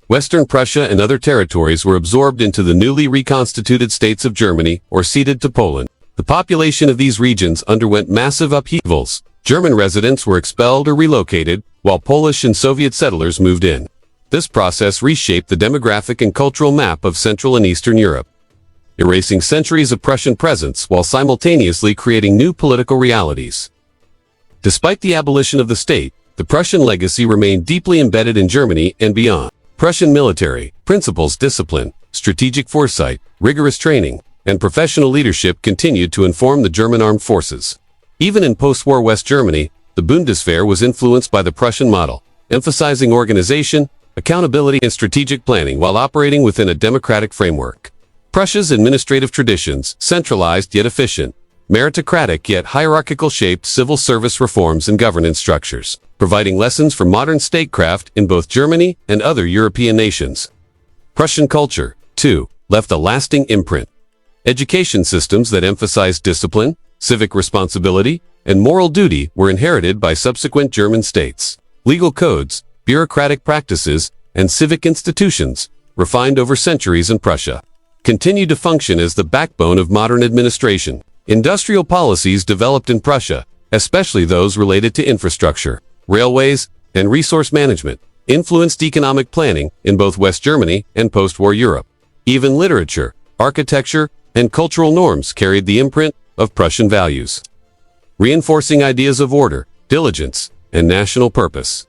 Western Prussia and other territories were absorbed into the newly reconstituted states of Germany or ceded to Poland. The population of these regions underwent massive upheavals. German residents were expelled or relocated, while Polish and Soviet settlers moved in. This process reshaped the demographic and cultural map of Central and Eastern Europe, erasing centuries of Prussian presence while simultaneously creating new political realities. Despite the abolition of the state, the Prussian legacy remained deeply embedded in Germany and beyond. Prussian military principles, discipline, strategic foresight, rigorous training, and professional leadership continued to inform the German armed forces. Even in post-war West Germany, the Bundeswehr was influenced by the Prussian model, emphasizing organization, accountability, and strategic planning while operating within a democratic framework. Prussia's administrative traditions, centralized yet efficient, meritocratic yet hierarchical, shaped civil service reforms and governance structures, providing lessons for modern statecraft in both Germany and other European nations. Prussian culture, too, left a lasting imprint. Education systems that emphasized discipline, civic responsibility, and moral duty were inherited by subsequent German states. Legal codes, bureaucratic practices, and civic institutions, refined over centuries in Prussia, continued to function as the backbone of modern administration. Industrial policies developed in Prussia, especially those related to infrastructure, railways, and resource management, influenced economic planning in both West Germany and post-war Europe. Even literature, architecture, and cultural norms carried the imprint of Prussian values, reinforcing ideas of order, diligence, and national purpose.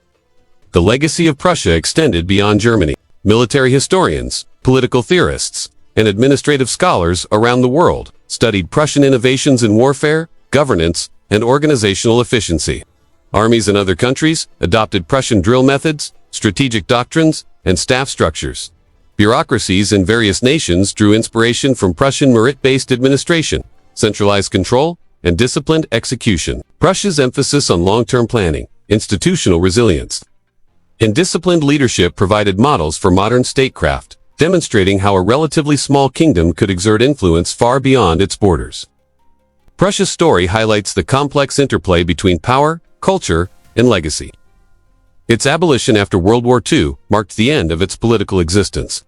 The legacy of Prussia extended beyond Germany. Military historians, political theorists, and administrative scholars around the world studied Prussian innovations in warfare, governance, and organizational efficiency. Armies in other countries adopted Prussian drill methods, strategic doctrines, and staff structures. Bureaucracies in various nations drew inspiration from Prussian merit-based administration, centralized control, and disciplined execution. Prussia's emphasis on long-term planning, institutional resilience, and disciplined leadership provided models for modern statecraft, demonstrating how a relatively small kingdom could exert influence far beyond its borders. Prussia's story highlights the complex interplay between power, culture, and legacy. Its abolition after World War II marked the end of its political existence.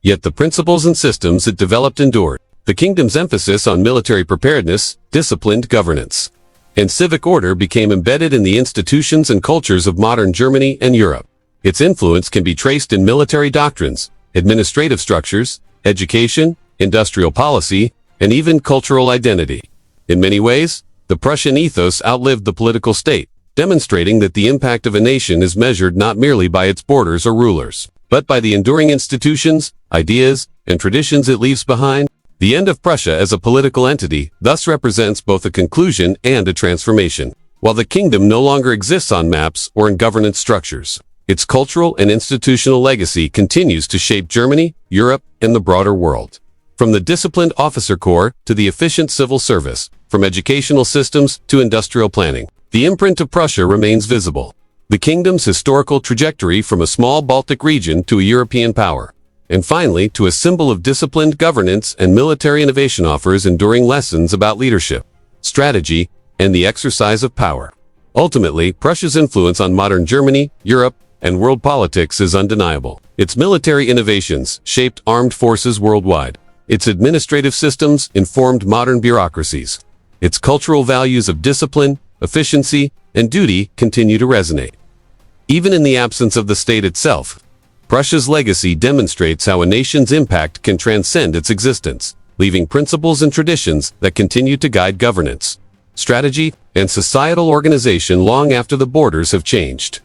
Yet the principles and systems it developed endured. The kingdom's emphasis on military preparedness, disciplined governance, and civic order became embedded in the institutions and cultures of modern Germany and Europe. Its influence can be traced in military doctrines, administrative structures, education, industrial policy, and even cultural identity. In many ways, the Prussian ethos outlived the political state, demonstrating that the impact of a nation is measured not merely by its borders or rulers, but by the enduring institutions, ideas, and traditions it leaves behind. The end of Prussia as a political entity thus represents both a conclusion and a transformation. While the kingdom no longer exists on maps or in governance structures, its cultural and institutional legacy continues to shape Germany, Europe, and the broader world. From the disciplined officer corps to the efficient civil service, from educational systems to industrial planning, the imprint of Prussia remains visible. The kingdom's historical trajectory from a small Baltic region to a European power, and finally to a symbol of disciplined governance and military innovation, offers enduring lessons about leadership, strategy, and the exercise of power. Ultimately, Prussia's influence on modern Germany, Europe, and world politics is undeniable. Its military innovations shaped armed forces worldwide. Its administrative systems informed modern bureaucracies. Its cultural values of discipline, efficiency, and duty continue to resonate. Even in the absence of the state itself, Prussia's legacy demonstrates how a nation's impact can transcend its existence, leaving principles and traditions that continue to guide governance, strategy, and societal organization long after the borders have changed.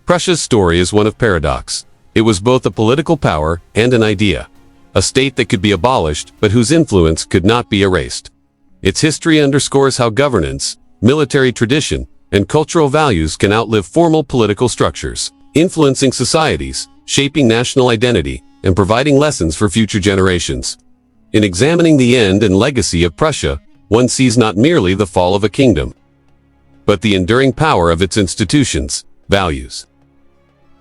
Prussia's story is one of paradox. It was both a political power and an idea, a state that could be abolished but whose influence could not be erased. Its history underscores how governance, military tradition, and cultural values can outlive formal political structures, influencing societies, shaping national identity, and providing lessons for future generations. In examining the end and legacy of Prussia, one sees not merely the fall of a kingdom, but the enduring power of its institutions, values,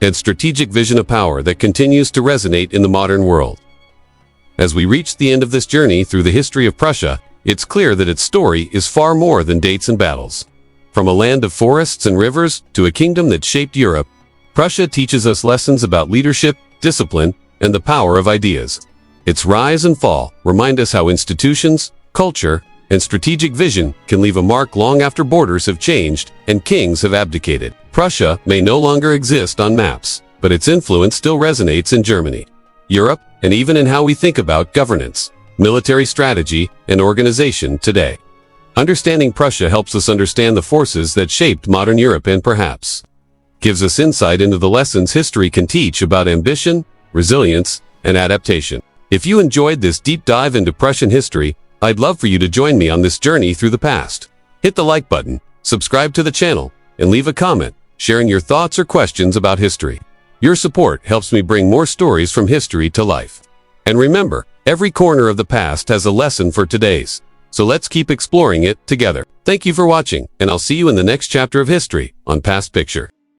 and strategic vision of power that continues to resonate in the modern world. As we reach the end of this journey through the history of Prussia, it's clear that its story is far more than dates and battles. From a land of forests and rivers to a kingdom that shaped Europe, Prussia teaches us lessons about leadership, discipline, and the power of ideas. Its rise and fall remind us how institutions, culture, and strategic vision can leave a mark long after borders have changed and kings have abdicated. Prussia may no longer exist on maps, but its influence still resonates in Germany, Europe, and even in how we think about governance, military strategy, and organization today. Understanding Prussia helps us understand the forces that shaped modern Europe and perhaps gives us insight into the lessons history can teach about ambition, resilience, and adaptation. If you enjoyed this deep dive into Prussian history, I'd love for you to join me on this journey through the past. Hit the like button, subscribe to the channel, and leave a comment, sharing your thoughts or questions about history. Your support helps me bring more stories from history to life. And remember, every corner of the past has a lesson for today's. So let's keep exploring it together. Thank you for watching, and I'll see you in the next chapter of history on Past Picture.